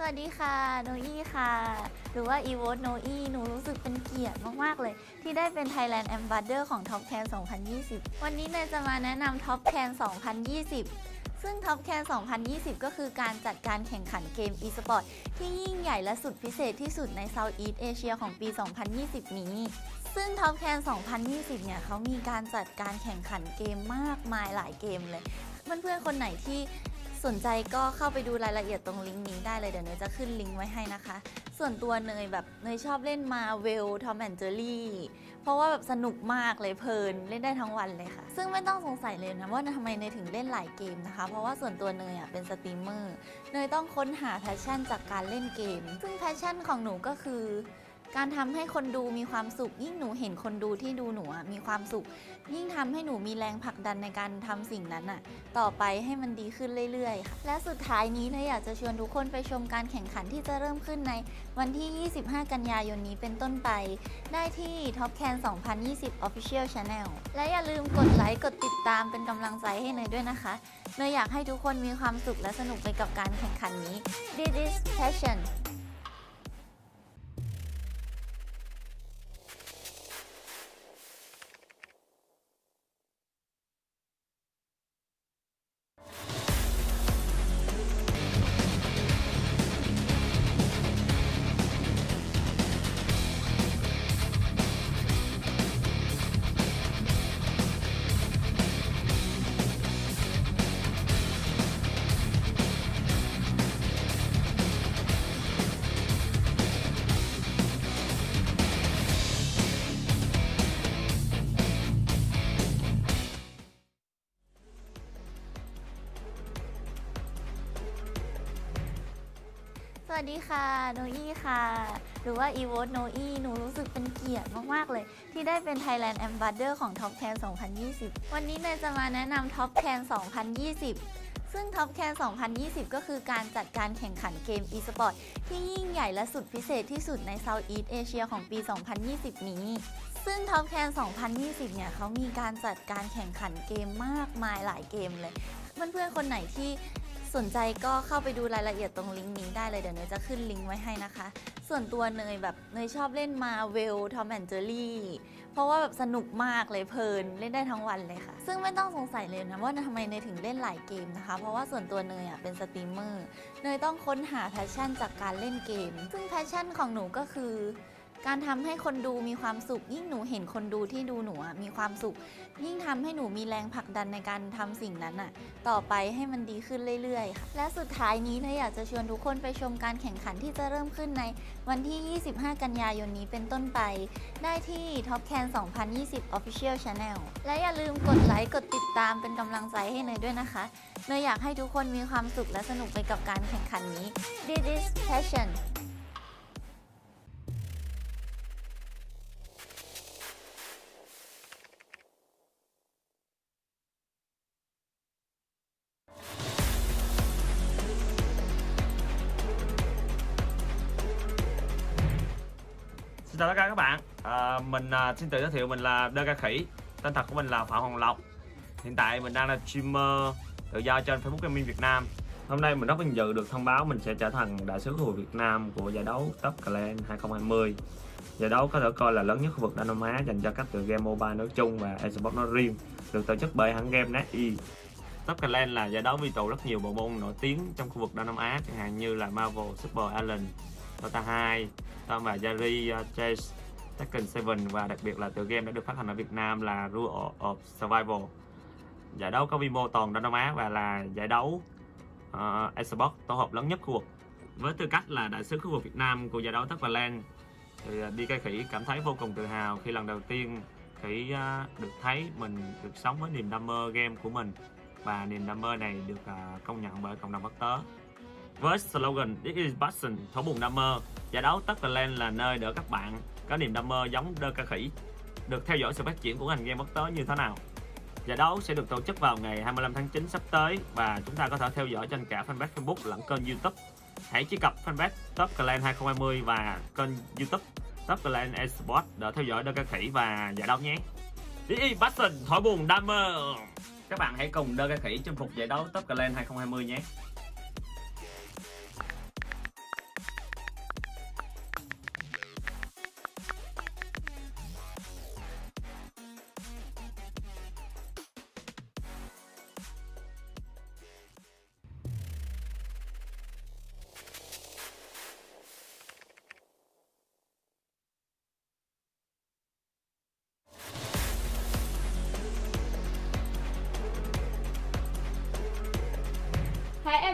วัสดีค่ะโนอี้ค่ะหรือว่า Evote โนอี้หนูรู้สึกเป็นเกียรติมากๆเลยที่ได้เป็น Thailand Ambassador ของ TEKKEN 2020 วันนี้เนยจะมาแนะนำ TEKKEN 2020 ซึ่ง TEKKEN 2020 ก็คือการจัดการแข่งขันเกม e-sport ที่ยิ่งใหญ่และสุดพิเศษที่สุดใน Southeast Asia ของปี 2020 นี้ ซึ่ง TEKKEN 2020 เนี่ยเขามีการจัดการแข่งขันเกมมากมายหลายเกมเลยเพื่อนๆคนไหนที่สนใจก็เข้าไปดูรายละเอียดตรงลิงก์นี้ได้เลยเดี๋ยวเนยจะขึ้นลิงก์ไว้ให้นะคะส่วนตัวเนยชอบเล่นมาเวลทอมแอนด์เจอรี่เพราะว่าแบบสนุกมากเลยเพลินเล่นได้ทั้งวันเลยค่ะซึ่งไม่ต้องสงสัยเลยนะว่าทำไมเนยถึงเล่นหลายเกมนะคะเพราะว่าส่วนตัวเนยเป็นสตรีมเมอร์เนยต้องค้นหาแพชชั่นจากการเล่นเกมซึ่งแพชชั่นของหนูก็คือการทำให้คนดูมีความสุขยิ่งหนูเห็นคนดูที่ดูหนูมีความสุขยิ่งทำให้หนูมีแรงผลักดันในการทำสิ่งนั้นต่อไปให้มันดีขึ้นเรื่อยๆค่ะและสุดท้ายนี้เนยอยากจะชวนทุกคนไปชมการแข่งขันที่จะเริ่มขึ้นในวันที่ 25 กันยายนนี้เป็นต้นไปได้ที่ TEKKEN 2020 Official Channel และอย่าลืมกดไลค์กดติดตามเป็นกำลังใจให้เนยด้วยนะคะเนยอยากให้ทุกคนมีความสุขและสนุกไปกับการแข่งขันนี้ This is passionสวัสดีค่ะโนอี้ค่ะหรือว่า Evote โนอี้หนูรู้สึกเป็นเกียรติมากๆเลยที่ได้เป็น Thailand Ambassador ของ TEKKEN 2020 วันนี้เนยจะมาแนะนำ TEKKEN 2020 ซึ่ง TEKKEN 2020 ก็คือการจัดการแข่งขันเกม e-sport ที่ยิ่งใหญ่และสุดพิเศษที่สุดใน Southeast Asia ของปี 2020 นี้ซึ่ง TEKKEN 2020 เนี่ยเขามีการจัดการแข่งขันเกมมากมายหลายเกมเลยเพื่อนๆคนไหนที่สนใจก็เข้าไปดูรายละเอียดตรงลิงก์นี้ได้เลยเดี๋ยวเนยจะขึ้นลิงก์ไว้ให้นะคะส่วนตัวเนยชอบเล่นมาเวลทอมแอนด์เจอรี่เพราะว่าแบบสนุกมากเลยเพลินเล่นได้ทั้งวันเลยค่ะซึ่งไม่ต้องสงสัยเลยนะว่าทำไมเนยถึงเล่นหลายเกมนะคะเพราะว่าส่วนตัวเนยเป็นสตรีมเมอร์เนยต้องค้นหาแพชชั่นจากการเล่นเกมซึ่งแพชชั่นของหนูก็คือการทำให้คนดูมีความสุขยิ่งหนูเห็นคนดูที่ดูหนูมีความสุขยิ่งทำให้หนูมีแรงผลักดันในการทำสิ่งนั้นต่อไปให้มันดีขึ้นเรื่อยๆค่ะและสุดท้ายนี้เนยอยากจะชวนทุกคนไปชมการแข่งขันที่จะเริ่มขึ้นในวันที่ 25 กันยายนนี้เป็นต้นไปได้ที่ TEKKEN 2020 Official Channel และอย่าลืมกดไลค์กดติดตามเป็นกำลังใจให้เนยด้วยนะคะเนยอยากให้ทุกคนมีความสุขและสนุกไปกับการแข่งขันนี้ This is passion Xin chào tất cả các bạn, mình xin tự giới thiệu mình là Đơ Ca Khỉ. Tên thật của mình là Phạm Hoàng Lộc. Hiện tại mình đang là streamer tự do trên Facebook Gaming Việt Nam. Hôm nay mình rất vinh dự được thông báo mình sẽ trở thành đại sứ khu vực Việt Nam của giải đấu TEKKEN 2020. Giải đấu có thể coi là lớn nhất khu vực Đông Nam Á dành cho các tựa game mobile nói chung và eSports nói riêng, được tổ chức bởi hãng game SEA. TEKKEN là giải đấu quy tụ rất nhiều bộ môn nổi tiếng trong khu vực Đông Nam Á, chẳng hạn như là Marvel, Super Alien, Dota 2, Tom và Jerry, Chase, Tekken 7 và đặc biệt là tựa game đã được phát hành ở Việt Nam là Rule of Survival. Giải đấu có quy mô toàn Đông Nam Á và là giải đấu eSports tổ hợp lớn nhất khu vực. Với tư cách là đại sứ khu vực Việt Nam của giải đấu TEKKEN thì đi Cây Khỉ cảm thấy vô cùng tự hào khi lần đầu tiên Khỉ được thấy mình được sống với niềm đam mê game của mình và niềm đam mê này được công nhận bởi cộng đồng quốc tế. Với slogan This is passion, thổ bùn đam mê, giải đấu TEKKEN là nơi để các bạn có niềm đam mê giống Đơ Ca Khỉ được theo dõi sự phát triển của ngành game quốc tế như thế nào. Giải đấu sẽ được tổ chức vào ngày 25 tháng 9 sắp tới và chúng ta có thể theo dõi trên cả fanpage Facebook lẫn kênh YouTube. Hãy truy cập fanpage TEKKEN 2020 và kênh YouTube TEKKEN eSports để theo dõi Đơ Ca Khỉ và giải đấu nhé. This is passion, thổi buồn đam mê. Các bạn hãy cùng Đơ Ca Khỉ chinh phục giải đấu TEKKEN 2020 nhé.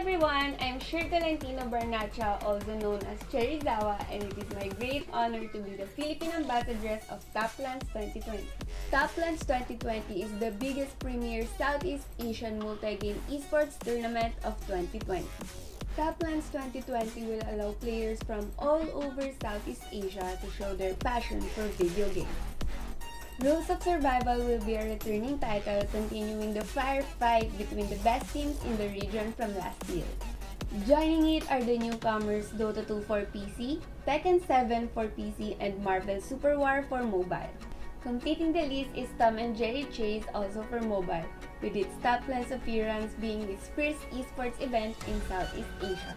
everyone, I'm Shir Tolentino Barnacha, also known as Cherry Zaba, and it is my great honor to be the Philippine Ambassadress of Toplands 2020. Toplands 2020 is the biggest premier Southeast Asian multi-game esports tournament of 2020. Toplands 2020 will allow players from all over Southeast Asia to show their passion for video games. Rules of Survival will be a returning title, continuing the firefight between the best teams in the region from last year. Joining it are the newcomers Dota 2 for PC, Tekken 7 for PC, and Marvel Super War for mobile. Completing the list is Tom and Jerry Chase, also for mobile, with its Toplands appearance being its first esports event in Southeast Asia.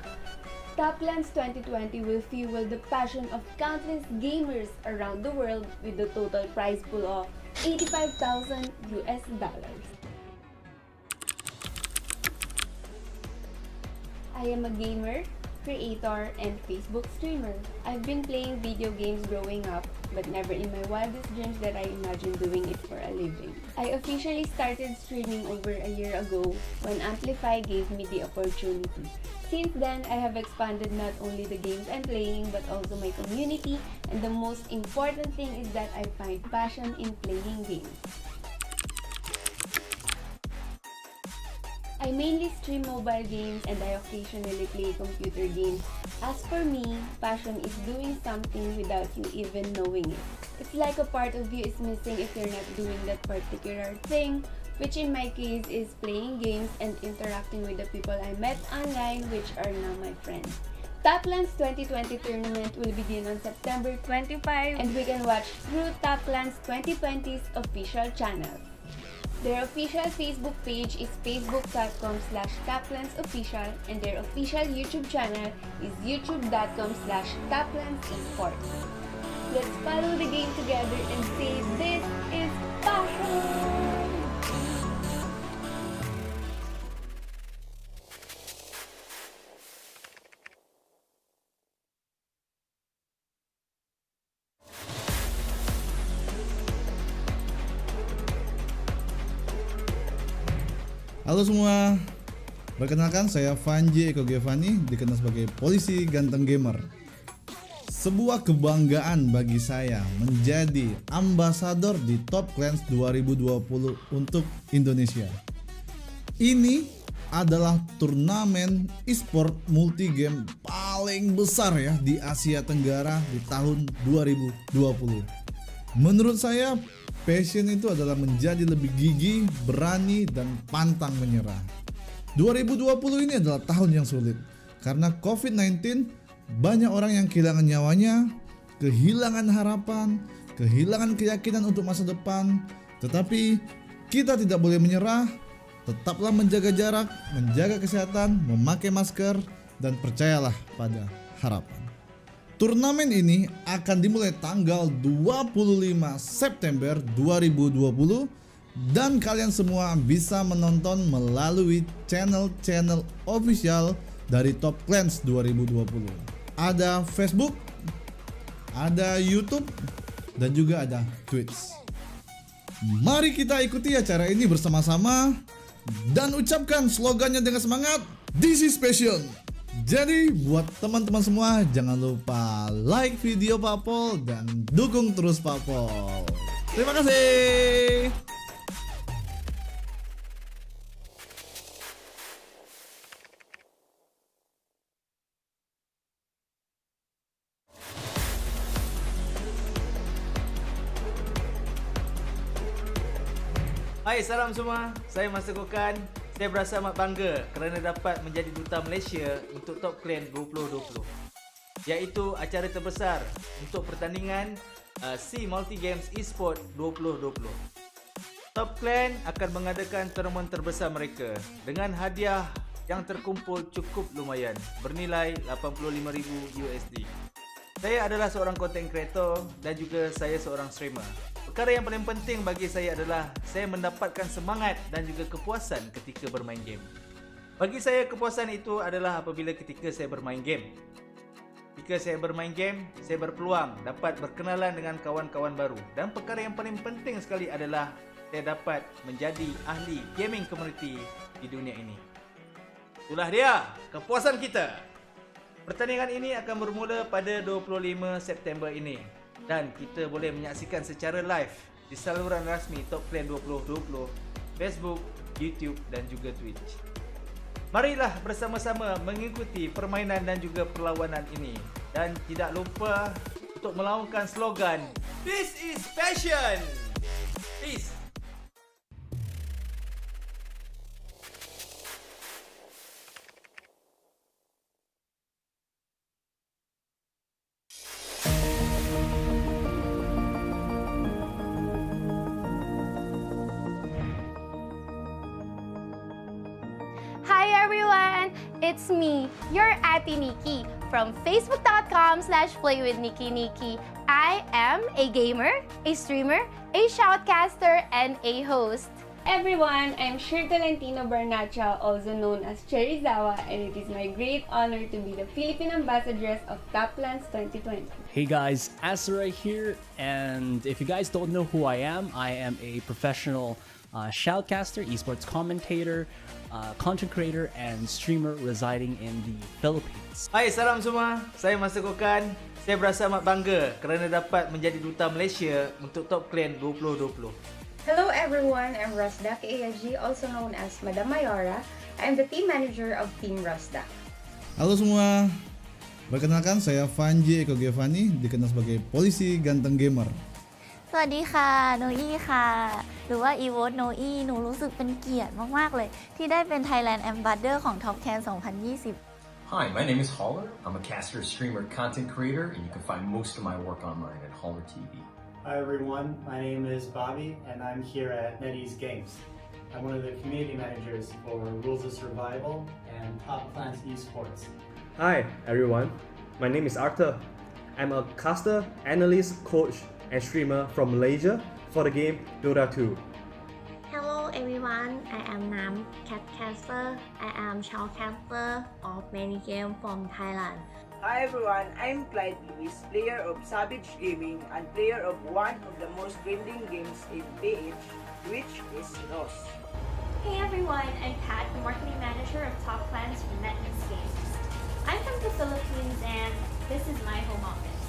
Toplands 2020 will fuel the passion of countless gamers around the world with the total prize pool of $85,000. I am a gamer, creator, and Facebook streamer. I've been playing video games growing up, but never in my wildest dreams that I imagined doing it for a living. I officially started streaming over a year ago when Amplify gave me the opportunity. Since then, I have expanded not only the games I'm playing but also my community, and the most important thing is that I find passion in playing games. I mainly stream mobile games and I occasionally play computer games. As for me, passion is doing something without you even knowing it. It's like a part of you is missing if you're not doing that particular thing, which in my case is playing games and interacting with the people I met online, which are now my friends. Toplands 2020 tournament will begin on September 25 and we can watch through Toplands 2020's official channel. Their official Facebook page is facebook.com/toplandsofficial and their official YouTube channel is youtube.com/toplandsesports. Let's follow the game together and say this is passion! Halo semua, perkenalkan saya Vanji Eko Gevani, dikenal sebagai polisi ganteng gamer. Sebuah kebanggaan bagi saya menjadi ambasador di Toplands 2020 untuk Indonesia. Ini adalah turnamen e-sport multi-game paling besar ya di Asia Tenggara di tahun 2020. Menurut saya, passion itu adalah menjadi lebih gigih, berani, dan pantang menyerah. 2020 ini adalah tahun yang sulit karena COVID-19, banyak orang yang kehilangan nyawanya, kehilangan harapan, kehilangan keyakinan untuk masa depan. Tetapi kita tidak boleh menyerah, tetaplah menjaga jarak, menjaga kesehatan, memakai masker, dan percayalah pada harapan. Turnamen ini akan dimulai tanggal 25 September 2020 dan kalian semua bisa menonton melalui channel-channel official dari Toplands 2020. Ada Facebook, ada YouTube, dan juga ada Twitch. Mari kita ikuti acara ini bersama-sama dan ucapkan slogannya dengan semangat, "This is passion." Jadi buat teman-teman semua jangan lupa like video Pak Pol dan dukung terus Pak Pol. Terima kasih. Hai, salam semua. Saya Master Kokan. Saya berasa amat bangga kerana dapat menjadi duta Malaysia untuk Toplands 2020, iaitu acara terbesar untuk pertandingan SEA Multi Games Esport 2020. Toplands akan mengadakan turnamen terbesar mereka dengan hadiah yang terkumpul cukup lumayan bernilai $85,000. Saya adalah seorang content creator dan juga saya seorang streamer. Perkara yang paling penting bagi saya adalah saya mendapatkan semangat dan juga kepuasan ketika bermain game. Bagi saya, kepuasan itu adalah apabila ketika saya bermain game. Ketika saya bermain game, saya berpeluang dapat berkenalan dengan kawan-kawan baru. Dan perkara yang paling penting sekali adalah saya dapat menjadi ahli gaming community di dunia ini. Itulah dia kepuasan kita. Pertandingan ini akan bermula pada 25 September ini dan kita boleh menyaksikan secara live di saluran rasmi Top Clan 2020, Facebook, YouTube dan juga Twitch. Marilah bersama-sama mengikuti permainan dan juga perlawanan ini dan tidak lupa untuk melaungkan slogan This is Passion! Peace! Hi everyone! It's me, your Ate Nikki from facebook.com/playwithnikki. I am a gamer, a streamer, a shoutcaster, and a host. Everyone, I'm Shir Tolentino Barnacha, also known as Cherry Zaba, and it is my great honor to be the Philippine Ambassadress of Taplands 2020. Hey guys, Asura here, and if you guys don't know who I am a professional shoutcaster, esports commentator, content creator, and streamer residing in the Philippines. Hai, salam semua. Saya Mas Tegukan. Saya berasa amat bangga kerana dapat menjadi duta Malaysia untuk Top Clan 2020. Hello everyone, I'm Rosdak ASG, also known as Madam Mayora. I'm the team manager of Team Rosdak. Halo semua, perkenalkan saya Vanji Eko Gevani, dikenal sebagai polisi ganteng gamer. สวัสดีค่ะโนอี้ค่ะหรือว่า Evote โนอี้หนูรู้สึกเป็นเกียรติมากๆเลยที่ได้เป็น Thailand Ambassador ของ TEKKEN 2020 Hi, my name is Holler. I'm a caster, streamer, content creator, and you can find most of my work online at Holler TV. Hi everyone, my name is Bobby and I'm here at NetEase Games. I'm one of the community managers for Rules of Survival and Top Clans Esports. Hi everyone, my name is Arthur. I'm a caster, analyst, coach, and streamer from Malaysia for the game Dota 2. Hello everyone, I am Nam, Catcaster. I am shoutcaster of many games from Thailand. Hi everyone, I'm Clyde Lewis, player of Savage Gaming and player of one of the most grinding games in PH, which is ROS. Hey everyone, I'm Pat, the marketing manager of Top Clans from NetEase Games. I'm from the Philippines and this is my home office.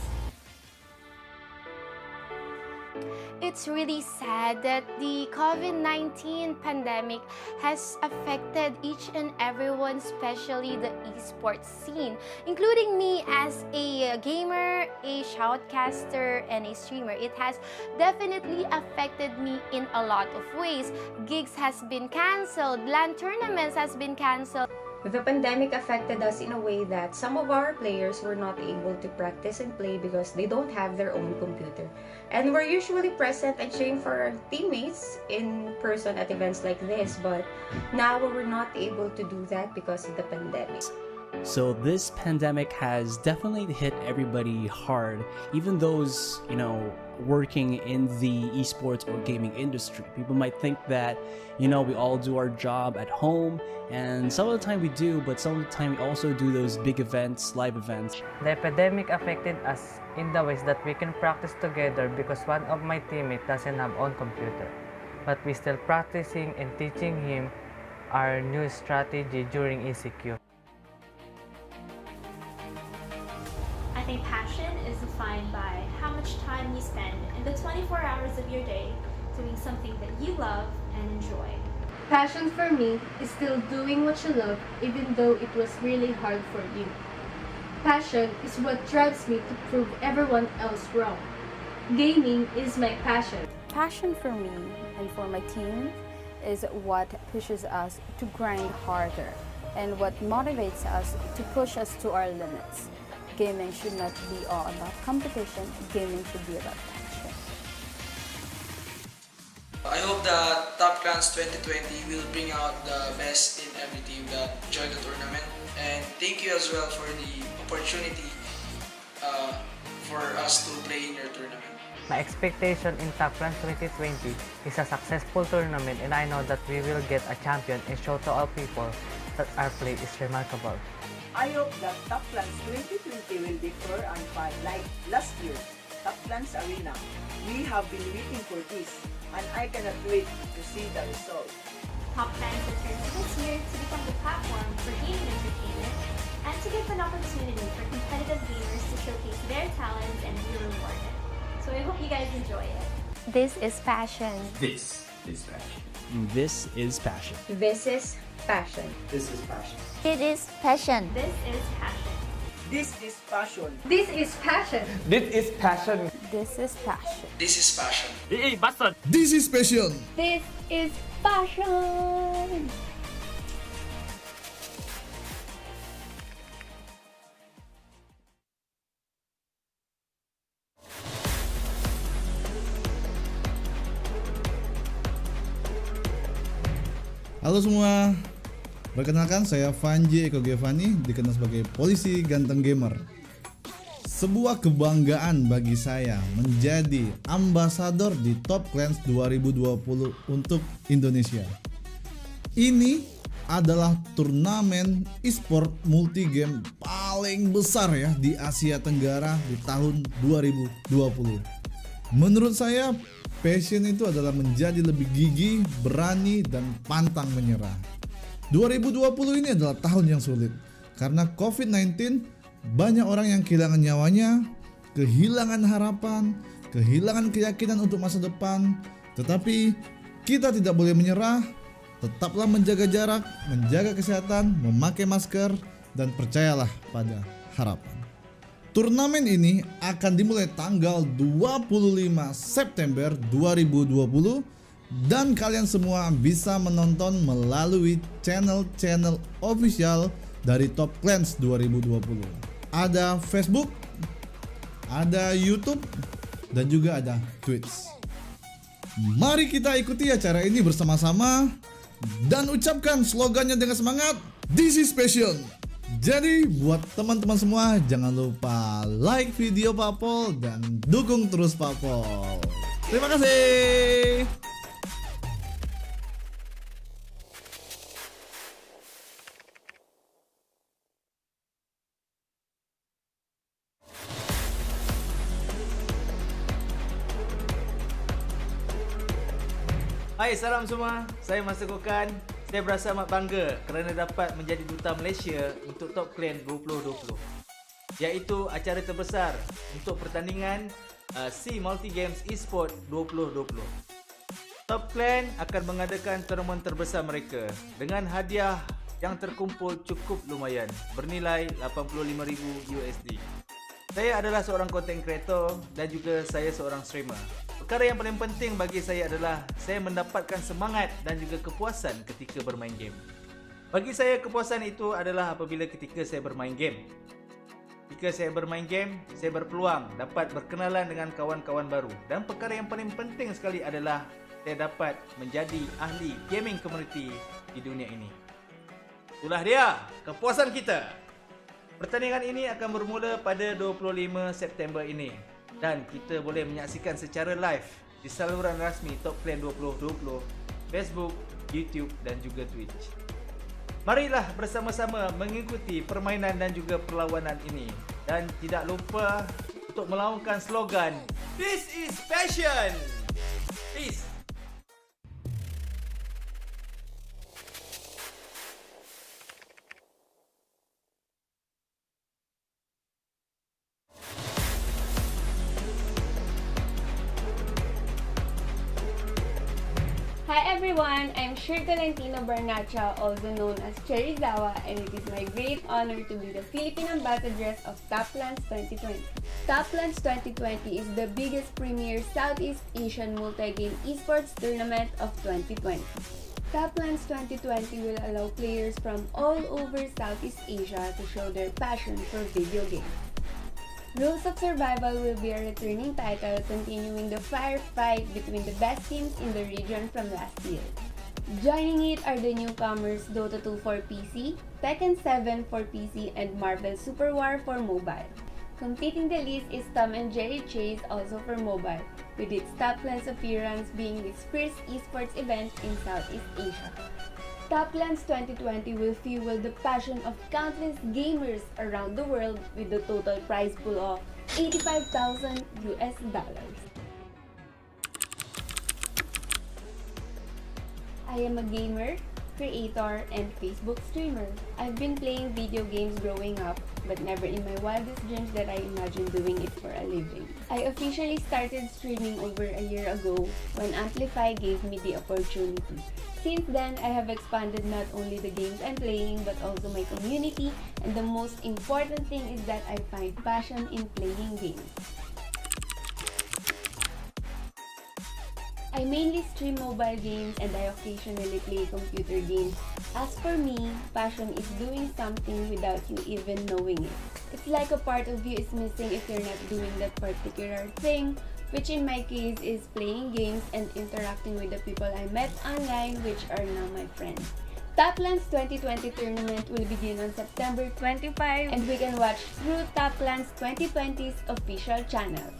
It's really sad that the COVID-19 pandemic has affected each and everyone, especially the esports scene, including me as a gamer, a shoutcaster, and a streamer. It has definitely affected me in a lot of ways. Gigs has been cancelled, LAN tournaments has been cancelled. The pandemic affected us in a way that some of our players were not able to practice and play because they don't have their own computer. And we're usually present and cheering for our teammates in person at events like this, but now we're not able to do that because of the pandemic. So this pandemic has definitely hit everybody hard, even those, working in the esports or gaming industry. People might think that, we all do our job at home, and some of the time we do, but some of the time we also do those big events, live events. The epidemic affected us in the ways that we can practice together because one of my teammates doesn't have own computer. But we still practicing and teaching him our new strategy during ECQ. I think passion is defined by how much time you spend in the 24 hours of your day doing something that you love and enjoy. Passion for me is still doing what you love even though it was really hard for you. Passion is what drives me to prove everyone else wrong. Gaming is my passion. Passion for me and for my team is what pushes us to grind harder and what motivates us to push us to our limits. Gaming should not be all about competition, gaming should be about passion. I hope that Top Clans 2020 will bring out the best in every team that join the tournament. And thank you as well for the opportunity for us to play in your tournament. My expectation in Top Clans 2020 is a successful tournament, and I know that we will get a champion and show to all people that our play is remarkable. I hope that Top Clans 2020 will be fair and fun like last year, Top Clans Arena. We have been waiting for this, and I cannot wait to see the result. Top Clans returns this year to become the platform for gaming entertainment and to give an opportunity for competitive gamers to showcase their talents and be rewarded. So I hope you guys enjoy it. This is passion. This is passion. This is passion. This is passion. This is passion. It is passion. This is passion. This is passion. This is passion. This is passion. This is passion. This is passion. This is passion. This is passion. Halo semua, perkenalkan saya Vanji Eko Giovanni, dikenal sebagai polisi ganteng gamer. Sebuah kebanggaan bagi saya menjadi ambasador di Top Clans 2020 untuk Indonesia. Ini adalah turnamen e-sport multi-game paling besar ya di Asia Tenggara di tahun 2020. Menurut saya, passion itu adalah menjadi lebih gigih, berani, dan pantang menyerah. 2020 ini adalah tahun yang sulit karena COVID-19. Banyak orang yang kehilangan nyawanya, kehilangan harapan, kehilangan keyakinan untuk masa depan. Tetapi kita tidak boleh menyerah. Tetaplah menjaga jarak, menjaga kesehatan, memakai masker, dan percayalah pada harapan. Turnamen ini akan dimulai tanggal 25 September 2020 dan kalian semua bisa menonton melalui channel-channel official dari Top Clans 2020. Ada Facebook, ada YouTube, dan juga ada Twitch. Mari kita ikuti acara ini bersama-sama dan ucapkan slogannya dengan semangat, This is passion. Jadi buat teman-teman semua jangan lupa like video Papol dan dukung terus Papol. Terima kasih. Hai, salam semua. Saya Mas Tegukan. Saya berasa amat bangga kerana dapat menjadi duta Malaysia untuk Top Clan 2020. Iaitu acara terbesar untuk pertandingan SEA Multi Games Esport 2020. Top Clan akan mengadakan tournament terbesar mereka dengan hadiah yang terkumpul cukup lumayan bernilai $85,000 USD. Saya adalah seorang content creator dan juga saya seorang streamer. Perkara yang paling penting bagi saya adalah saya mendapatkan semangat dan juga kepuasan ketika bermain game. Bagi saya kepuasan itu adalah apabila ketika saya bermain game. Ketika saya bermain game, saya berpeluang dapat berkenalan dengan kawan-kawan baru. Dan perkara yang paling penting sekali adalah saya dapat menjadi ahli gaming community di dunia ini. Itulah dia kepuasan kita. Pertandingan ini akan bermula pada 25 September ini. Dan kita boleh menyaksikan secara live di saluran rasmi Top Clan 2020, Facebook, YouTube dan juga Twitch. Marilah bersama-sama mengikuti permainan dan juga perlawanan ini. Dan tidak lupa untuk melaungkan slogan This is passion! Peace! Hi everyone, I'm Tolentino Barnacha, also known as Cherry Zaba, and it is my great honor to be the Philippine Ambassadress of TopLands 2020. TopLands 2020 is the biggest premier Southeast Asian multi-game esports tournament of 2020. TopLands 2020 will allow players from all over Southeast Asia to show their passion for video games. Rules of Survival will be a returning title, continuing the firefight between the best teams in the region from last year. Joining it are the newcomers Dota 2 for PC, Tekken 7 for PC, and Marvel Super War for mobile. Completing the list is Tom and Jerry Chase, also for mobile, with its TopLands appearance being its first esports event in Southeast Asia. TopLands 2020 will fuel the passion of countless gamers around the world with the total prize pool of $85,000 US. I I am a gamer, creator, and Facebook streamer. I've been playing video games growing up, but never in my wildest dreams that I imagined doing it for a living. I officially started streaming over a year ago when Amplify gave me the opportunity. Since then, I have expanded not only the games I'm playing but also my community, and the most important thing is that I find passion in playing games. I mainly stream mobile games and I occasionally play computer games. As for me, passion is doing something without you even knowing it. It's like a part of you is missing if you're not doing that particular thing, which in my case is playing games and interacting with the people I met online, which are now my friends. Taplands 2020 tournament will begin on September 25 and we can watch through Taplands 2020's official channel.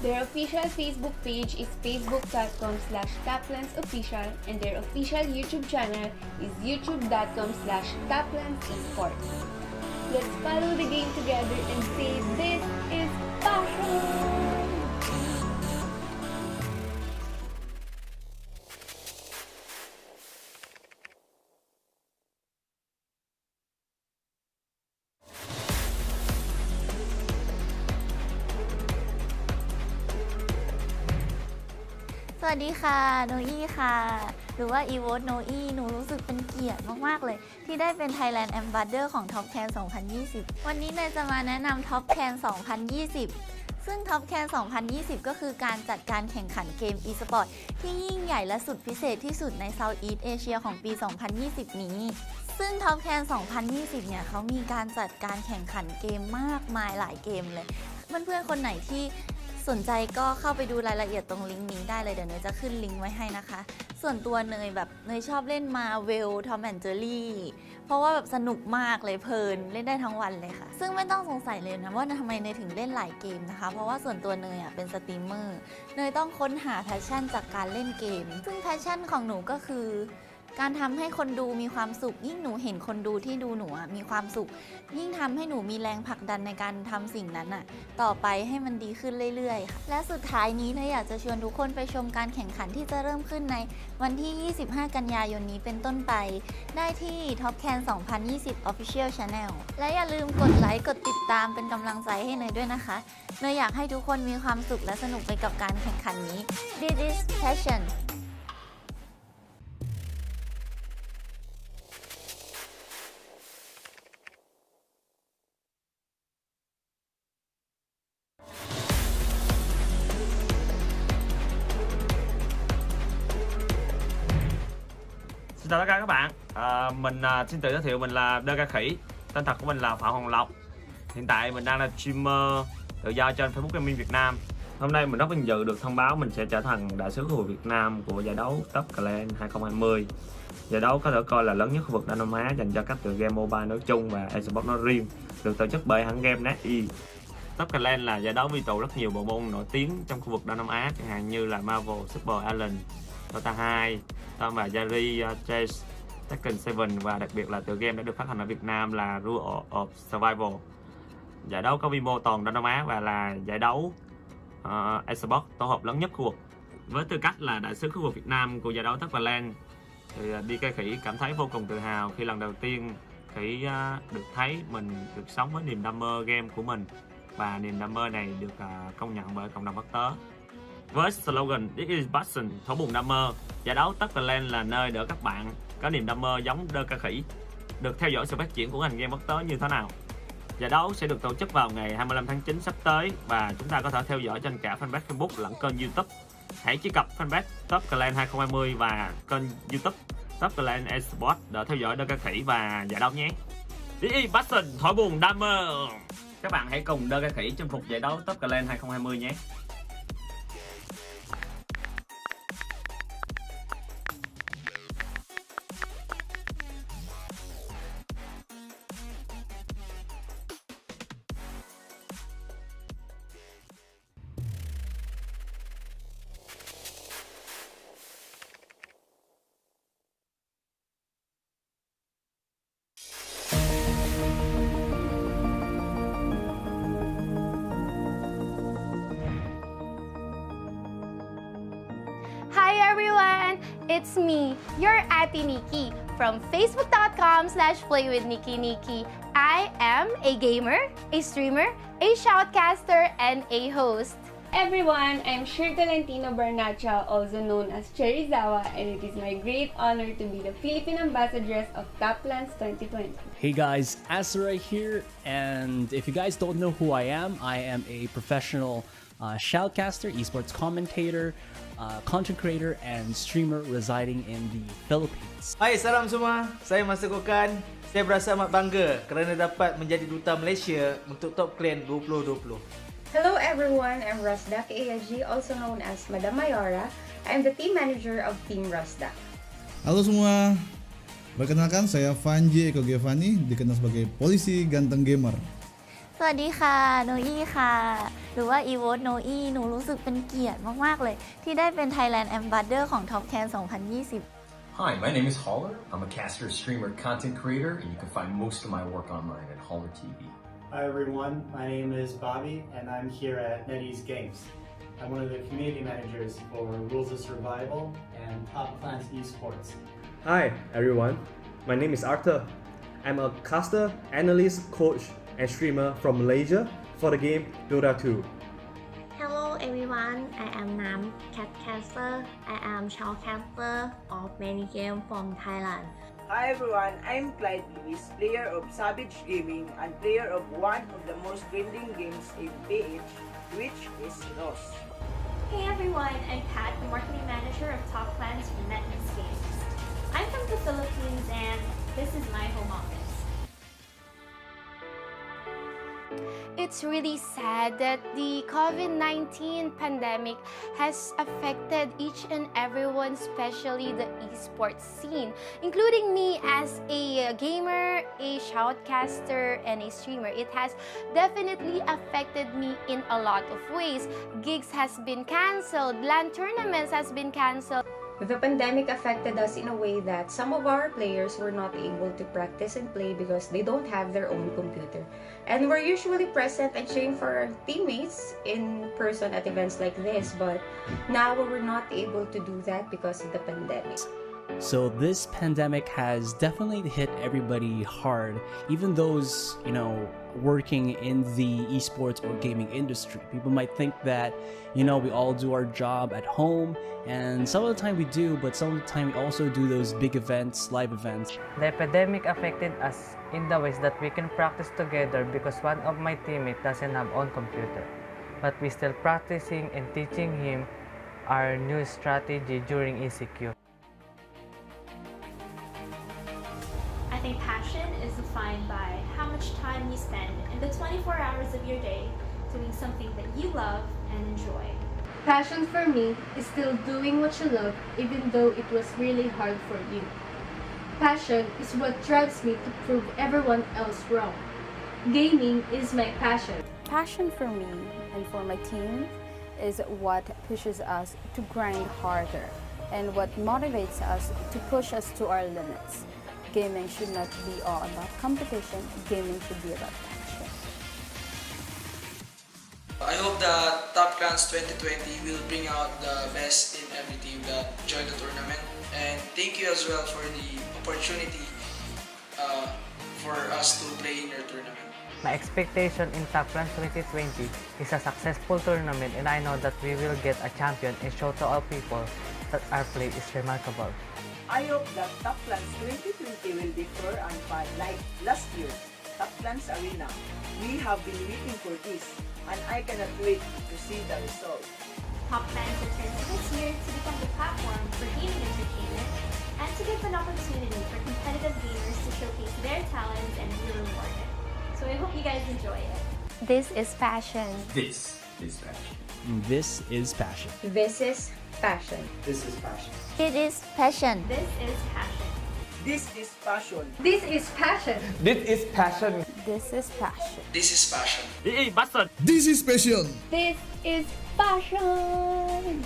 Their official Facebook page is facebook.com/taplandsofficial and their official YouTube channel is youtube.com/taplandsesports. Let's follow the game together and say this is passion!สวัสดีค่ะโนอี้ค่ะหรือว่า Evote โนอี้หนูรู้สึกเป็นเกียรติมากๆเลยที่ได้เป็น Thailand Ambassador ของ TEKKEN 2020 วันนี้เนยจะมาแนะนำ TEKKEN 2020 ซึ่ง TEKKEN 2020 ก็คือการจัดการแข่งขันเกม e-sport ที่ยิ่งใหญ่และสุดพิเศษที่สุดใน Southeast Asia ของปี 2020 นี้ซึ่ง TEKKEN 2020 เนี่ยเขามีการจัดการแข่งขันเกมมากมายหลายเกมเลยเพื่อนๆคนไหนที่สนใจก็เข้าไปดูรายละเอียดตรงลิงก์นี้ได้เลยเดี๋ยวเนยจะขึ้นลิงก์ไว้ให้นะคะส่วนตัวเนยชอบเล่นมาเวลทอมแอนด์เจอรี่เพราะว่าแบบสนุกมากเลยเพลินเล่นได้ทั้งวันเลยค่ะซึ่งไม่ต้องสงสัยเลยนะว่าทำไมเนยถึงเล่นหลายเกมนะคะเพราะว่าส่วนตัวเนยเป็นสตรีมเมอร์เนยต้องค้นหาแพชชั่นจากการเล่นเกมซึ่งแพชชั่นของหนูก็คือการทำให้คนดูมีความสุขยิ่งหนูเห็นคนดูที่ดูหนูมีความสุขยิ่งทำให้หนูมีแรงผลักดันในการทำสิ่งนั้นต่อไปให้มันดีขึ้นเรื่อยๆค่ะและสุดท้ายนี้เนยอยากจะชวนทุกคนไปชมการแข่งขันที่จะเริ่มขึ้นในวันที่ 25 กันยายนนี้เป็นต้นไปได้ที่ TEKKEN 2020 Official Channel และอย่าลืมกดไลค์กดติดตามเป็นกำลังใจให้เนยด้วยนะคะเนยอยากให้ทุกคนมีความสุขและสนุกไปกับการแข่งขันนี้ This is passion Chào tất cả các bạn, mình xin tự giới thiệu mình là Đơ Ca Khỉ, tên thật của mình là Phạm Hồng Lộc. Hiện tại mình đang là streamer tự do trên Facebook Gaming Việt Nam. Hôm nay mình rất vinh dự được thông báo mình sẽ trở thành đại sứ khu vực Việt Nam của giải đấu TEKKEN 2020. Giải đấu có thể coi là lớn nhất khu vực Đông Nam Á dành cho các tựa game mobile nói chung và esports nói riêng, được tổ chức bởi hãng game SEA. TEKKEN là giải đấu quy tụ rất nhiều bộ môn nổi tiếng trong khu vực Đông Nam Á, chẳng hạn như là Marvel, Super Alien, Dota 2, Tom và Jerry, Chase, Tekken 7 và đặc biệt là tựa game đã được phát hành ở Việt Nam là Rule of Survival. Giải đấu có quy mô toàn Đông Nam Á và là giải đấu esports tổ hợp lớn nhất khu vực. Với tư cách là đại sứ khu vực Việt Nam của giải đấu TEKKEN thì DK Khỉ cảm thấy vô cùng tự hào khi lần đầu tiên Khỉ được thấy mình được sống với niềm đam mê game của mình và niềm đam mê này được công nhận bởi cộng đồng quốc tế. Với slogan This is passion, thấu buồn đam mê, giải đấu TEKKEN là nơi để các bạn có niềm đam mê giống Đơ Ca Khỉ được theo dõi sự phát triển của ngành game quốc tế như thế nào. Giải đấu sẽ được tổ chức vào ngày 25 tháng 9 sắp tới và chúng ta có thể theo dõi trên cả fanpage Facebook lẫn kênh YouTube. Hãy truy cập fanpage TEKKEN 2020 và kênh YouTube TEKKEN Esports để theo dõi Đơ Ca Khỉ và giải đấu nhé. This is passion, thổi buồn đam mê. Các bạn hãy cùng Đơ Ca Khỉ chinh phục giải đấu TEKKEN 2020 nhé. It's me, your Ate Nikki, from facebook.com/playwithnikki. I am a gamer, a streamer, a shoutcaster, and a host. Everyone, I'm Shir Tolentino Barnacha, also known as Cherry Zaba, and it is my great honor to be the Philippine Ambassadress of TopLands 2020. Hey guys, Asura here, and if you guys don't know who I am a professional shoutcaster, esports commentator, content creator, and streamer residing in the Philippines. Hai, salam semua. Saya Masakokan. Saya berasa amat bangga kerana dapat menjadi duta Malaysia untuk Top Clan 2020. Hello everyone, I'm Rasdak ASG, also known as Madam Mayora. I'm the team manager of Team Rasdak. Halo semua, perkenalkan saya Vanji Eko Gevani, dikenal sebagai polisi ganteng gamer. สวัสดีค่ะโนอี้ค่ะหรือว่า Evote โนอี้หนูรู้สึกเป็นเกียรติมากๆเลยที่ได้เป็น Thailand Ambassador ของ TopKen 2020 Hi, my name is Holler. I'm a caster, streamer, content creator, and you can find most of my work online at Holler TV. Hi everyone, my name is Bobby and I'm here at NetEase Games. I'm one of the community managers for Rules of Survival and Top Clans Esports. Hi everyone, my name is Arthur. I'm a caster, analyst, coach, and streamer from Malaysia for the game Dota 2. Hello everyone, I am Nam, cat caster. I am Chao camper of many game from Thailand. Hi everyone, I'm Clyde Lewis, player of Savage Gaming and player of one of the most trending games in PH, which is Nos. Hey everyone, I'm Pat, the marketing manager of Top Plans from NetEase Games. I'm from the Philippines and this is my home office. It's really sad that the COVID-19 pandemic has affected each and everyone, especially the esports scene, including me as a gamer, a shoutcaster, and a streamer. It has definitely affected me in a lot of ways. Gigs has been cancelled, LAN tournaments has been cancelled. The pandemic affected us in a way that some of our players were not able to practice and play because they don't have their own computer. And we're usually present and cheering for our teammates in person at events like this, but now we're not able to do that because of the pandemic. So this pandemic has definitely hit everybody hard, even those, working in the esports or gaming industry. People might think that, we all do our job at home, and some of the time we do, but some of the time we also do those big events, live events. The epidemic affected us in the ways that we can practice together because one of my teammates doesn't have own computer. But we still practicing and teaching him our new strategy during ECQ. I think passion is defined by how much time you spend in the 24 hours of your day doing something that you love and enjoy. Passion for me is still doing what you love even though it was really hard for you. Passion is what drives me to prove everyone else wrong. Gaming is my passion. Passion for me and for my team is what pushes us to grind harder and what motivates us to push us to our limits. Gaming should not be all about competition, gaming should be about passion. I hope that Top Clans 2020 will bring out the best in every team that join the tournament. And thank you as well for the opportunity for us to play in your tournament. My expectation in Top Clans 2020 is a successful tournament, and I know that we will get a champion and show to all people that our play is remarkable. I hope that Top Clans 2020 will differ and fun like last year's Top Clans Arena. We have been waiting for this, and I cannot wait to see the result. Top Plans returns this year to become the platform for gaming entertainment and to give an opportunity for competitive gamers to showcase their talents and be rewarded. So I hope you guys enjoy it. This is passion. This is passion. This is passion. This is passion. This is passion. It is passion. This is passion. This is passion. This is passion. This is passion. This is passion. This is passion. This is passion. This is passion.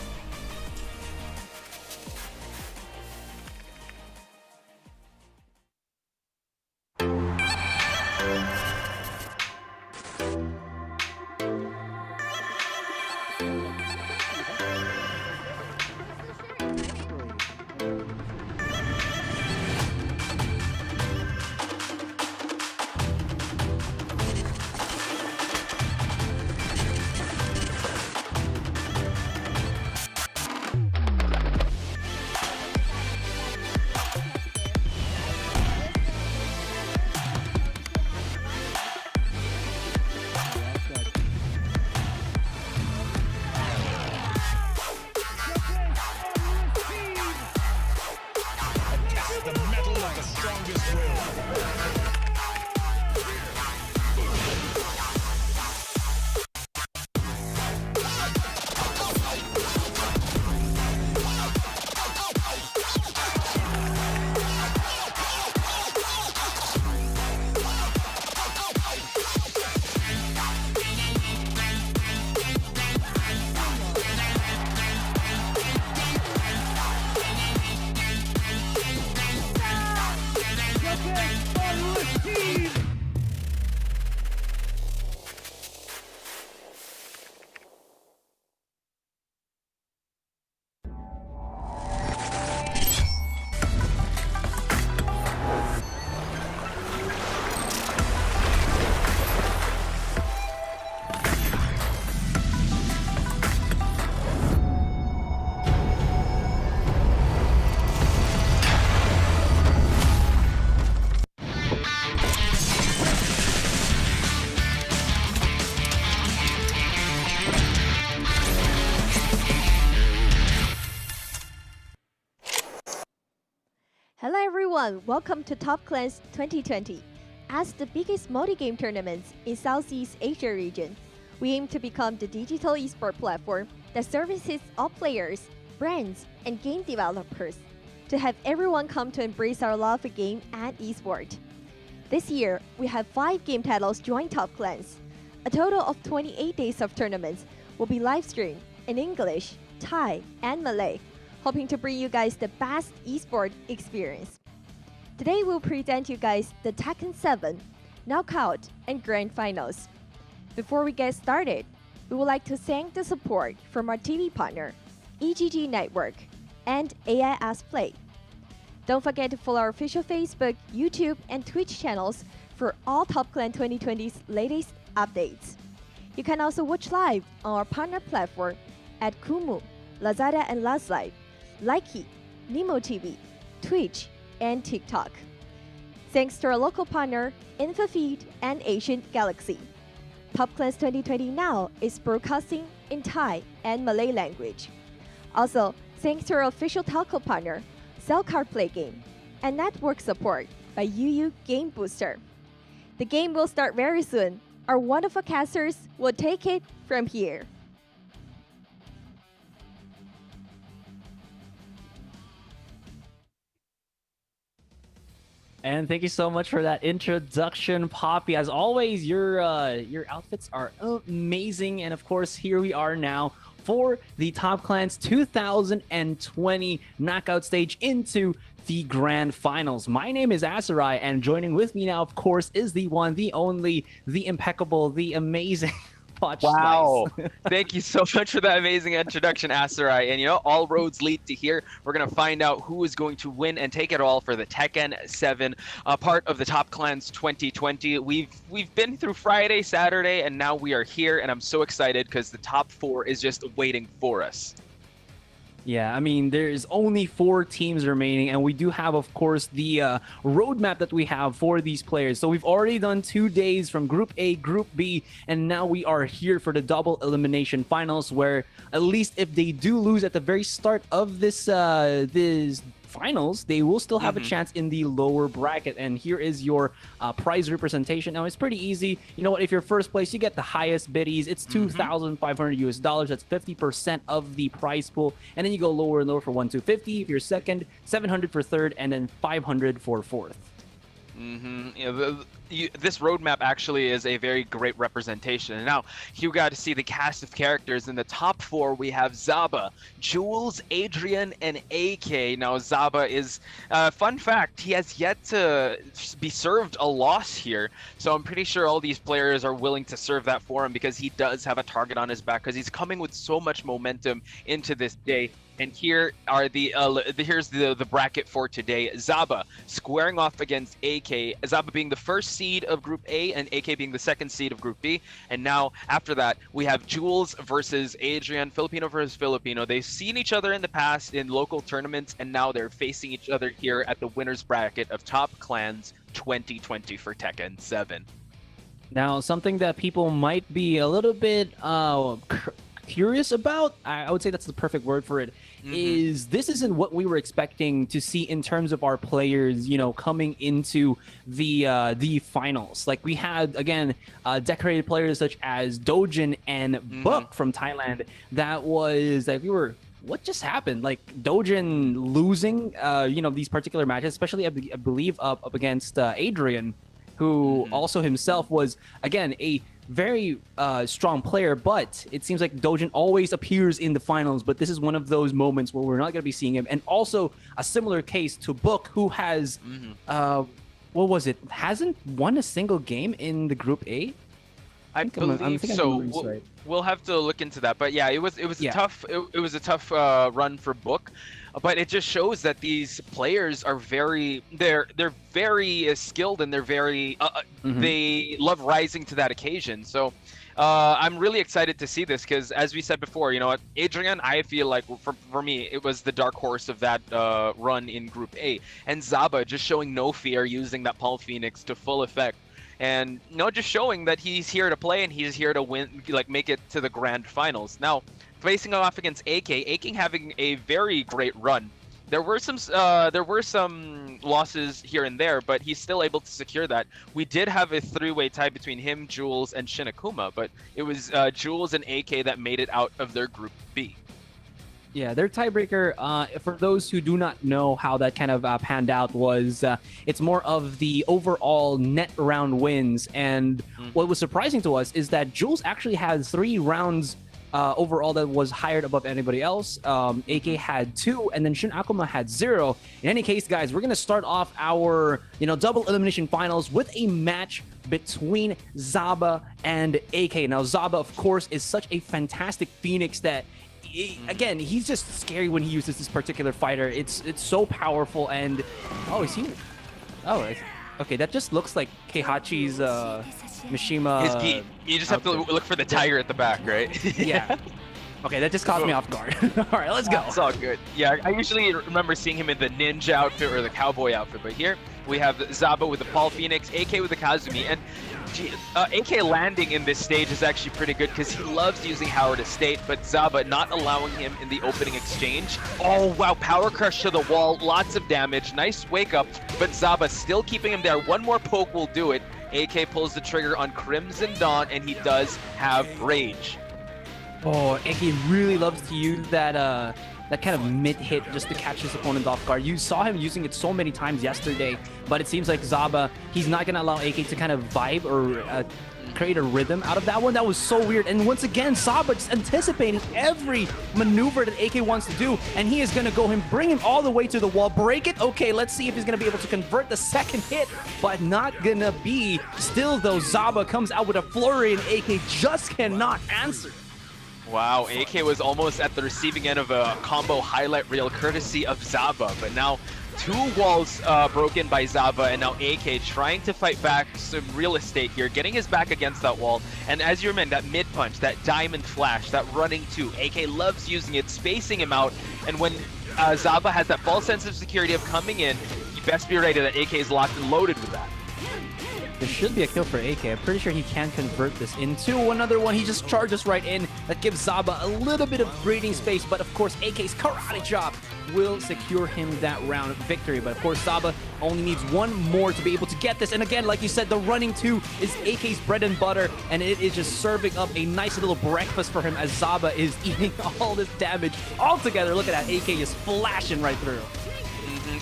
everyone, welcome to Top Clans 2020. As the biggest multi-game tournaments in Southeast Asia region, we aim to become the digital esport platform that services all players, brands, and game developers to have everyone come to embrace our love for game and esport. This year, we have 5 game titles join Top Clans. A total of 28 days of tournaments will be live streamed in English, Thai, and Malay, hoping to bring you guys the best esport experience. Today we'll present you guys the TEKKEN 7, Knockout, and Grand Finals. Before we get started, we would like to thank the support from our TV partner, EGG Network, and AIS Play. Don't forget to follow our official Facebook, YouTube, and Twitch channels for all Top Clan 2020's latest updates. You can also watch live on our partner platform at Kumu, Lazada and Lazlive, Likey, Nemo TV, Twitch, and TikTok. Thanks to our local partner, InfoFeed and Asian Galaxy. Top Clans 2020 now is broadcasting in Thai and Malay language. Also, thanks to our official telco partner, Cell Card Play Game, and network support by UU Game Booster. The game will start very soon. Our wonderful casters will take it from here. And thank you so much for that introduction, Poppy. As always, your outfits are amazing. And of course, here we are now for the Top Clans 2020 knockout stage into the grand finals. My name is Asarai, and joining with me now, of course, is the one, the only, the impeccable, the amazing Wow. Thank you so much for that amazing introduction, Asarai. And all roads lead to here. We're going to find out who is going to win and take it all for the TEKKEN 7 part of the Top Clans 2020. We've been through Friday, Saturday, and now we are here. And I'm so excited because the top 4 is just waiting for us. Yeah, I mean, there's only 4 teams remaining, and we do have, of course, the roadmap that we have for these players. So we've already done 2 days from Group A, Group B, and now we are here for the double elimination finals, where at least if they do lose at the very start of this finals, they will still have a chance in the lower bracket. And here is your prize representation. Now, it's pretty easy. You know what? If you're first place, you get the highest biddies. It's $2,500 US. That's 50% of the prize pool. And then you go lower and lower for 1 to 50. If you're second, 700 for third, and then 500 for fourth. This roadmap actually is a very great representation. And now you got to see the cast of characters. In the top 4, we have Zaba, Jules, Adrian, and AK. Now Zaba is, fun fact, he has yet to be served a loss here. So I'm pretty sure all these players are willing to serve that for him because he does have a target on his back because he's coming with so much momentum into this day. And here are here's the bracket for today. Zaba squaring off against AK. Zaba being the first seed of Group A and AK being the second seed of Group B. And now after that, we have Jules versus Adrian, Filipino versus Filipino. They've seen each other in the past in local tournaments, and now they're facing each other here at the winners bracket of Top Clans 2020 for TEKKEN 7. Now, something that people might be a little bit curious about, I would say that's the perfect word for it, is this isn't what we were expecting to see in terms of our players, coming into the finals. Like, we had, again, decorated players such as Dojin and Book from Thailand. That was like, what just happened? Like, Dojin losing, these particular matches, especially, I believe, up against Adrian, who also himself was, again, a very strong player, but it seems like Dojin always appears in the finals, but this is one of those moments where we're not going to be seeing him. And also a similar case to Book, who has, hasn't won a single game in the Group A? I believe so. We'll have to look into that. But yeah, it was a tough run for Book. But it just shows that these players are they're very skilled, and they're very they love rising to that occasion. So I'm really excited to see this because, as we said before, Adrian, I feel like for me it was the dark horse of that run in Group A, and Zaba just showing no fear, using that Palm Phoenix to full effect. And just showing that he's here to play and he's here to win, make it to the grand finals. Now, facing off against AK having a very great run. There were some losses here and there, but he's still able to secure that. We did have a three-way tie between him, Jules, and Shinakuma, but it was Jules and AK that made it out of their group B. Yeah, their tiebreaker, for those who do not know how that kind of panned out, was it's more of the overall net round wins. And what was surprising to us is that Jules actually had 3 rounds overall that was higher above anybody else. AK had 2, and then Shin Akuma had 0. In any case, guys, we're going to start off our double elimination finals with a match between Zaba and AK. Now, Zaba, of course, is such a fantastic Phoenix that again, he's just scary when he uses this particular fighter. It's so powerful, and is he? Okay, that just looks like Keihachi's Mishima. His gi. You just have to look for the tiger at the back, right? Yeah. Okay, that just caught me off guard. All right, let's go. It's all good. Yeah, I usually remember seeing him in the ninja outfit or the cowboy outfit, but here we have Zaba with the Paul Phoenix, AK with the Kazumi, and AK landing in this stage is actually pretty good because he loves using Howard Estate, but Zaba not allowing him in the opening exchange. Oh, wow, power crush to the wall, lots of damage, nice wake up, but Zaba still keeping him there. One more poke will do it. AK pulls the trigger on Crimson Dawn, and he does have Rage. Oh, AK really loves to use that kind of mid-hit just to catch his opponent off guard. You saw him using it so many times yesterday, but it seems like Zaba, he's not going to allow AK to kind of vibe or create a rhythm out of that one. That was so weird. And once again, Zaba just anticipating every maneuver that AK wants to do, and he is going to bring him all the way to the wall, break it. Okay, let's see if he's going to be able to convert the second hit, but not going to be. Still, though, Zaba comes out with a flurry, and AK just cannot answer. Wow, AK was almost at the receiving end of a combo highlight reel courtesy of Zaba, but now 2 walls broken by Zaba, and now AK trying to fight back some real estate here, getting his back against that wall. And as you remember, that mid punch, that diamond flash, that running 2, AK loves using it, spacing him out, and when Zaba has that false sense of security of coming in, you best be ready that AK is locked and loaded with that. There should be a kill for AK. I'm pretty sure he can convert this into another one. He just charges right in. That gives Zaba a little bit of breathing space, but of course AK's karate chop will secure him that round victory. But of course Zaba only needs 1 more to be able to get this. And again, like you said, the running 2 is AK's bread and butter, and it is just serving up a nice little breakfast for him as Zaba is eating all this damage all together. Look at that, AK is flashing right through.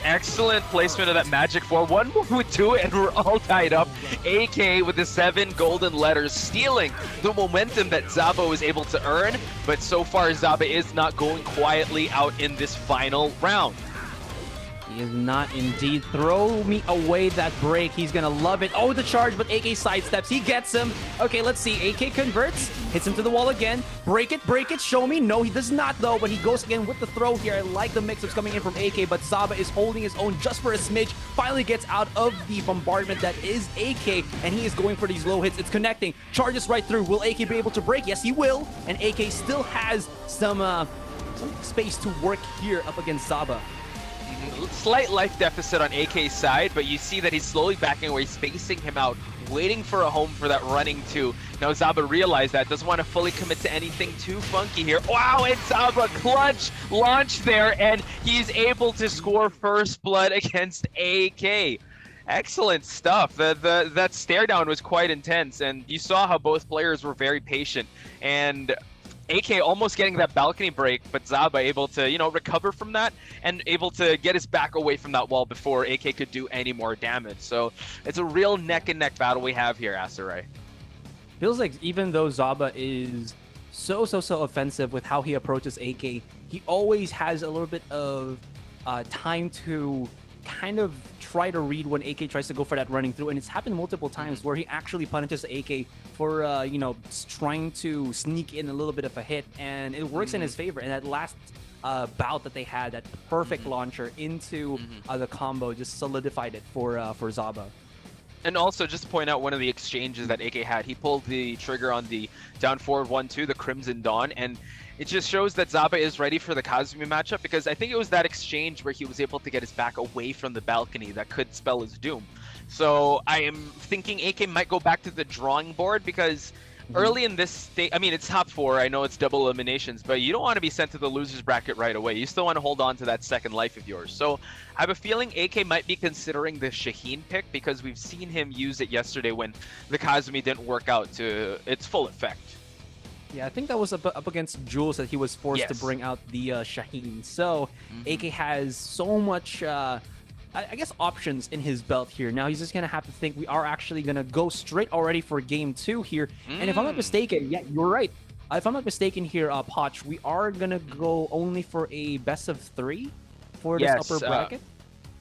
Excellent placement of that Magic 4. 1 more would do it, and we're all tied up. AK with the 7 golden letters, stealing the momentum that Zaba was able to earn. But so far, Zaba is not going quietly out in this final round. He is not indeed. Throw me away that break. He's going to love it. Oh, the charge, but AK sidesteps. He gets him. Okay, let's see. AK converts. Hits him to the wall again. Break it, show me. No, he does not, though, but he goes again with the throw here. I like the mix-ups coming in from AK, but Zaba is holding his own just for a smidge. Finally gets out of the bombardment that is AK, and he is going for these low hits. It's connecting. Charges right through. Will AK be able to break? Yes, he will. And AK still has some space to work here up against Zaba. Slight life deficit on AK's side, but you see that he's slowly backing away, spacing him out, waiting for a home for that running 2. Now Zaba realized that, doesn't want to fully commit to anything too funky here. Wow, and Zaba clutch launch there, and he's able to score first blood against AK. Excellent stuff. That stare down was quite intense, and you saw how both players were very patient. And AK almost getting that balcony break, but Zaba able to, recover from that and able to get his back away from that wall before AK could do any more damage. So it's a real neck-and-neck battle we have here, Asarai. Feels like even though Zaba is so offensive with how he approaches AK, he always has a little bit of time to kind of try to read when AK tries to go for that running through, and it's happened multiple times where he actually punishes AK for trying to sneak in a little bit of a hit, and it works in his favor. And that last bout that they had, that perfect launcher into the combo, just solidified it for Zaba. And also, just to point out one of the exchanges that AK had, he pulled the trigger on the down forward 1-2, the Crimson Dawn, and it just shows that Zaba is ready for the Kazumi matchup, because I think it was that exchange where he was able to get his back away from the balcony that could spell his doom. So I am thinking AK might go back to the drawing board, because early in this state, I mean, it's top 4. I know it's double eliminations, but you don't want to be sent to the losers bracket right away. You still want to hold on to that second life of yours. So I have a feeling AK might be considering the Shaheen pick because we've seen him use it yesterday when the Kazumi didn't work out to its full effect. Yeah, I think that was up against Jules that he was forced to bring out the Shaheen. So AK has so much, I guess, options in his belt here. Now he's just going to have to think. We are actually going to go straight already for game 2 here. And if I'm not mistaken, yeah, you're right. If I'm not mistaken here, Poch, we are going to go only for a best of 3 for this upper bracket.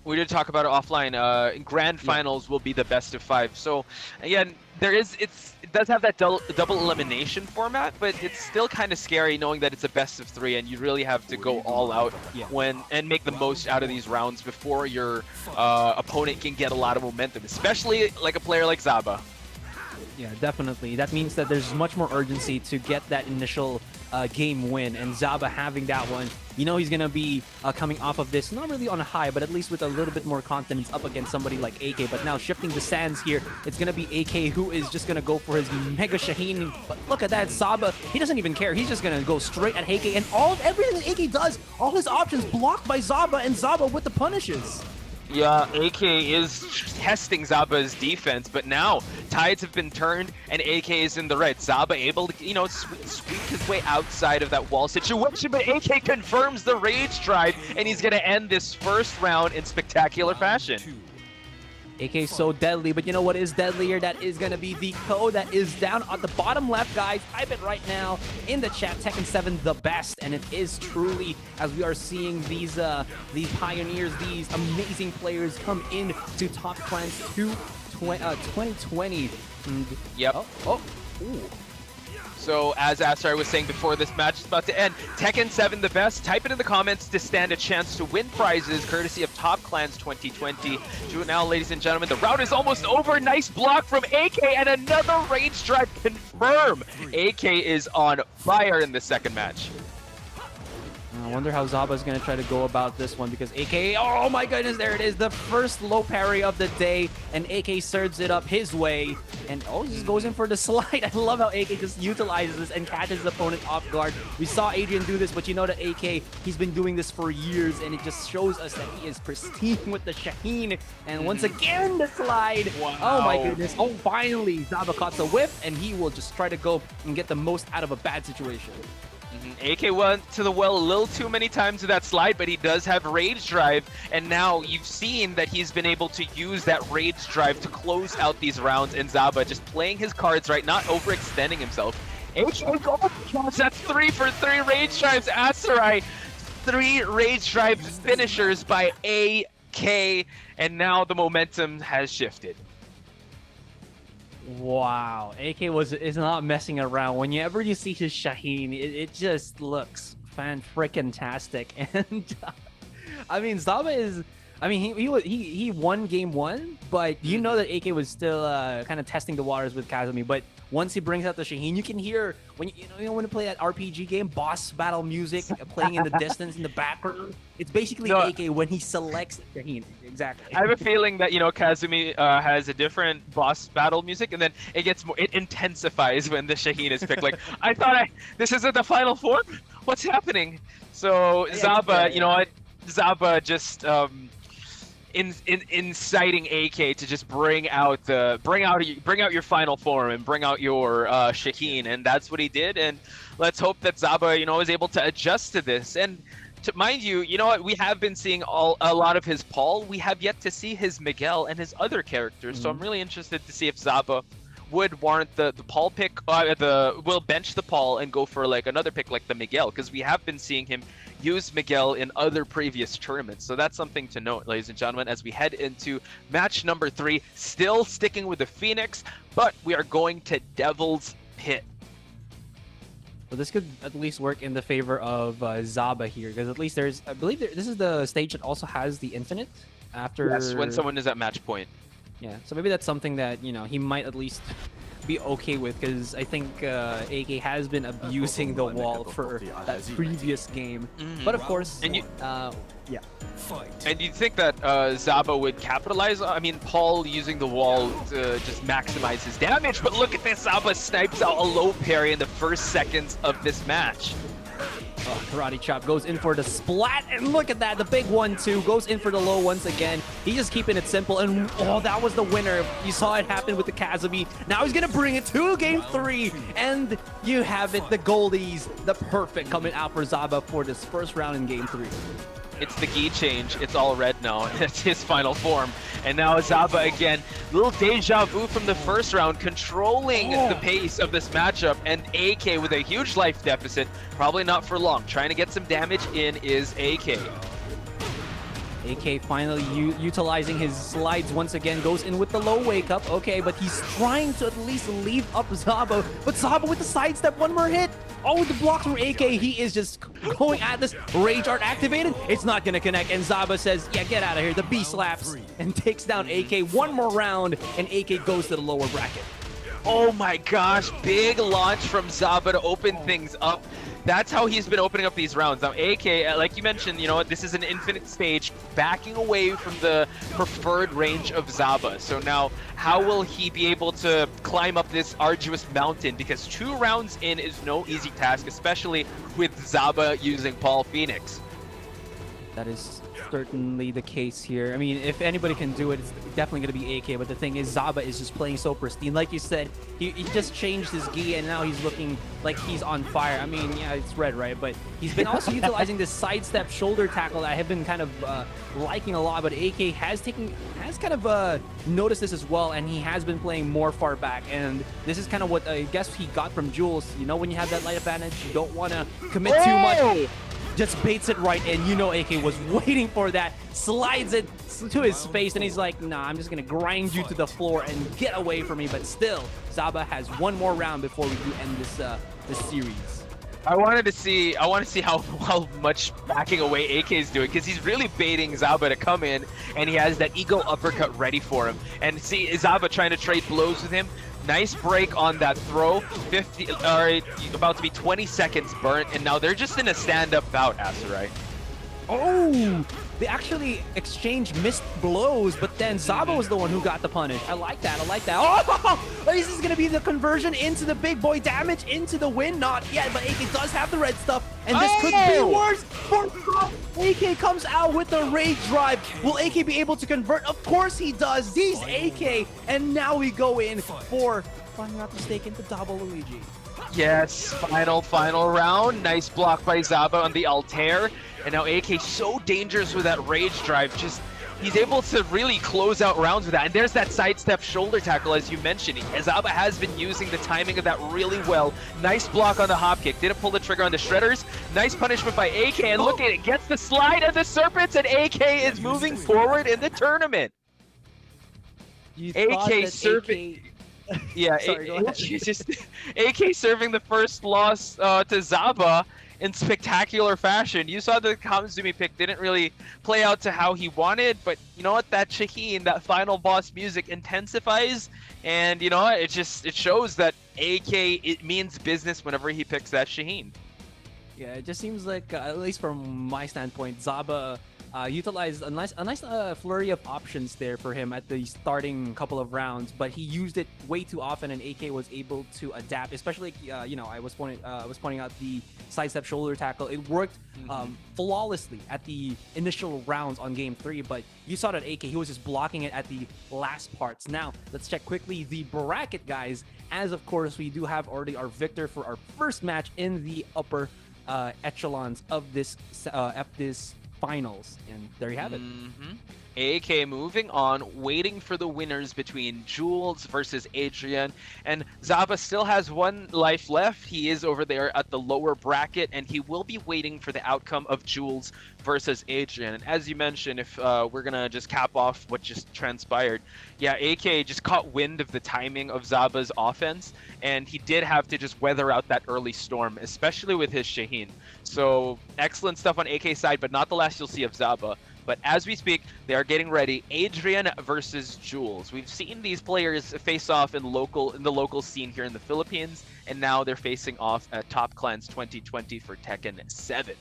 We did talk about it offline. Grand finals will be the best of 5. So again, it does have that double elimination format, but it's still kind of scary knowing that it's a best of 3, and you really have to go all out and make the most out of these rounds before your opponent can get a lot of momentum, especially like a player like Zaba. Yeah, definitely. That means that there's much more urgency to get that initial game win, and Zaba having that one, you know he's going to be coming off of this, not really on a high, but at least with a little bit more confidence up against somebody like AK. But now shifting the sands here, it's going to be AK who is just going to go for his Mega Shaheen. But look at that, Zaba, he doesn't even care. He's just going to go straight at AK, and everything that AK does, all his options blocked by Zaba, and Zaba with the punishes. Yeah, AK is testing Zaba's defense, but now tides have been turned and AK is in the right. Zaba able to, sweep his way outside of that wall situation, but AK confirms the Rage Drive, and he's going to end this first round in spectacular fashion. AK is so deadly, but you know what is deadlier? That is going to be the code that is down at the bottom left, guys. Type it right now in the chat. Tekken 7 the best, and it is truly, as we are seeing these pioneers, these amazing players come in to Top Clans 2020. Yep. Ooh. So, as Asar was saying before this match is about to end, Tekken 7 the best. Type it in the comments to stand a chance to win prizes courtesy of Top Clans 2020. Do it now, ladies and gentlemen. The round is almost over. Nice block from AK and another Rage Drive confirm. AK is on fire in the second match. I wonder how Zaba is going to try to go about this one, because AK, oh my goodness, there it is, the first low parry of the day, and AK serves it up his way, and just goes in for the slide. I love how AK just utilizes this and catches his opponent off guard. We saw Adrian do this, but you know that AK, he's been doing this for years, and it just shows us that he is pristine with the Shaheen, and once again, the slide. Wow. Oh my goodness. Oh, finally, Zaba caught the whip, and he will just try to go and get the most out of a bad situation. AK went to the well a little too many times with that slide, but he does have Rage Drive, and now you've seen that he's been able to use that Rage Drive to close out these rounds, and Zaba just playing his cards right, not overextending himself. AK, oh gosh, that's 3 for 3 Rage Drives. Asarai, 3 Rage Drive finishers by AK, and now the momentum has shifted. Wow, AK is not messing around. Whenever you see his Shaheen, it just looks fan-freaking-tastic. And I mean, Zaba is, I mean, he won game 1, but you know that AK was still kind of testing the waters with Kazumi. But once he brings out the Shaheen, you can hear when when you play that RPG game, boss battle music playing in the distance in the background. It's basically AK when he selects the Shaheen. Exactly. I have a feeling that Kazumi has a different boss battle music, and then it intensifies when the Shaheen is picked. Like, this isn't the final form. What's happening? So Zaba, Zaba just inciting AK to just bring out your final form and bring out your Shaheen, and that's what he did. And let's hope that Zaba is able to adjust to this. And mind you, we have been seeing a lot of his Paul. We have yet to see his Miguel and his other characters. So I'm really interested to see if Zaba would warrant the Paul pick, will bench the Paul and go for like another pick like the Miguel, because we have been seeing him use Miguel in other previous tournaments. So that's something to note, ladies and gentlemen, as we head into match number 3, still sticking with the Phoenix, but we are going to Devil's Pit. Well, this could at least work in the favor of Zaba here, because at least I believe this is the stage that also has the infinite after. Yes, when someone is at match point. Yeah, so maybe that's something that he might at least be okay with, because I think AK has been abusing the wall for that previous game. But of course, And you, yeah. And you'd think that Zaba would capitalize. I mean, Paul using the wall to just maximize his damage, but look at this. Zaba snipes out a low parry in the first seconds of this match. Oh, karate chop goes in for the splat, and look at that, the big 1-2 goes in for the low once again. He's just keeping it simple, and oh, that was the winner. You saw it happen with the Kazumi. Now he's gonna bring it to game 3, and you have it, the goldies, the perfect coming out for Zaba for this first round in game 3. It's the gi change. It's all red now. It's his final form. And now Zaba again. Little deja vu from the first round, controlling the pace of this matchup. And AK with a huge life deficit. Probably not for long. Trying to get some damage in is AK. AK finally utilizing his slides once again, goes in with the low wake up. Okay, but he's trying to at least leave up Zaba. But Zaba with the sidestep, one more hit. Oh, with the blocks from AK, he is just going at this. Rage Art activated. It's not going to connect. And Zaba says, yeah, get out of here. The B slaps and takes down AK. One more round, and AK goes to the lower bracket. Oh my gosh, big launch from Zaba to open things up. That's how he's been opening up these rounds. Now, AK, like you mentioned, you know, this is an infinite stage, backing away from the preferred range of Zaba. So now, how will he be able to climb up this arduous mountain? Because 2 rounds in is no easy task, especially with Zaba using Paul Phoenix. That is certainly the case here. I mean, if anybody can do it, it's definitely going to be AK. But the thing is, Zaba is just playing so pristine. Like you said, he just changed his gi, and now he's looking like he's on fire. I mean, yeah, it's red, right? But he's been also utilizing this sidestep shoulder tackle that I have been kind of liking a lot. But AK has kind of noticed this as well, and he has been playing more far back. And this is kind of what I guess he got from Jules. You know, when you have that light advantage, you don't want to commit too much. Just baits it right in. You know AK was waiting for that. Slides it to his face, and he's like, nah, I'm just going to grind you to the floor and get away from me. But still, Zaba has one more round before we do end this series. I want to see how much backing away AK is doing, because he's really baiting Zaba to come in, and he has that eagle uppercut ready for him. And see Zaba trying to trade blows with him. Nice break on that throw. 50, about to be 20 seconds burnt, and now they're just in a stand-up bout, Asarai. Oh, they actually exchanged missed blows, but then Zaba was the one who got the punish. I like that. I like that. Oh, this is going to be the conversion into the big boy damage, into the win. Not yet, but AK does have the red stuff, and this could be worse for Zaba. AK comes out with the rage drive. Will AK be able to convert? Of course he does. He's AK, and now we go in for, if I'm not mistaken, the double Luigi. Yes, final round. Nice block by Zaba on the Altair. And now AK so dangerous with that rage drive. Just, he's able to really close out rounds with that. And there's that sidestep shoulder tackle, as you mentioned. Zaba has been using the timing of that really well. Nice block on the hop kick. Didn't pull the trigger on the shredders. Nice punishment by AK. And look at it, gets the slide of the serpents, and AK is moving forward in the tournament. AK serving. Yeah, Sorry, go ahead. just AK serving the first loss to Zaba in spectacular fashion. You saw the Kamizumi pick didn't really play out to how he wanted, but you know what? That Shaheen, that final boss music intensifies, and you know what? It shows that AK, it means business whenever he picks that Shaheen. Yeah, it just seems like, at least from my standpoint, Zaba utilized a nice flurry of options there for him at the starting couple of rounds, but he used it way too often, and AK was able to adapt. Especially, you know, I was pointing out the sidestep shoulder tackle. It worked flawlessly at the initial rounds on game 3, but you saw that AK, he was just blocking it at the last parts. Now, let's check quickly the bracket, guys, as of course we do have already our victor for our first match in the upper echelons of this finals, and there you have it. AK moving on, waiting for the winners between Jules versus Adrian, and Zaba still has 1 life left. He is over there at the lower bracket, and he will be waiting for the outcome of Jules versus Adrian. And as you mentioned, if we're gonna just cap off what just transpired, yeah, AK just caught wind of the timing of Zaba's offense, and he did have to just weather out that early storm, especially with his Shaheen. So excellent stuff on AK's side, but not the last you'll see of Zaba. But as we speak, they are getting ready. Adrian versus Jules. We've seen these players face off in the local scene here in the Philippines, and now they're facing off at Top Clans 2020 for Tekken 7.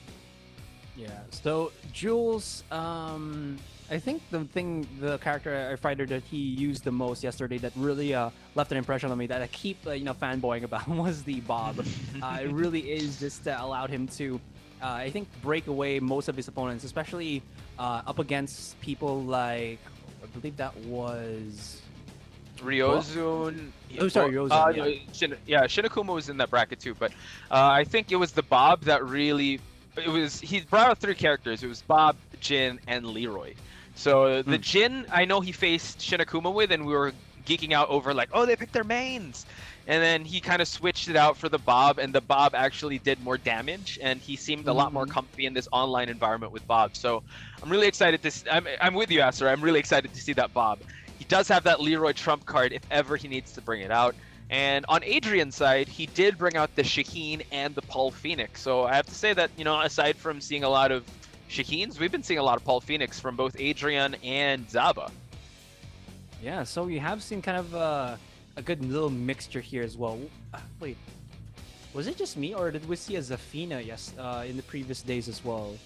Yeah. So Jules, I think the character fighter that he used the most yesterday that really left an impression on me that I keep fanboying about was the Bob. It really is just allowed him to, I think, break away most of his opponents, especially up against people like, I believe that was Ryozun. Oh, sorry, Ryozun. Yeah. Shinakuma was in that bracket too, but I think it was the Bob that really. He brought out 3 characters. It was Bob, Jin, and Leroy. So the Jin, I know he faced Shinakuma with, and we were geeking out over like, oh, they picked their mains. And then he kind of switched it out for the Bob, and the Bob actually did more damage, and he seemed a lot more comfy in this online environment with Bob. So I'm really excited to. I'm with you, Aster. I'm really excited to see that Bob. He does have that Leroy trump card if ever he needs to bring it out. And on Adrian's side, he did bring out the Shaheen and the Paul Phoenix. So I have to say that, aside from seeing a lot of Shaheens, we've been seeing a lot of Paul Phoenix from both Adrian and Zaba. Yeah, so we have seen kind of a good little mixture here as well. Wait, was it just me, or did we see a Zafina in the previous days as well?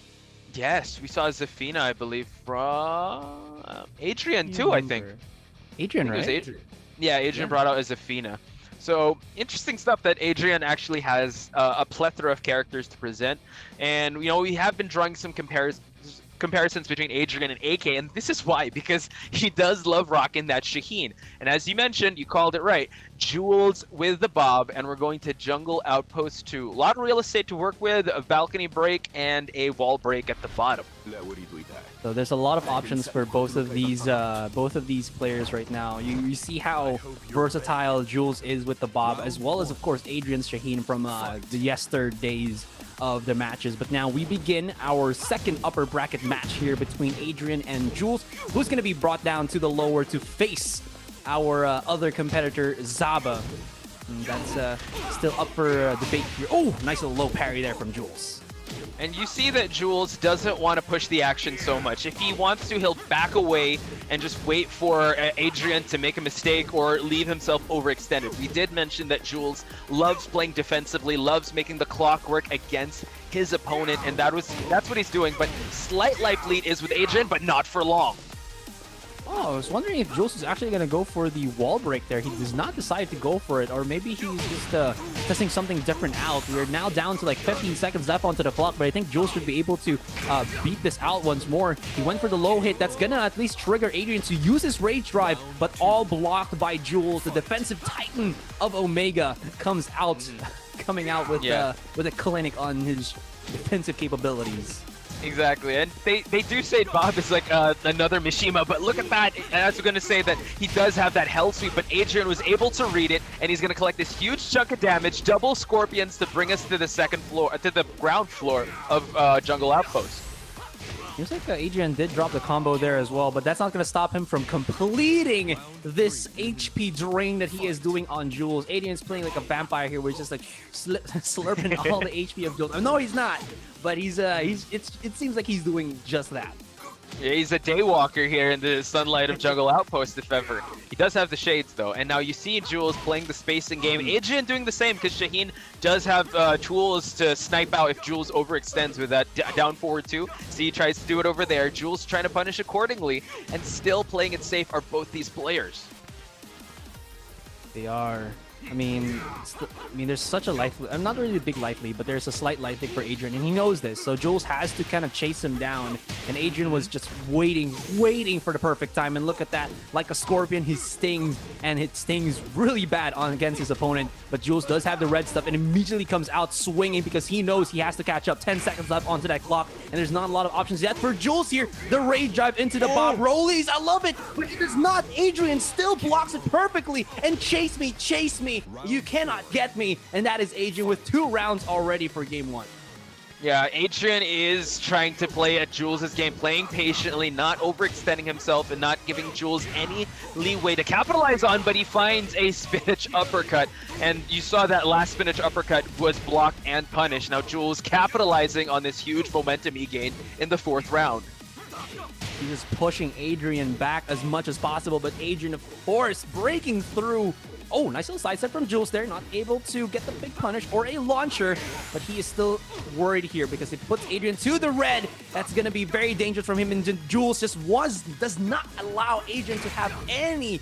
Yes, we saw Zafina, I believe, from Adrian too, I think. Adrian, right? It was Adrian. Yeah, Adrian brought out a Zafina. So interesting stuff that Adrian actually has a plethora of characters to present. And, we have been drawing some comparisons between Adrian and AK, and this is why, because he does love rocking that Shaheen. And as you mentioned, you called it right, Jules with the Bob, and we're going to Jungle Outpost 2. A lot of real estate to work with, a balcony break, and a wall break at the bottom. So there's a lot of options for both of these players right now. You see how versatile Jules is with the Bob, as well as, of course, Adrian's Shaheen from the yesterdays of the matches. But now we begin our second upper bracket match here between Adrian and Jules, who's going to be brought down to the lower to face our other competitor, Zaba. And that's still up for debate here. Oh, nice little low parry there from Jules. And you see that Jules doesn't want to push the action so much. If he wants to, he'll back away and just wait for Adrian to make a mistake or leave himself overextended. We did mention that Jules loves playing defensively, loves making the clock work against his opponent, and that's what he's doing. But slight life lead is with Adrian, but not for long. Oh, I was wondering if Jules is actually going to go for the wall break there. He does not decide to go for it, or maybe he's just testing something different out. We're now down to like 15 seconds left onto the clock, but I think Jules should be able to beat this out once more. He went for the low hit. That's going to at least trigger Adrian to use his rage drive, but all blocked by Jules. The defensive titan of Omega coming out with a clinic on his defensive capabilities. Exactly, and they do say Bob is like another Mishima, but look at that. And I was going to say that he does have that hell sweep, but Adrian was able to read it, and he's going to collect this huge chunk of damage, double Scorpions to bring us to the ground floor of Jungle Outpost. Seems like Adrian did drop the combo there as well, but that's not going to stop him from completing this HP drain that he is doing on Jules. Adrian's playing like a vampire here, where he's just like slurping all the HP of Jules. No, he's not, but it seems like he's doing just that. Yeah, he's a daywalker here in the sunlight of Jungle Outpost, if ever. He does have the shades, though. And now you see Jules playing the spacing game. Adrian doing the same, because Shaheen does have tools to snipe out if Jules overextends with that down forward 2. So he tries to do it over there. Jules trying to punish accordingly, and still playing it safe are both these players. They are. I mean, there's such a life. I'm not really a big life lead, but there's a slight life lead for Adrian, and he knows this. So Jules has to kind of chase him down, and Adrian was just waiting for the perfect time. And look at that, like a scorpion, he stings, and it stings really bad against his opponent. But Jules does have the red stuff, and immediately comes out swinging because he knows he has to catch up. 10 seconds left onto that clock, and there's not a lot of options yet for Jules here. The rage drive into the Bob rollies. I love it, but it does not. Adrian still blocks it perfectly, and chase me. You cannot get me, and that is Adrian with 2 rounds already for game 1. Yeah, Adrian is trying to play at Jules' game, playing patiently, not overextending himself, and not giving Jules any leeway to capitalize on, but he finds a spinach uppercut, and you saw that last spinach uppercut was blocked and punished. Now Jules capitalizing on this huge momentum he gained in the 4th round. He's just pushing Adrian back as much as possible, but Adrian, of course, breaking through. Oh, nice little side step from Jules there. Not able to get the big punish or a launcher, but he is still worried here because it puts Adrian to the red. That's going to be very dangerous from him, and Jules just does not allow Adrian to have any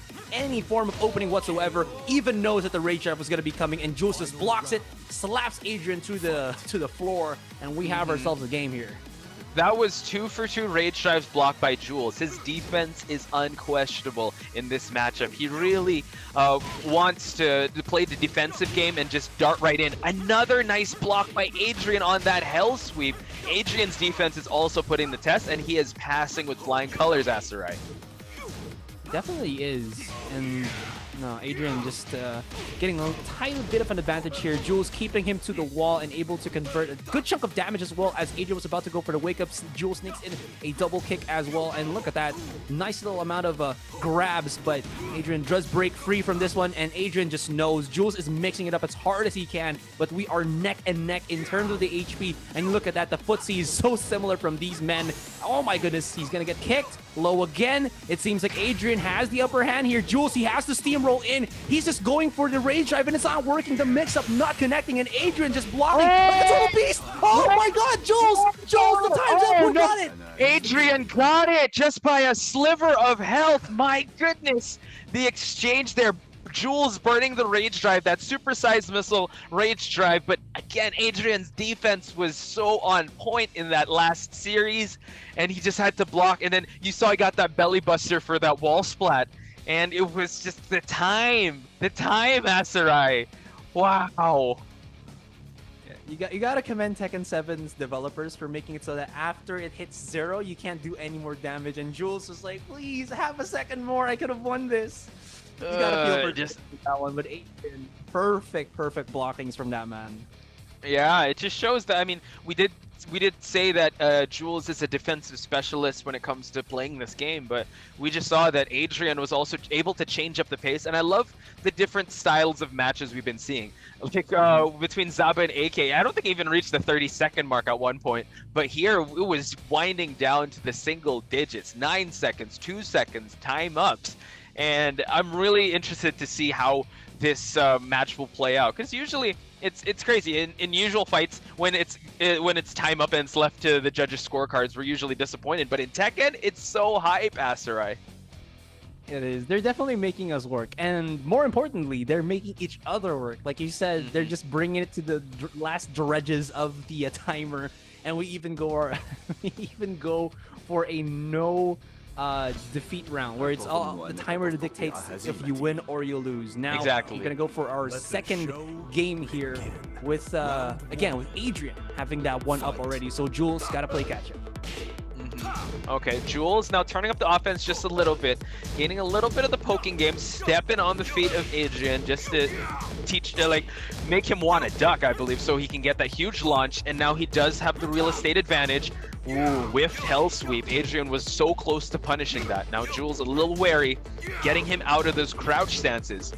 form of opening whatsoever. Even knows that the rage drive was going to be coming, and Jules just blocks it, slaps Adrian to the floor, and we have ourselves a game here. That was 2 for 2 rage drives blocked by Jules. His defense is unquestionable in this matchup. He really wants to play the defensive game and just dart right in. Another nice block by Adrian on that hell sweep. Adrian's defense is also putting the test, and he is passing with flying colors, Asarai. Definitely is, and no, Adrian just getting a tiny bit of an advantage here. Jules keeping him to the wall and able to convert a good chunk of damage as well as Adrian was about to go for the wake-up. Jules sneaks in a double kick as well, and look at that. Nice little amount of grabs, but Adrian does break free from this one, and Adrian just knows Jules is mixing it up as hard as he can, but we are neck and neck in terms of the HP, and look at that. The footsie is so similar from these men. Oh my goodness, he's gonna get kicked. Low again. It seems like Adrian has the upper hand here. Jules, he has to steamroll in. He's just going for the rage drive, and it's not working. The mix-up not connecting, and Adrian just blocking. Look at Total Beast! Oh my god, Jules! Jules, the time's up! We got it! Adrian got it just by a sliver of health. My goodness. The exchange there. Jules burning the rage drive, that supersized missile rage drive, but again, Adrian's defense was so on point in that last series, and he just had to block, and then you saw he got that belly buster for that wall splat, and it was just the time, Asarai. Wow. You gotta commend Tekken 7's developers for making it so that after it hits 0, you can't do any more damage, and Jules was like, please, have a second more, I could have won this. You gotta feel for just that one, but Adrian, perfect blockings from that man. Yeah, it just shows that. I mean, we did say that Jules is a defensive specialist when it comes to playing this game, but we just saw that Adrian was also able to change up the pace, and I love the different styles of matches we've been seeing. Like between Zaba and AK, I don't think he even reached the 30-second mark at one point, but here it was winding down to the single digits, 9 seconds, 2 seconds, time ups. And I'm really interested to see how this match will play out, because usually it's crazy in usual fights when it's time up and it's left to the judges' scorecards. We're usually disappointed, but in Tekken it's so hype, Asarai. It is. They're definitely making us work, and more importantly, they're making each other work. Like you said, they're just bringing it to the last dredges of the timer, and we even go for a no defeat round where it's all the timer that dictates if you win or you lose. Now exactly. We're gonna go for our second game here with again with Adrian having that one up already, so Jules gotta play catch up. Okay, Jules now turning up the offense just a little bit, gaining a little bit of the poking game, stepping on the feet of Adrian just to make him want to duck, I believe, so he can get that huge launch, and now he does have the real estate advantage. Ooh, whiffed hell sweep. Adrian was so close to punishing that. Now Jules a little wary, getting him out of those crouch stances.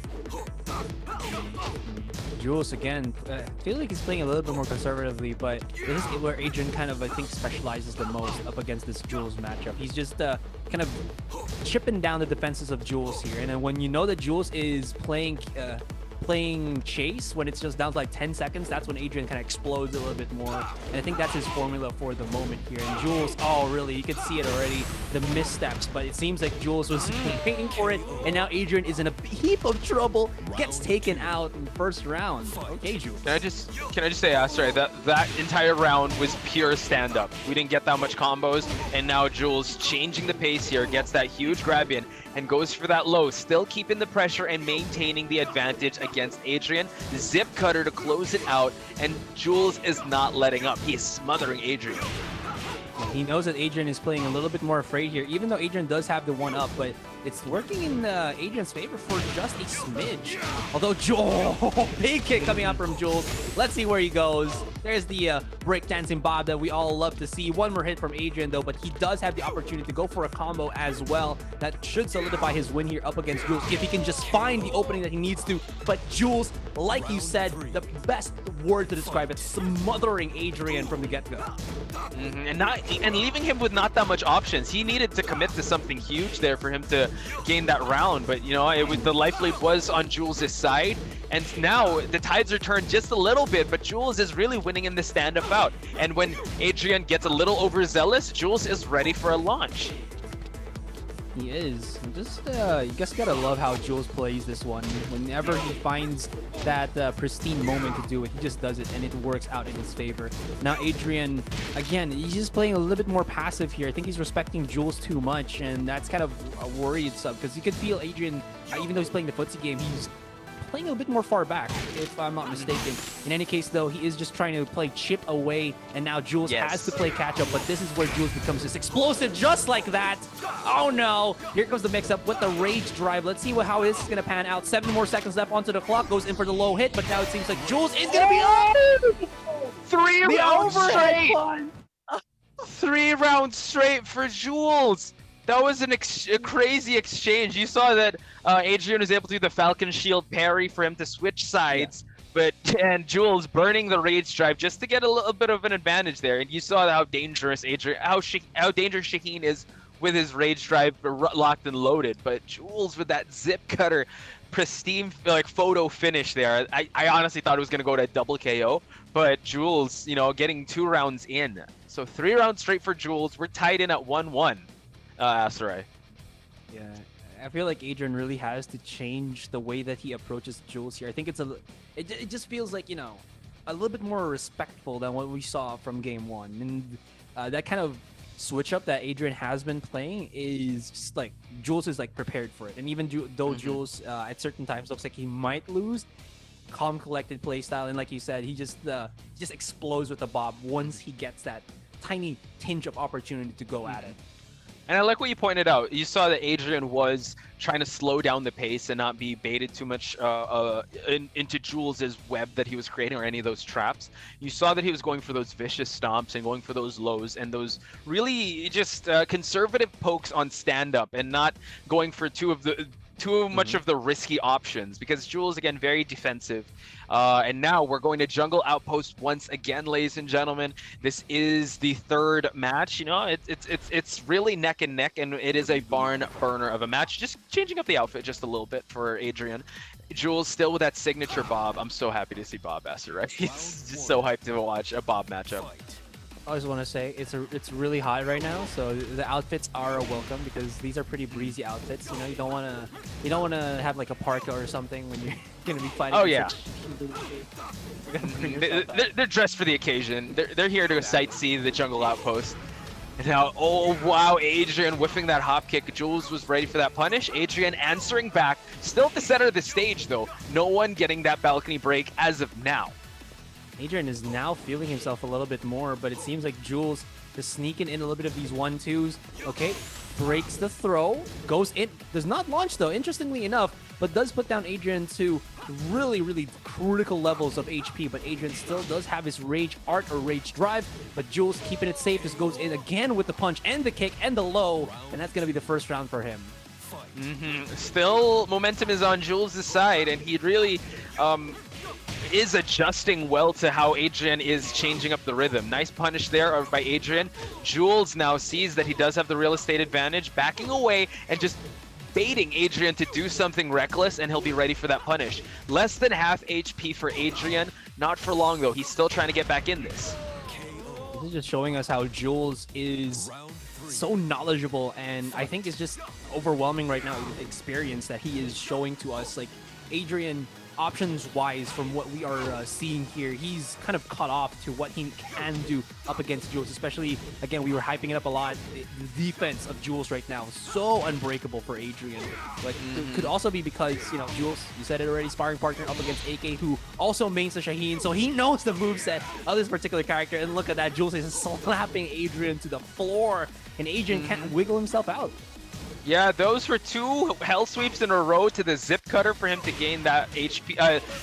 Jules again, I feel like he's playing a little bit more conservatively, but this is where Adrian kind of, I think, specializes the most up against this Jules matchup. He's just kind of chipping down the defenses of Jules here, and then when you know that Jules is playing chase, when it's just down to like 10 seconds, that's when Adrian kind of explodes a little bit more, and I think that's his formula for the moment here. And Jules, oh really, you could see it already, the missteps, but it seems like Jules was waiting for it, and now Adrian is in a heap of trouble, gets taken out in the first round. Okay, Jules. Can I just say, Asarai, that entire round was pure stand-up. We didn't get that much combos, and now Jules changing the pace here, gets that huge grab in, and goes for that low, still keeping the pressure and maintaining the advantage against Adrian. Zip cutter to close it out, and Jules is not letting up. He is smothering Adrian. He knows that Adrian is playing a little bit more afraid here, even though Adrian does have the one up, but it's working in Adrian's favor for just a smidge. Although big kick coming out from Jules. Let's see where he goes. There's the breakdancing bob that we all love to see. One more hit from Adrian though, but he does have the opportunity to go for a combo as well. That should solidify his win here up against Jules if he can just find the opening that he needs to. But Jules like you said, the best word to describe it, smothering Adrian from the get-go. And leaving him with not that much options. He needed to commit to something huge there for him to gain that round. But, you know, the life lead was on Jules' side. And now the tides are turned just a little bit, but Jules is really winning in the stand-up bout. And when Adrian gets a little overzealous, Jules is ready for a launch. He is. Just you just gotta love how Jules plays this one. Whenever he finds that pristine moment to do it, he just does it, and it works out in his favor. Now Adrian, again, he's just playing a little bit more passive here. I think he's respecting Jules too much, and that's kind of a worried sub because you can feel Adrian, even though he's playing the footsie game, he's playing a bit more far back, if I'm not mistaken. In any case, though, he is just trying to play chip away, and now Jules has to play catch-up, but this is where Jules becomes just explosive, just like that. Oh, no. Here comes the mix-up with the Rage Drive. Let's see how this is going to pan out. 7 more seconds left onto the clock. Goes in for the low hit, but now it seems like Jules is going to be on! 3 rounds straight! 3 rounds straight for Jules! That was a crazy exchange. You saw that Adrian was able to do the Falcon Shield parry for him to switch sides, and Jules burning the Rage Drive just to get a little bit of an advantage there. And you saw how dangerous how dangerous Shaheen is with his Rage Drive locked and loaded. But Jules with that zip cutter, pristine like photo finish there. I honestly thought it was gonna go to a double KO, but Jules, you know, getting 2 rounds in. So 3 rounds straight for Jules. We're tied in at 1-1. Asarai. Yeah, I feel like Adrian really has to change the way that he approaches Jules here. I think it just feels like, you know, a little bit more respectful than what we saw from game 1. And that kind of switch up that Adrian has been playing is just like Jules is like prepared for it. And even though Jules at certain times looks like he might lose, calm, collected play style, and like you said, he just explodes with the bob once he gets that tiny tinge of opportunity to go at it. And I like what you pointed out. You saw that Adrian was trying to slow down the pace and not be baited too much into Jules's web that he was creating or any of those traps. You saw that he was going for those vicious stomps and going for those lows and those really just conservative pokes on stand-up and not going for too much of the risky options, because Jules, again, very defensive. And now we're going to Jungle Outpost once again, ladies and gentlemen. This is the 3rd match. You know, it's really neck and neck, and it is a barn burner of a match. Just changing up the outfit just a little bit for Adrian. Jules still with that signature bob. I'm so happy to see Bob Asser, right? It's just so hyped to watch a Bob matchup. I just want to say it's really hot right now, so the outfits are a welcome because these are pretty breezy outfits. You know, you don't want to have like a parka or something when you're gonna be fighting. Oh yeah, they're dressed for the occasion. They're here to sightsee the Jungle Outpost. Now, oh wow, Adrian whiffing that hop kick. Jules was ready for that punish. Adrian answering back, still at the center of the stage though. No one getting that balcony break as of now. Adrian is now feeling himself a little bit more, but it seems like Jules is sneaking in a little bit of these 1-2s. Okay, breaks the throw, goes in, does not launch though, interestingly enough, but does put down Adrian to really, really critical levels of HP, but Adrian still does have his Rage Art or Rage Drive, but Jules keeping it safe, just goes in again with the punch and the kick and the low, and that's going to be the first round for him. Still, momentum is on Jules' side, and he really is adjusting well to how Adrian is changing up the rhythm. Nice punish there by Adrian. Jules now sees that he does have the real estate advantage, backing away and just baiting Adrian to do something reckless, and he'll be ready for that punish. Less than half HP for Adrian. Not for long though. He's still trying to get back in this. This is just showing us how Jules is so knowledgeable, and I think it's just overwhelming right now with the experience that he is showing to us. Like Adrian, options-wise, from what we are seeing here, he's kind of cut off to what he can do up against Jules, especially, again, we were hyping it up a lot. The defense of Jules right now, so unbreakable for Adrian. But it could also be because, you know, Jules, you said it already, sparring partner up against AK, who also mains the Shaheen, so he knows the moveset of this particular character. And look at that, Jules is slapping Adrian to the floor, and Adrian can't wiggle himself out. Yeah, those were 2 hell sweeps in a row to the zip cutter for him to gain that HP,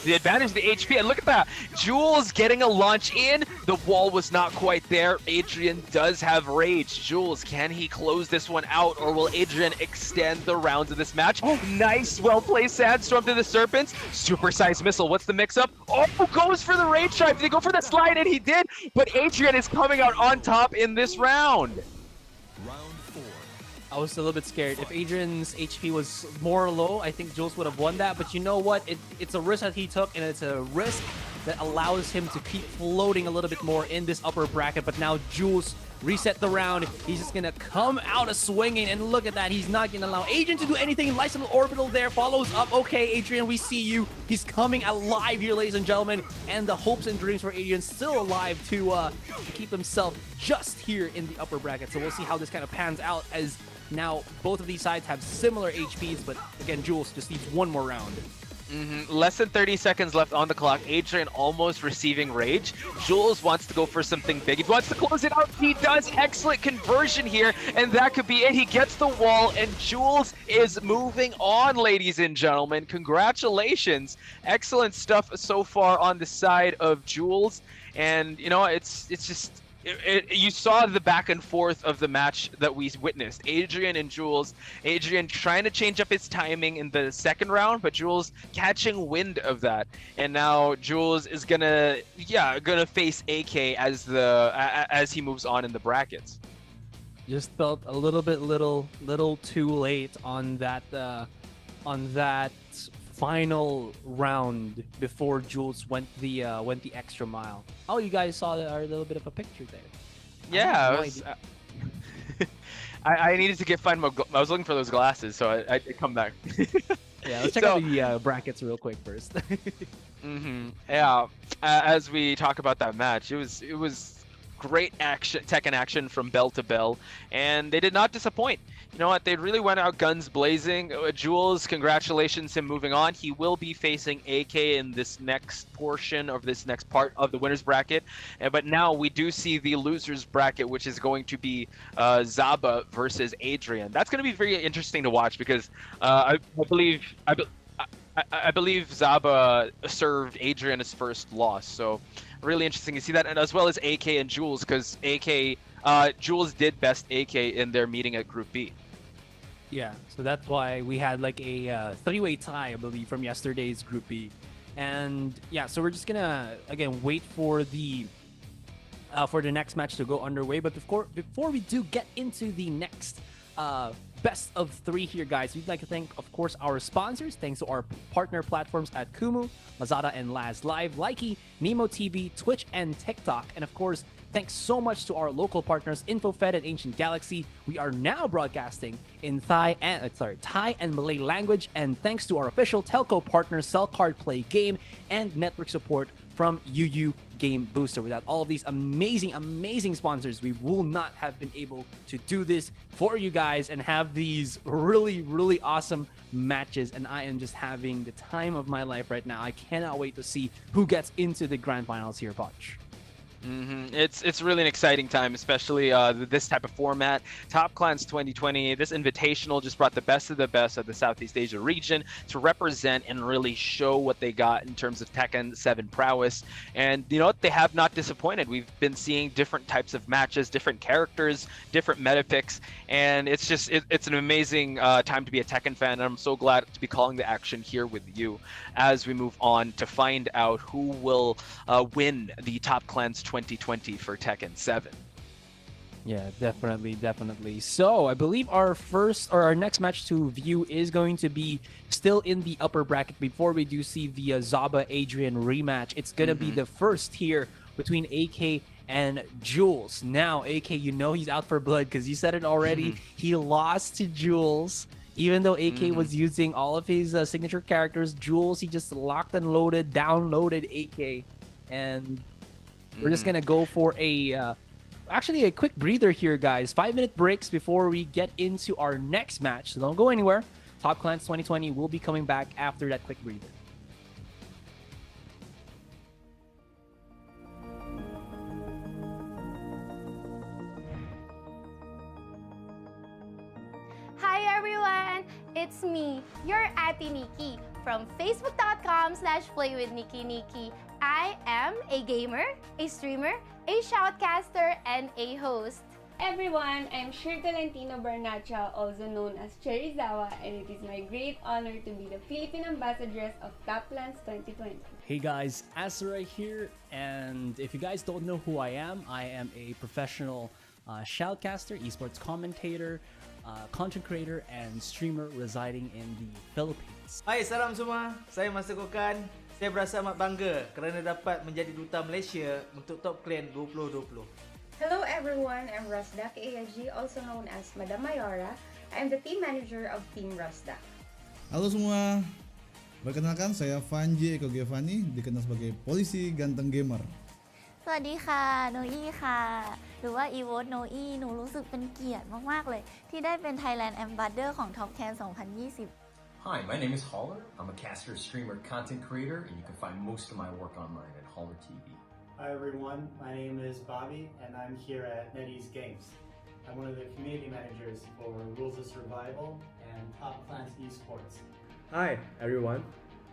the advantage of the HP. And look at that, Jules getting a launch in. The wall was not quite there. Adrian does have rage. Jules, can he close this one out, or will Adrian extend the rounds of this match? Nice, well-placed Sandstorm to the Serpents. Supersized missile, what's the mix-up? Oh, goes for the rage drive. Did he go for the slide? And he did, but Adrian is coming out on top in this round. I was a little bit scared. If Adrian's HP was more low, I think Jules would have won that. But you know what? It's a risk that he took, and it's a risk that allows him to keep floating a little bit more in this upper bracket. But now Jules reset the round. He's just going to come out a swinging, and look at that. He's not going to allow Adrian to do anything. Nice little orbital there. Follows up. Okay, Adrian, we see you. He's coming alive here, ladies and gentlemen. And the hopes and dreams for Adrian still alive to keep himself just here in the upper bracket. So we'll see how this kind of pans out, as now both of these sides have similar HPs, but again, Jules just needs one more round. Less than 30 seconds left on the clock. Adrian almost receiving rage. Jules wants to go for something big. He wants to close it out. He does. Excellent conversion here, and that could be it. He gets the wall, and Jules is moving on, ladies and gentlemen. Congratulations. Excellent stuff so far on the side of Jules. And, you know, it's just... you saw the back and forth of the match that we witnessed. Adrian and Jules. Adrian trying to change up his timing in the second round, but Jules catching wind of that. And now Jules is gonna face AK as he moves on in the brackets. Just felt a little too late on that final round before Jules went the extra mile. Oh, you guys saw a little bit of a picture there. Yeah, I needed to find my. I was looking for those glasses, so I come back. Yeah, let's check out the brackets real quick first. Yeah, as we talk about that match, it was great action, Tekken action from bell to bell, and they did not disappoint. You know what? They really went out guns blazing. Jules, congratulations, him moving on. He will be facing AK in this next portion of this next part of the winner's bracket. But now we do see the loser's bracket, which is going to be Zaba versus Adrian. That's going to be very interesting to watch, because I believe Zaba served Adrian his first loss. So really interesting to see that, and as well as AK and Jules, because Jules did best AK in their meeting at Group B. Yeah, so that's why we had like a three-way tie, I believe, from yesterday's Group B. And yeah, so we're just gonna again wait for the next match to go underway. But before we do get into the next best of 3 here, guys, we'd like to thank, of course, our sponsors. Thanks to our partner platforms at Kumu, Lazada and Laz Live, Likey, Nemo TV, Twitch, and TikTok. And of course, thanks so much to our local partners, InfoFed and Ancient Galaxy. We are now broadcasting in Thai and Malay language. And thanks to our official telco partners, Cell Card Play Game, and network support from UU Game Booster. Without all of these amazing sponsors, we will not have been able to do this for you guys and have these really awesome matches. And I am just having the time of my life right now. I cannot wait to see who gets into the grand finals here, Potch. It's really an exciting time, especially this type of format. Top Clans 2020, this invitational just brought the best of the Southeast Asia region to represent and really show what they got in terms of Tekken 7 prowess. And you know what? They have not disappointed. We've been seeing different types of matches, different characters, different meta picks, and it's just it's an amazing time to be a Tekken fan. And I'm so glad to be calling the action here with you as we move on to find out who will win the Top Clans 2020 for Tekken 7. Yeah, definitely. So I believe our next match to view is going to be still in the upper bracket. Before we do see the Zaba Adrian rematch, it's gonna be the first here between AK and Jules. Now AK, you know he's out for blood because you said it already. He lost to Jules. Even though AK was using all of his signature characters, Jules, he just locked and downloaded AK, and we're just gonna go for actually a quick breather here, guys. 5-minute breaks before we get into our next match. So don't go anywhere. Top Clans 2020 will be coming back after that quick breather. Hi everyone! It's me, your Ate Nikki, from facebook.com/playwithnikki. I am a gamer, a streamer, a shoutcaster, and a host. Everyone, I'm Shir Tolentino Barnacha, also known as Cherry Zaba, and it is my great honor to be the Philippine Ambassadress of TopLands 2020. Hey guys, Asa right here, and if you guys don't know who I am a professional shoutcaster, esports commentator, content creator, and streamer residing in the Philippines. Hai, salam semua. Saya Master Kokan. Saya berasa amat bangga kerana dapat menjadi duta Malaysia untuk Top Clan 2020. Hello everyone, I'm Rasdak AIG, also known as Madam Mayora. I'm the team manager of Team Rasdak. Halo semua, perkenalkan saya Vanji Eko Giovanni, dikenal sebagai polisi ganteng gamer. สวัสดีค่ะโนอี้ค่ะหรือว่า Evote โนอี้หนูรู้สึกเป็นเกียรติมากๆเลยที่ได้เป็น Thailand Ambassador ของ TEKKEN 2020 Hi, my name is Holler. I'm a caster, streamer, content creator, and you can find most of my work online at Holler TV. Hi everyone, my name is Bobby and I'm here at NetEase Games. I'm one of the community managers for Rules of Survival and Top Clans Esports. Hi everyone,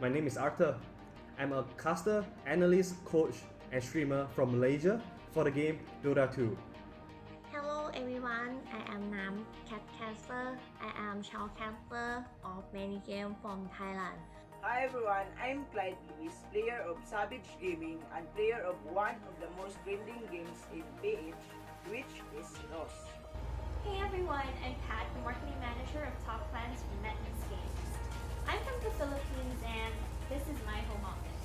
my name is Arthur. I'm a caster, analyst, coach, and streamer from Malaysia for the game Dota 2. Hello everyone, I am Nam, Cat Caster. I am Chao Camper of many games from Thailand. Hi everyone, I'm Clyde Lewis, player of Savage Gaming and player of one of the most grinding games in PH, which is Lost. Hey everyone, I'm Pat, the marketing manager of Top Plans from NetEase Games. I'm from the Philippines and this is my home office.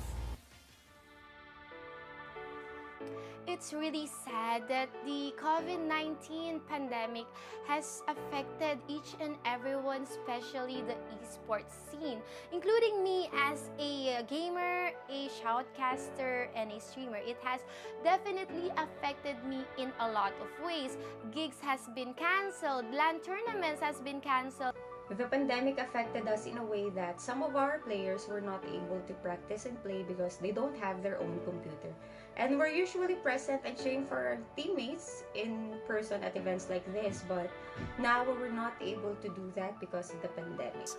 It's really sad that the COVID-19 pandemic has affected each and everyone, especially the esports scene, including me as a gamer, a shoutcaster, and a streamer. It has definitely affected me in a lot of ways. Gigs has been cancelled, LAN tournaments has been cancelled. The pandemic affected us in a way that some of our players were not able to practice and play because they don't have their own computer. And we're usually present and cheering for our teammates in person at events like this, but now we're not able to do that because of the pandemic.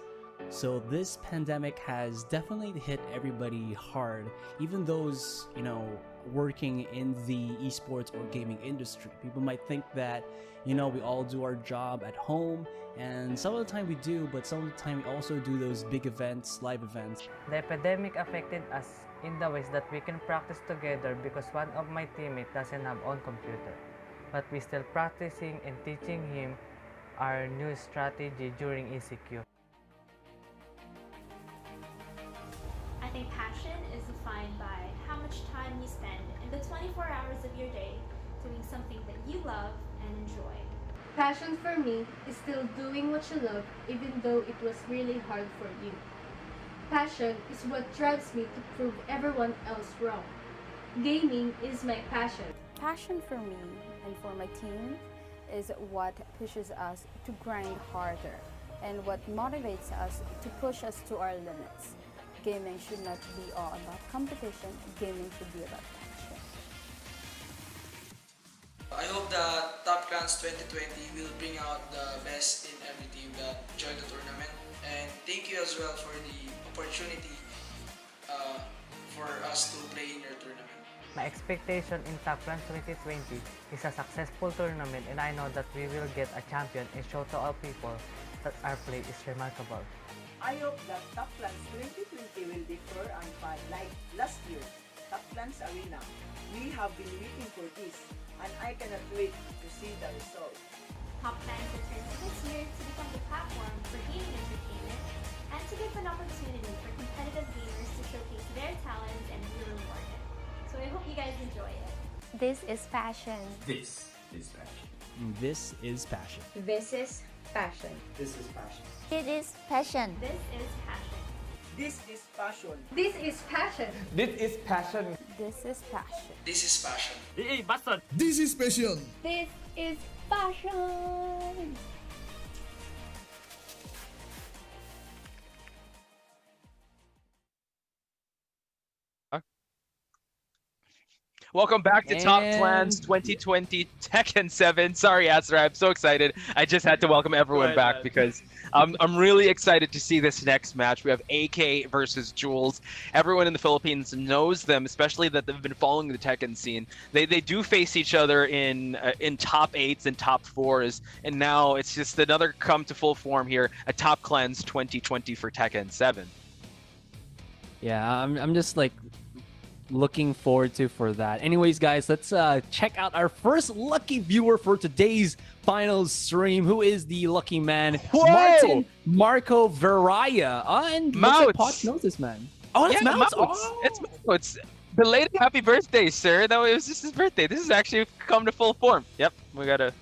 So this pandemic has definitely hit everybody hard, even those, working in the esports or gaming industry. People might think that, we all do our job at home, and some of the time we do, but some of the time we also do those big events, live events. The epidemic affected us in the ways that we can practice together because one of my teammates doesn't have own computer. But we still practicing and teaching him our new strategy during ECQ. I think passion is defined by how much time you spend in the 24 hours of your day doing something that you love and enjoy. Passion for me is still doing what you love even though it was really hard for you. Passion is what drives me to prove everyone else wrong. Gaming is my passion. Passion for me and for my team is what pushes us to grind harder and what motivates us to push us to our limits. Gaming should not be all about competition, gaming should be about passion. I hope that Top Clans 2020 will bring out the best in every team that join the tournament. And thank you as well for the opportunity for us to play in your tournament. My expectation in Top Clans 2020 is a successful tournament, and I know that we will get a champion and show to all people that our play is remarkable. I hope that Top Clans 2020 will differ and fun like last year, Top Clans Arena. We have been waiting for this, and I cannot wait to see the result. Top Plans returns this year to become the platform for gaming entertainment and to give an opportunity for competitive gamers to showcase their talents and be rewarded. So I hope you guys enjoy it. This is passion. This is passion. This is passion. This is passion. This is passion. It is passion. This is passion. This is passion. This is passion. This is passion. This is passion. This is passion. This is passion. This is passion. Welcome back to Top Clans 2020 Tekken 7. Sorry, Asra, I'm so excited. I just had to welcome everyone back because I'm really excited to see this next match. We have AK versus Jules. Everyone in the Philippines knows them, especially that they've been following the Tekken scene. They do face each other in top 8s and top 4s, and now it's just another come to full form here at Top Clans 2020 for Tekken 7. Yeah, I'm just like looking forward for that. Anyways, guys, let's check out our first lucky viewer for today's finals stream. Who is the lucky man? Whoa! Marco Veraya. And looks like Potch knows this man. Oh, it's Yeah, Mouts. It's belated happy birthday, sir. That was just his birthday. This has actually come to full form. Yep, we gotta.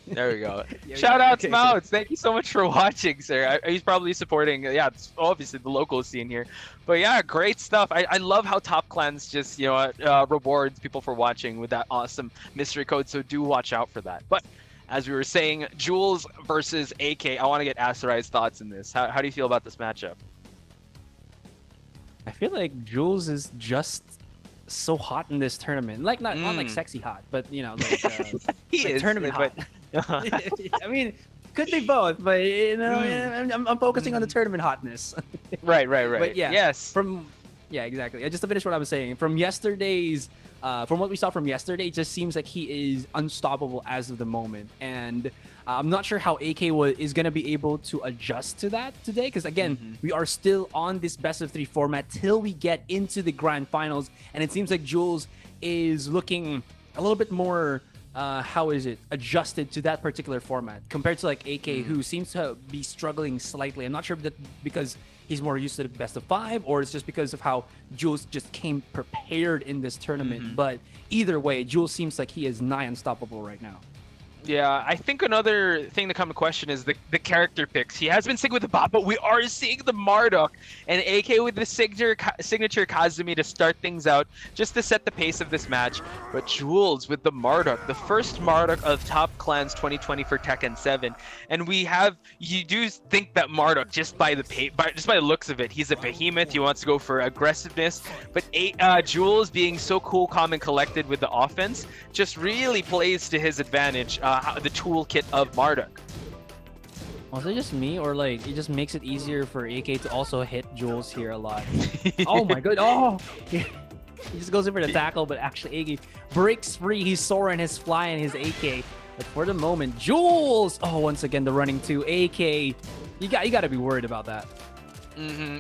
There we go. Shout out to Mouts. Thank you so much for watching, sir. He's probably supporting, it's obviously the local scene here. But yeah, great stuff. I love how Top Clans just, rewards people for watching with that awesome mystery code. So do watch out for that. But as we were saying, Jules versus AK. I want to get Asarai's thoughts in this. How do you feel about this matchup? I feel like Jules is just so hot in this tournament. Like not like sexy hot, but He like is, tournament but- hot. I mean, could be both, but I'm focusing on the tournament hotness. Right. But yeah, yes. Exactly. Just to finish what I was saying, from yesterday's, from what we saw from yesterday, it just seems like he is unstoppable as of the moment, and I'm not sure how AK is going to be able to adjust to that today, because again, we are still on this best of 3 format till we get into the grand finals, and it seems like Jules is looking a little bit more adjusted to that particular format compared to like AK, who seems to be struggling slightly. I'm not sure if that because he's more used to the best of 5, or it's just because of how Jules just came prepared in this tournament. But either way, Jules seems like he is nigh unstoppable right now. Yeah, I think another thing to come to question is the character picks. He has been sticking with the bot, but we are seeing the Marduk and AK with the signature Kazumi to start things out, just to set the pace of this match. But Jules with the Marduk, the first Marduk of Top Clans 2020 for Tekken 7, and you do think that Marduk just by the looks of it, he's a behemoth. He wants to go for aggressiveness, but Jules being so cool, calm, and collected with the offense just really plays to his advantage. The toolkit of Marduk. Was it just me, or like it just makes it easier for AK to also hit Jules here a lot? Oh my god! Oh, he just goes in for the tackle, but actually AK breaks free. He's soaring his fly and his AK. But for the moment, Jules. Oh, once again the running to AK. You got to be worried about that.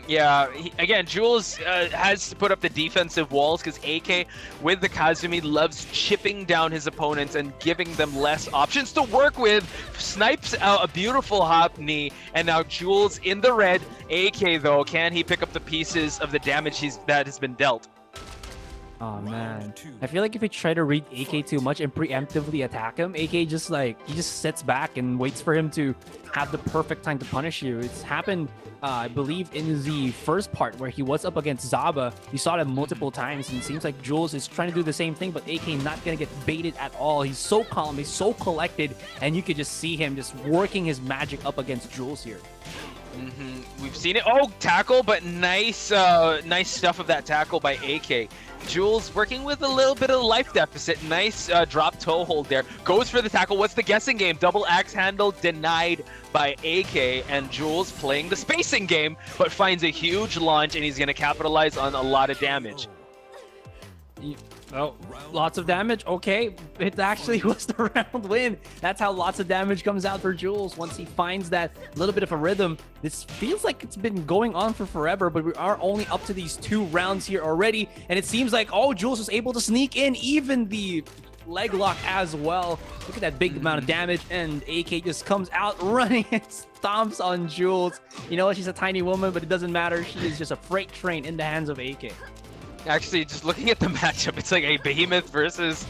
Yeah, again, Jules has to put up the defensive walls because AK with the Kazumi loves chipping down his opponents and giving them less options to work with. Snipes out a beautiful hop knee, and now Jules in the red. AK though, can he pick up the pieces of the damage that has been dealt? Oh man, I feel like if you try to read AK too much and preemptively attack him, AK just sits back and waits for him to have the perfect time to punish you. It's happened, I believe, in the first part where he was up against Zaba. You saw that multiple times, and it seems like Jules is trying to do the same thing, but AK not gonna get baited at all. He's so calm, he's so collected, and you could just see him just working his magic up against Jules here. We've seen it. Oh, tackle, but nice stuff of that tackle by AK. Jules working with a little bit of life deficit. Nice drop toe hold there. Goes for the tackle. What's the guessing game? Double axe handle denied by AK, and Jules playing the spacing game, but finds a huge launch, and he's going to capitalize on a lot of damage. Oh, lots of damage. Okay, it actually was the round win. That's how lots of damage comes out for Jules once he finds that little bit of a rhythm. This feels like it's been going on for forever, but we are only up to these 2 rounds here already, and it seems like, oh, Jules was able to sneak in even the leg lock as well. Look at that big amount of damage, and AK just comes out running and stomps on Jules. You know what? She's a tiny woman, but it doesn't matter. She is just a freight train in the hands of AK. Actually, just looking at the matchup, it's like a behemoth versus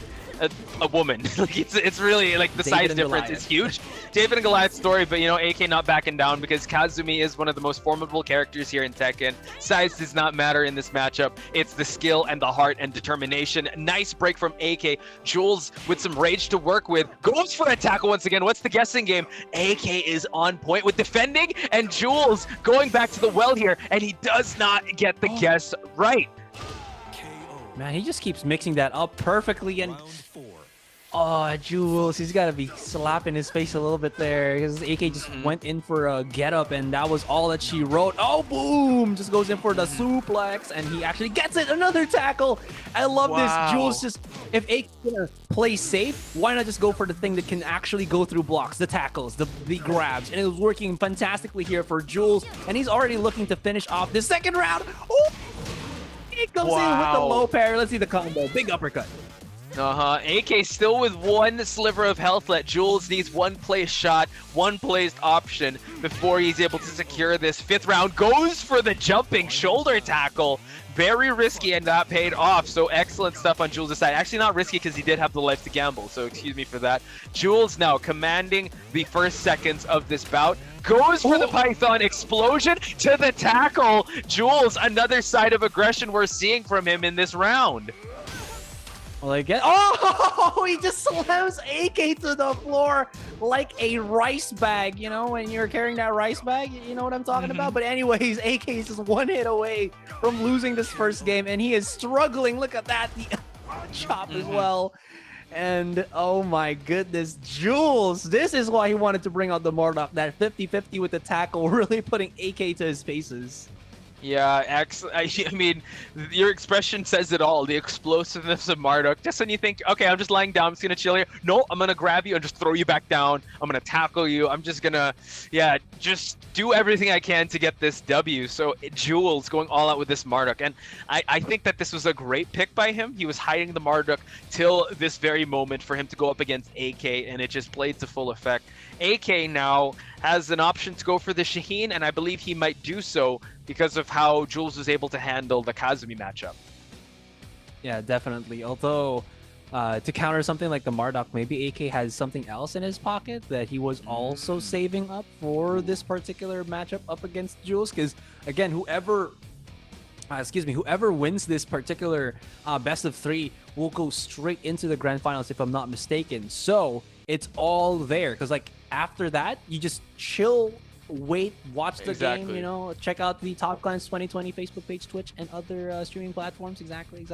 a woman. Like it's really like the size difference is huge. David and Goliath story, but AK not backing down because Kazumi is one of the most formidable characters here in Tekken. Size does not matter in this matchup. It's the skill and the heart and determination. Nice break from AK. Jules with some rage to work with. Goes for a tackle once again. What's the guessing game? AK is on point with defending, and Jules going back to the well here, and he does not get the guess right. Man, he just keeps mixing that up perfectly. And oh, Jules, he's got to be slapping his face a little bit there because AK just went in for a get up, and that was all that she wrote. Oh, boom! Just goes in for the suplex, and he actually gets it. Another tackle. I love this. Jules just, if AK gonna play safe, why not just go for the thing that can actually go through blocks, the tackles, the grabs, and it was working fantastically here for Jules, and he's already looking to finish off this second round. Oh, it comes in with the low parry. Let's see the combo. Big uppercut. AK still with one sliver of health left. Jules needs one place shot, one placed option before he's able to secure this 5th round. Goes for the jumping shoulder tackle. Very risky, and that paid off. So excellent stuff on Jules' side. Actually not risky because he did have the life to gamble, so excuse me for that. Jules now commanding the first seconds of this bout. Goes for the Python explosion to the tackle. Jules, another side of aggression we're seeing from him in this round. Well, again, oh, he just slams AK to the floor like a rice bag. You know, when you're carrying that rice bag, you know what I'm talking about? But anyways, AK is just one hit away from losing this first game, and he is struggling. Look at that, the chop as well. And oh my goodness, Jules, this is why he wanted to bring out the Marduk, that 50-50 with the tackle, really putting AK to his faces. Yeah, I mean, your expression says it all. The explosiveness of Marduk. Just when you think, okay, I'm just lying down, I'm just going to chill here. No, I'm going to grab you and just throw you back down. I'm going to tackle you. I'm just going to, yeah, just do everything I can to get this W. So Jules going all out with this Marduk. And I think that this was a great pick by him. He was hiding the Marduk till this very moment for him to go up against AK, and it just played to full effect. AK now has an option to go for the Shaheen, and I believe he might do so because of how Jules was able to handle the Kazumi matchup. Yeah, definitely. Although, to counter something like the Marduk, maybe AK has something else in his pocket that he was also saving up for this particular matchup up against Jules. Because, again, whoever wins this particular best of 3 will go straight into the grand finals, if I'm not mistaken. So it's all there, because like after that, you just chill, wait, watch the game, you know, check out the Top Clans 2020 Facebook page, Twitch, and other streaming platforms. Exactly.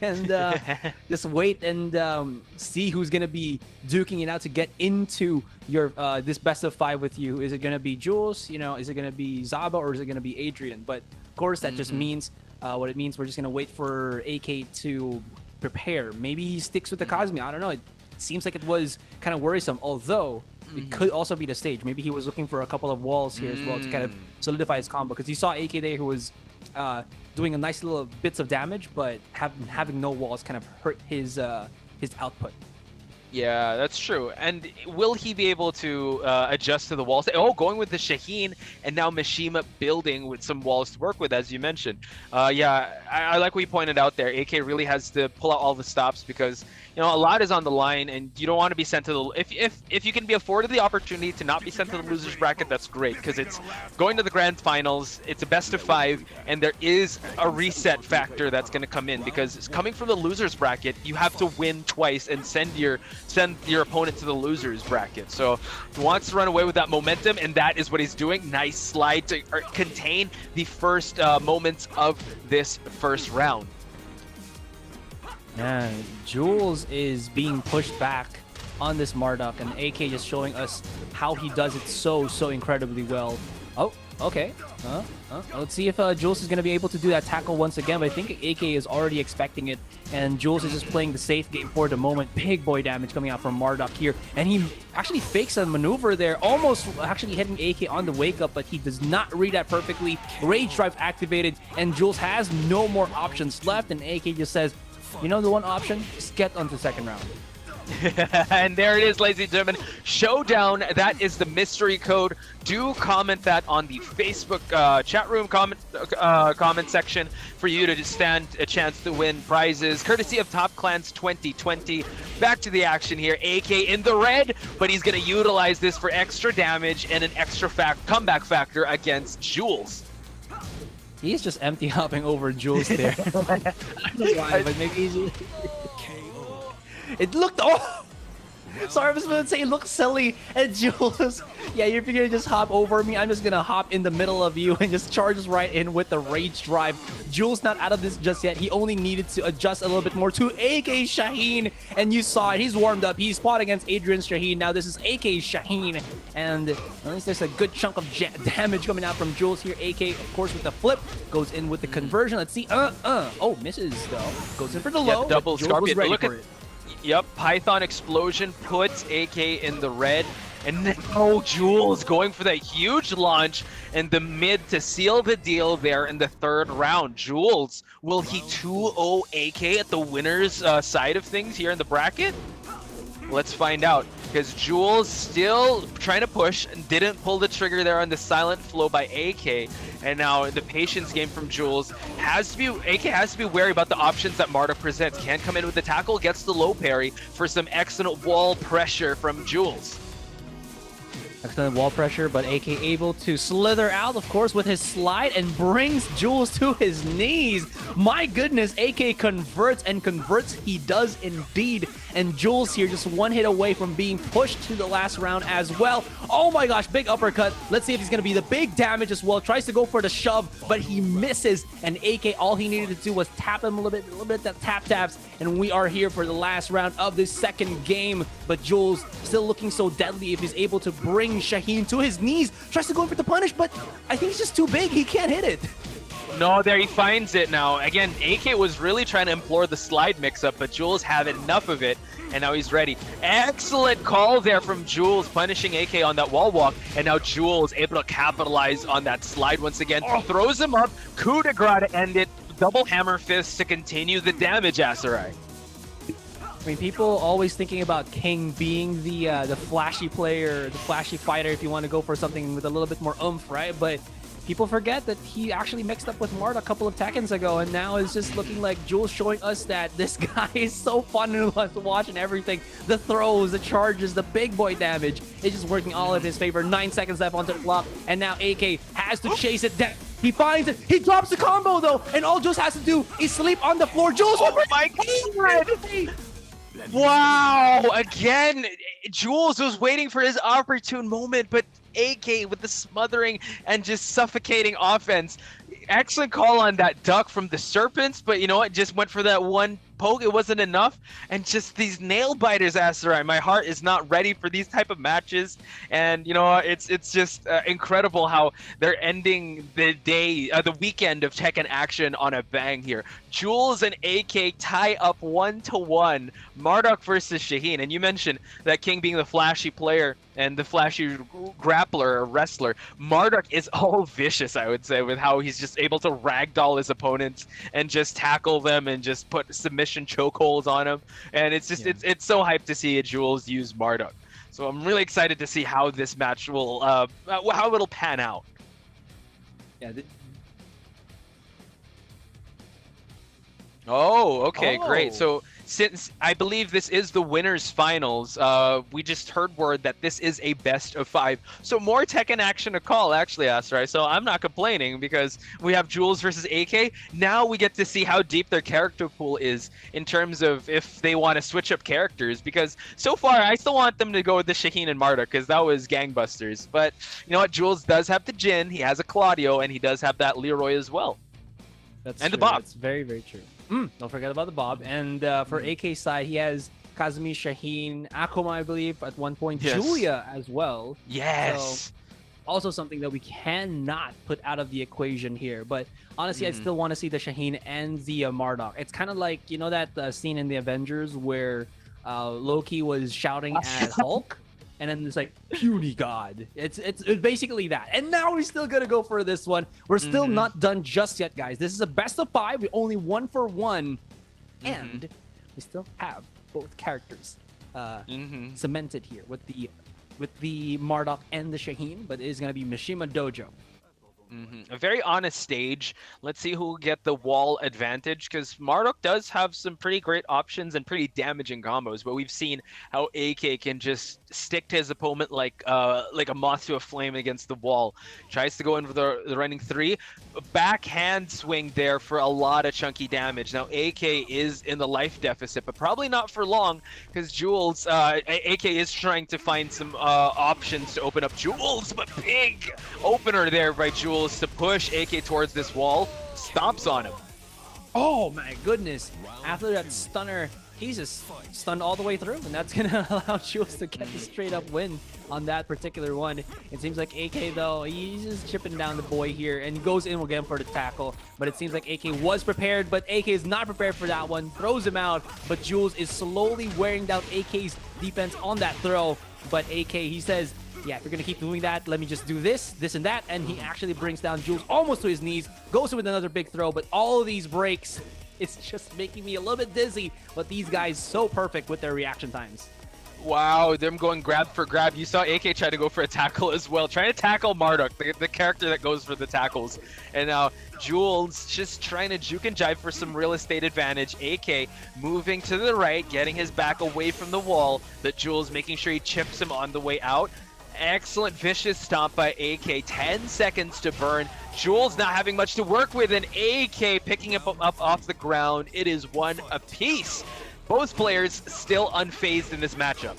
And just wait and see who's gonna be duking it out to get into your this best of 5 with you. Is it gonna be Jules? You know, is it gonna be Zaba, or is it gonna be Adrian? But of course, that just means what it means. We're just gonna wait for AK to prepare. Maybe he sticks with the Kazumi. I don't know. It seems like it was kind of worrisome, although it could also be the stage. Maybe he was looking for a couple of walls here as well to kind of solidify his combo, because you saw AK there who was doing a nice little bits of damage, but having no walls kind of hurt his output. Yeah, that's true. And will he be able to adjust to the walls? Oh, going with the Shaheen, and now Mishima building with some walls to work with, as you mentioned. Yeah, I like what you pointed out there. AK really has to pull out all the stops because, you know, a lot is on the line, and you don't want to be sent to the... If you can be afforded the opportunity to not be sent to the losers bracket, that's great, because it's going to the grand finals, it's a best of 5, and there is a reset factor that's going to come in, because it's coming from the losers bracket, you have to win twice and send your opponent to the losers bracket. So he wants to run away with that momentum, and that is what he's doing. Nice slide to contain the first moments of this first round. Yeah, Jules is being pushed back on this Marduk, and AK just showing us how he does it so incredibly well. Oh, okay. Let's see if Jules is going to be able to do that tackle once again, but I think AK is already expecting it, and Jules is just playing the safe game for the moment. Big boy damage coming out from Marduk here, and he actually fakes a maneuver there, almost actually hitting AK on the wake up, but he does not read that perfectly. Rage Drive activated, and Jules has no more options left, and AK just says, you know the one option? Just get onto the second round. And there it is, ladies and gentlemen. Showdown. That is the mystery code. Do comment that on the Facebook chat room comment section for you to just stand a chance to win prizes, courtesy of Top Clans 2020. Back to the action here. AK in the red, but he's going to utilize this for extra damage and an extra comeback factor against Jules. He's just empty hopping over Jules there. I don't know why, but maybe he's... It looked... Oh! Sorry, I was going to say, it looks silly. And Jules, yeah, you're gonna just hop over me. I'm just gonna hop in the middle of you and just charges right in with the rage drive. Jules not out of this just yet. He only needed to adjust a little bit more to AK Shaheen. And you saw it. He's warmed up. He's fought against Adrian Shaheen. Now this is AK Shaheen. And at least there's a good chunk of damage coming out from Jules here. AK, of course, with the flip. Goes in with the conversion. Let's see. Oh, misses, though. Goes in for the low. Double Jules Scorpion. was ready Look for at it. Yep, Python Explosion puts AK in the red. And now Jules going for that huge launch in the mid to seal the deal there in the third round. Jules, will he 2-0 AK at the winner's side of things here in the bracket? Let's find out, because Jules still trying to push and didn't pull the trigger there on the silent flow by AK. And now the patience game from Jules has to be, AK has to be wary about the options that Marta presents. Can't come in with the tackle, gets the low parry for some excellent wall pressure from Jules. Excellent wall pressure, but AK able to slither out, of course, with his slide and brings Jules to his knees. My goodness, AK converts, and converts he does indeed. And Jules here just one hit away from being pushed to the last round as well. Oh my gosh, big uppercut. Let's see if he's going to be the big damage as well. Tries to go for the shove, but he misses. And AK, all he needed to do was tap him a little bit that tap taps. And we are here for the last round of this second game. But Jules still looking so deadly if he's able to bring Shaheen to his knees. Tries to go in for the punish, but I think he's just too big. He can't hit it. No, there he finds it now. Again, AK was really trying to implore the slide mix-up, but Jules had enough of it, and now he's ready. Excellent call there from Jules, punishing AK on that wall walk, and now Jules able to capitalize on that slide once again. Throws him up, coup de grace to end it, double hammer fist to continue the damage, Asarai. I mean, people always thinking about King being the flashy player, the flashy fighter, if you want to go for something with a little bit more oomph, right? But people forget that he actually mixed up with Marta a couple of Tekkens ago, and now it's just looking like Jules showing us that this guy is so fun to watch and everything. The throws, the charges, the big boy damage, it's just working all in his favor. 9 seconds left onto the clock, and now AK has to chase it down. He finds it. He drops the combo, though, and all Jules has to do is sleep on the floor. Jules, oh my God! Wow! Again, Jules was waiting for his opportune moment, but AK with the smothering and just suffocating offense. Excellent call on that duck from the Serpents, but you know what? Just went for that one poke. It wasn't enough. And just these nail biters, Asarai. My heart is not ready for these type of matches. And you know, it's just incredible how they're ending the day, the weekend of Tekken action on a bang here. Jules and AK tie up 1-1. Marduk versus Shaheen. And you mentioned that King being the flashy player and the flashy grappler or wrestler. Marduk is all vicious, I would say, with how he's just able to ragdoll his opponents and just tackle them and just put submission chokeholds on them. And it's just it's so hyped to see Jules use Marduk. So I'm really excited to see how this match will how it'll pan out. Yeah. Oh, okay, great. So since I believe this is the winners finals, we just heard word that this is a best of 5. So more Tekken action to call, actually, Asarai. So I'm not complaining because we have Jules versus AK. Now we get to see how deep their character pool is in terms of if they want to switch up characters. Because so far, I still want them to go with the Shaheen and Marta because that was gangbusters. But you know what? Jules does have the Jin, he has a Claudio, and he does have that Leroy as well. That's and true. the Bob. That's very, very true. Don't forget about the Bob. And for AK side, he has Kazumi, Shaheen, Akuma, I believe, at one point. Yes. Julia as well. Yes. So, also something that we cannot put out of the equation here. But honestly, I still want to see the Shaheen and the Marduk. It's kind of like, you know that scene in the Avengers where Loki was shouting at Hulk? And then it's like, puny god. It's basically that. And now we're still going to go for this one. We're still not done just yet, guys. This is a best of 5. We only 1 for 1. And we still have both characters cemented here with the Marduk and the Shaheen. But it is going to be Mishima Dojo A very honest stage. Let's see who will get the wall advantage, because Marduk does have some pretty great options and pretty damaging combos, but we've seen how AK can just stick to his opponent like a moth to a flame against the wall. Tries to go in for the running 3. Backhand swing there for a lot of chunky damage. Now AK is in the life deficit, but probably not for long, because Jules, AK is trying to find some options to open up Jules, but big opener there by Jules to push AK towards this wall. Stomps on him. Oh my goodness. After that stunner, he's just stunned all the way through, and that's gonna allow Jules to get the straight up win on that particular one. It seems like AK though, he's just chipping down the boy here and goes in again for the tackle, but it seems like AK was prepared, but AK is not prepared for that one. Throws him out, but Jules is slowly wearing down AK's defense on that throw. But AK, he says, yeah, if you're gonna keep doing that, let me just do this, this, and that. And he actually brings down Jules almost to his knees, goes with another big throw, but all of these breaks, it's just making me a little bit dizzy. But these guys so perfect with their reaction times. Wow, them going grab for grab. You saw AK try to go for a tackle as well, trying to tackle Marduk, the character that goes for the tackles. And now Jules just trying to juke and jive for some real estate advantage. AK moving to the right, getting his back away from the wall, but Jules making sure he chips him on the way out. Excellent vicious stomp by AK. 10 seconds to burn. Jules not having much to work with, and AK picking him up off the ground. It is one apiece. Both players still unfazed in this matchup.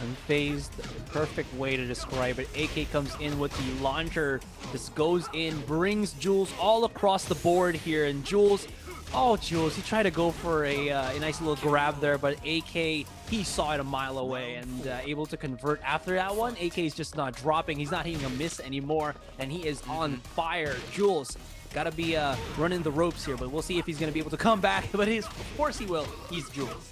Unfazed, perfect way to describe it. AK comes in with the launcher, just goes in, brings Jules all across the board here, and Jules, oh Jules, he tried to go for a nice little grab there, but AK, he saw it a mile away and able to convert after that one. AK is just not dropping, he's not hitting a miss anymore, and he is on fire. Jules, gotta be running the ropes here, but we'll see if he's gonna be able to come back, but of course he will. He's Jules.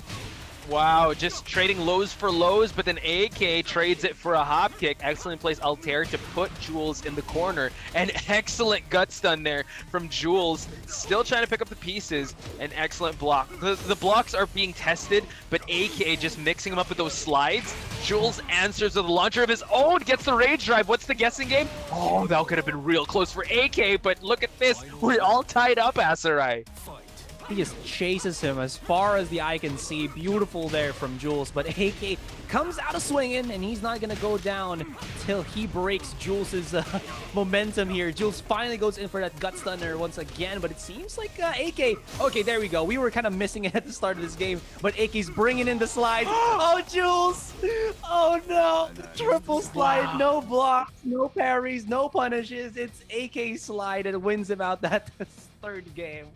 Wow, just trading lows for lows, but then AK trades it for a hop kick. Excellent place Altair to put Jules in the corner. An excellent gut stun there from Jules. Still trying to pick up the pieces. An excellent block. The blocks are being tested, but AK just mixing them up with those slides. Jules answers with a launcher of his own, gets the rage drive. What's the guessing game? Oh, that could have been real close for AK, but look at this. We're all tied up, Asarai. He just chases him as far as the eye can see. Beautiful there from Jules, but AK comes out of swinging, and he's not going to go down till he breaks Jules's momentum here. Jules finally goes in for that gut stunner once again, but it seems like AK... Okay, there we go. We were kind of missing it at the start of this game, but AK's bringing in the slide. Oh, Jules! Oh, no! Triple slide, no blocks, no parries, no punishes. It's AK slide that wins him out that third game.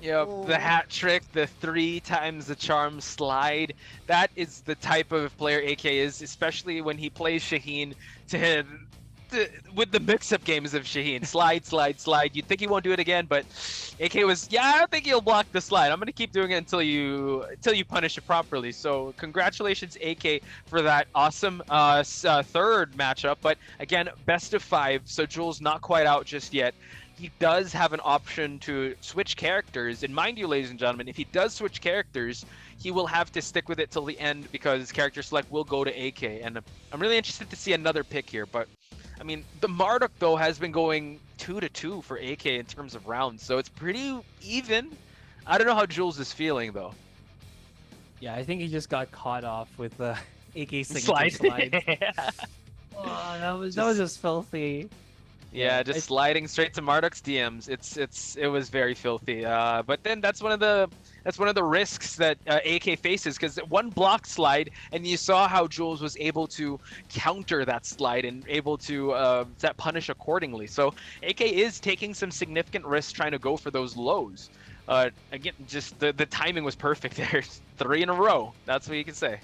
Yep, the hat trick, the 3 times the charm slide. That is the type of player AK is, especially when he plays Shaheen with the mix-up games of Shaheen. Slide, slide, slide. You'd think he won't do it again, but AK was, yeah, I don't think he'll block the slide. I'm going to keep doing it until you punish it properly. So congratulations, AK, for that awesome third matchup. But again, best of 5, so Jules not quite out just yet. He does have an option to switch characters, and mind you, ladies and gentlemen, if he does switch characters, he will have to stick with it till the end because character select will go to AK, and I'm really interested to see another pick here. But I mean, the Marduk though has been going 2-2 for AK in terms of rounds, so it's pretty even. I don't know how Jules is feeling though. Yeah, I think he just got caught off with the AK signature slide. Yeah. Oh, that was just filthy. Yeah, just sliding straight to Marduk's DMs. It was very filthy. But then that's one of the risks that AK faces, because one block slide, and you saw how Jules was able to counter that slide and able to that punish accordingly. So AK is taking some significant risks trying to go for those lows. Again, just the timing was perfect there. 3 in a row. That's what you can say.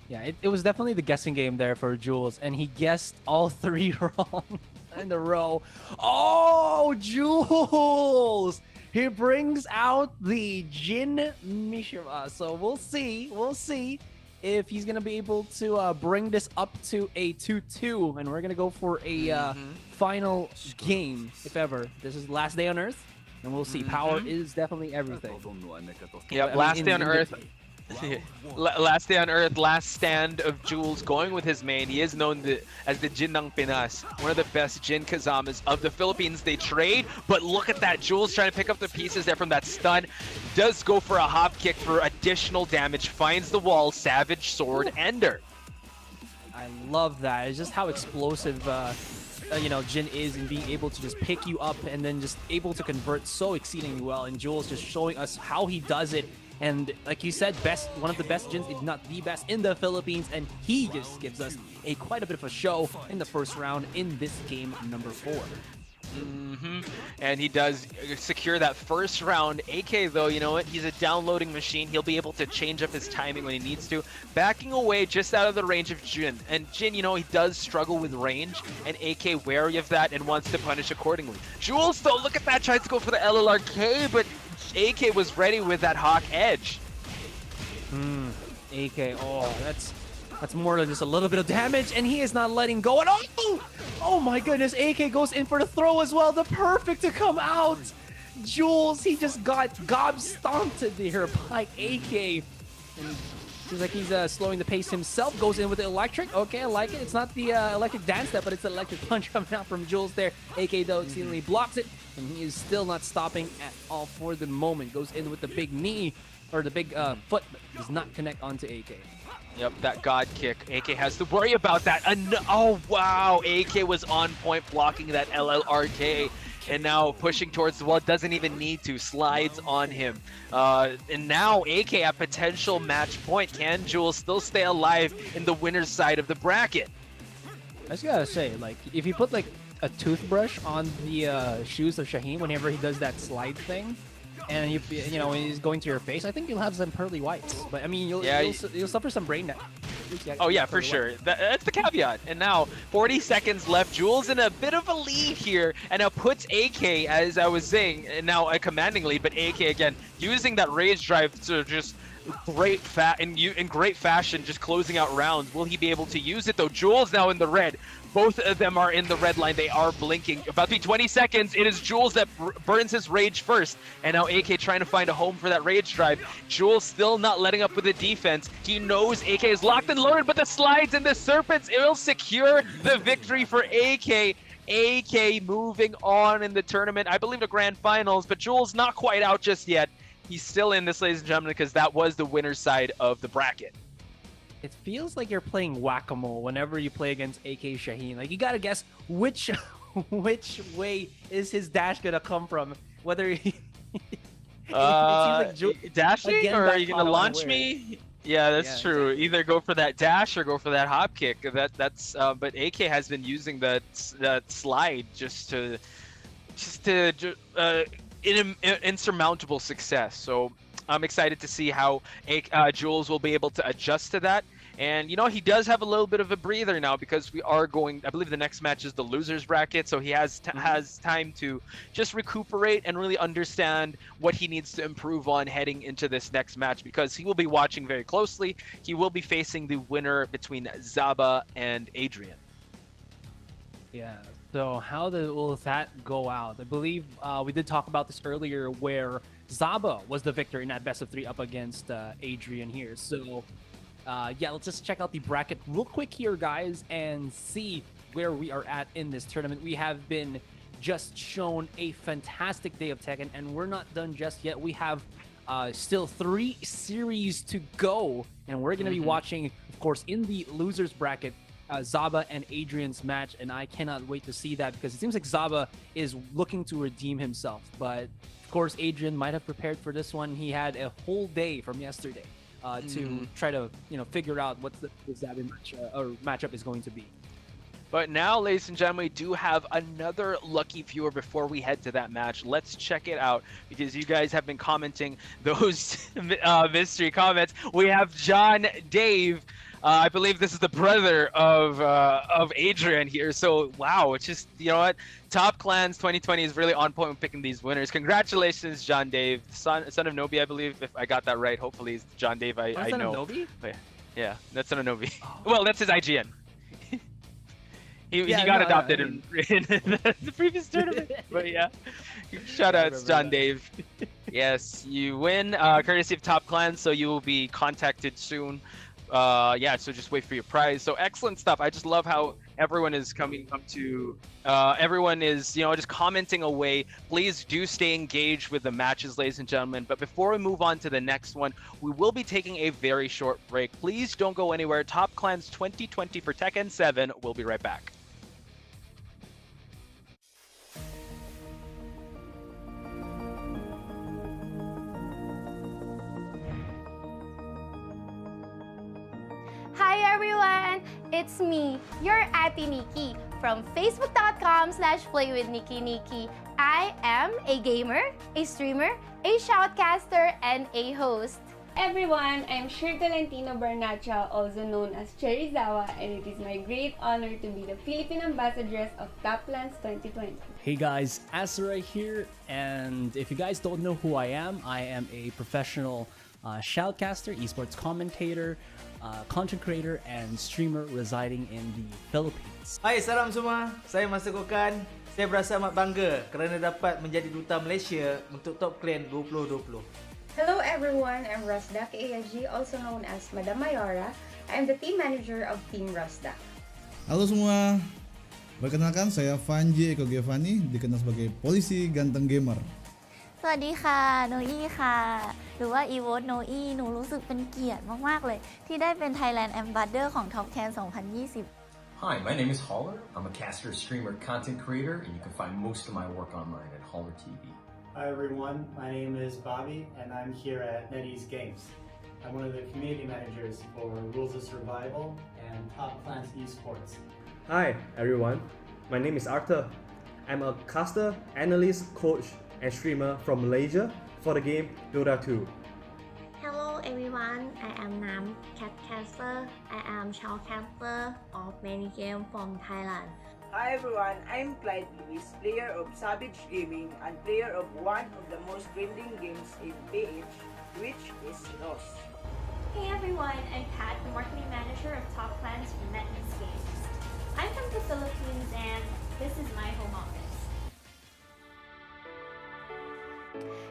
Yeah, it was definitely the guessing game there for Jules, and he guessed all 3 wrong in a row. Oh, Jules! He brings out the Jin Mishima. So we'll see if he's gonna be able to bring this up to a 2-2, and we're gonna go for a final game, if ever. This is last day on Earth, and we'll see. Power is definitely everything. Yeah, last day on Earth. Last day on Earth, last stand of Jules going with his main. He is known as the Jin ng Pinas, one of the best Jin Kazamas of the Philippines. They trade, but look at that. Jules trying to pick up the pieces there from that stun. Does go for a hop kick for additional damage. Finds the wall. Savage Sword Ender. I love that. It's just how explosive Jin is in being able to just pick you up and then just able to convert so exceedingly well. And Jules just showing us how he does it. And like you said, one of the best Jins, if not the best in the Philippines. And he just gives us quite a bit of a show in the first round in this game number 4. And he does secure that first round. AK, though, you know what? He's a downloading machine. He'll be able to change up his timing when he needs to. Backing away just out of the range of Jin. And Jin, you know, he does struggle with range. And AK wary of that and wants to punish accordingly. Jules, though, look at that. Tries to go for the LLRK, but AK was ready with that Hawk Edge. AK, oh, that's more than just a little bit of damage, and he is not letting go. And oh my goodness, AK goes in for the throw as well. The perfect to come out. Jules, he just got stomped here by AK. And seems like he's slowing the pace himself. Goes in with the electric. Okay, I like it. It's not the electric dance step, but it's the electric punch coming out from Jules there. AK, though, exceedingly blocks it, and he is still not stopping at all for the moment. Goes in with the big knee, or the big foot, but does not connect onto AK. Yep, that God kick. AK has to worry about that. Oh, wow. AK was on point blocking that LLRK. And now pushing towards the wall. Doesn't even need to. Slides on him. And now AK at potential match point. Can Jules still stay alive in the winner's side of the bracket? I just gotta say, like, if you put like a toothbrush on the shoes of Shaheen whenever he does that slide thing, and you know when he's going to your face, I think you'll have some pearly whites. But I mean, you'll suffer some brain damage. Oh yeah, for sure. That's the caveat. And now 40 seconds left. Jules in a bit of a lead here, and now puts AK, as I was saying, and now a commanding lead. But AK again using that rage drive to just in great fashion, just closing out rounds. Will he be able to use it though? Jules now in the red. Both of them are in the red line. They are blinking. About to be 20 seconds. It is Jules that burns his rage first. And now AK trying to find a home for that rage drive. Jules still not letting up with the defense. He knows AK is locked and loaded, but the slides and the serpents, it will secure the victory for AK. AK moving on in the tournament. I believe the grand finals, but Jules not quite out just yet. He's still in this, ladies and gentlemen, because that was the winner's side of the bracket. It feels like you're playing whack-a-mole whenever you play against AK Shaheen. Like, you gotta guess which way is his dash gonna come from. Whether he... Dashing, or are you gonna launch me? Yeah, that's true. Exactly. Either go for that dash or go for that hop kick. But AK has been using that slide just to insurmountable success. So I'm excited to see how Jules will be able to adjust to that. And, you know, he does have a little bit of a breather now because we are going, I believe the next match is the loser's bracket. So he has time to just recuperate and really understand what he needs to improve on heading into this next match, because he will be watching very closely. He will be facing the winner between Zaba and Adrian. Yeah. So how will that go out? I believe we did talk about this earlier, where Zaba was the victor in that best of 3 up against Adrian here. So yeah, let's just check out the bracket real quick here, guys, and see where we are at in this tournament. We have been just shown a fantastic day of Tekken, and we're not done just yet. We have still 3 series to go, and we're going to be watching, of course, in the losers bracket, Zaba and Adrian's match, and I cannot wait to see that, because it seems like Zaba is looking to redeem himself. But of course, Adrian might have prepared for this one. He had a whole day from yesterday to try to figure out what the Zaba matchup is going to be. But now, ladies and gentlemen, we do have another lucky viewer before we head to that match. Let's check it out, because you guys have been commenting those mystery comments. We have John Dave. I believe this is the brother of Adrian here. So, wow, it's just, you know what? Top Clans 2020 is really on point with picking these winners. Congratulations, John Dave. Son of Nobi, I believe, if I got that right. Hopefully, it's John Dave. I son know. Of Nobi? Yeah, that's Son of Nobi. Oh. Well, that's his IGN. He got adopted in the previous tournament. But yeah, shout out to John Dave. Yes, you win courtesy of Top Clan, so you will be contacted soon. Yeah, so just wait for your prize. So excellent stuff. I just love how everyone is coming up to everyone is just commenting away. Please do stay engaged with the matches, ladies and gentlemen. But before we move on to the next one, we will be taking a very short break. Please don't go anywhere. Top Clans 2020 for Tekken 7. We'll be right back. Hi everyone! It's me, your Ate Nikki from facebook.com/playwithnikki. I am a gamer, a streamer, a shoutcaster, and a host. Everyone, I'm Shir Tolentino Barnacha, also known as Cherry Zaba, and it is my great honor to be the Philippine Ambassadress of Top Clans 2020. Hey guys, Azra here, and if you guys don't know who I am a professional shoutcaster, esports commentator, content creator, and streamer residing in the Philippines. Hai, salam semua. Saya Master Kokan. Saya berasa amat bangga kerana dapat menjadi duta Malaysia untuk Top Clan 2020. Hello everyone, I'm Rasdak AIG, also known as Madam Mayora. I'm the team manager of Team Rasdak. Halo semua, perkenalkan saya Vanji Eko Giovanni, dikenal sebagai polisi ganteng gamer. สวัสดีค่ะโนอี้ค่ะหรือว่า Evote โนอี้หนูรู้สึกเป็นเกียรติมากๆเลยที่ได้เป็น Thailand Ambassador ของ TEKKEN 2020 Hi, my name is Holler. I'm a caster, streamer, content creator, and you can find most of my work online at Holler TV. Hi everyone, my name is Bobby and I'm here at NetEase Games. I'm one of the community managers for Rules of Survival and Top Clans Esports. Hi everyone, my name is Arthur. I'm a caster, analyst, coach, and streamer from Malaysia for the game Dota 2. Hello everyone, I am Nam, Catcaster. I am shoutcaster of many games from Thailand. Hi everyone, I'm Clyde Lewis, player of Savage Gaming and player of one of the most trending games in PH, which is Lost. Hey everyone, I'm Pat, the marketing manager of Top Clans for NetEase Games. I'm from the Philippines and this is my home office.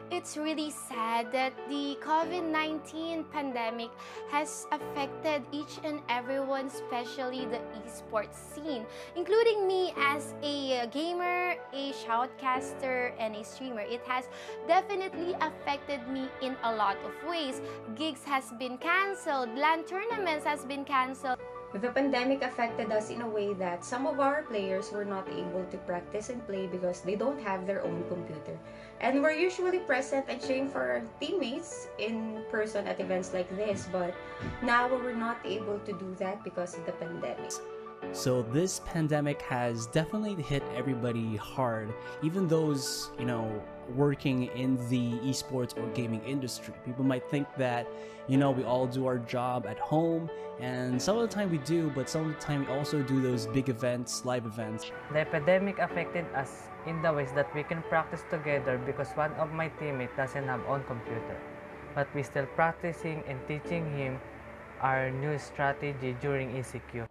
It's really sad that the COVID-19 pandemic has affected each and everyone, especially the esports scene, including me as a gamer, a shoutcaster, and a streamer. It has definitely affected me in a lot of ways. Gigs has been cancelled, LAN tournaments has been cancelled. The pandemic affected us in a way that some of our players were not able to practice and play because they don't have their own computer. And we're usually present and cheering for our teammates in person at events like this, but now we're not able to do that because of the pandemic. So this pandemic has definitely hit everybody hard, even those, working in the esports or gaming industry. People might think that, we all do our job at home, and some of the time we do, but some of the time we also do those big events, live events. The epidemic affected us in the ways that we can practice together because one of my teammates doesn't have own computer. But we still practicing and teaching him our new strategy during ECQ.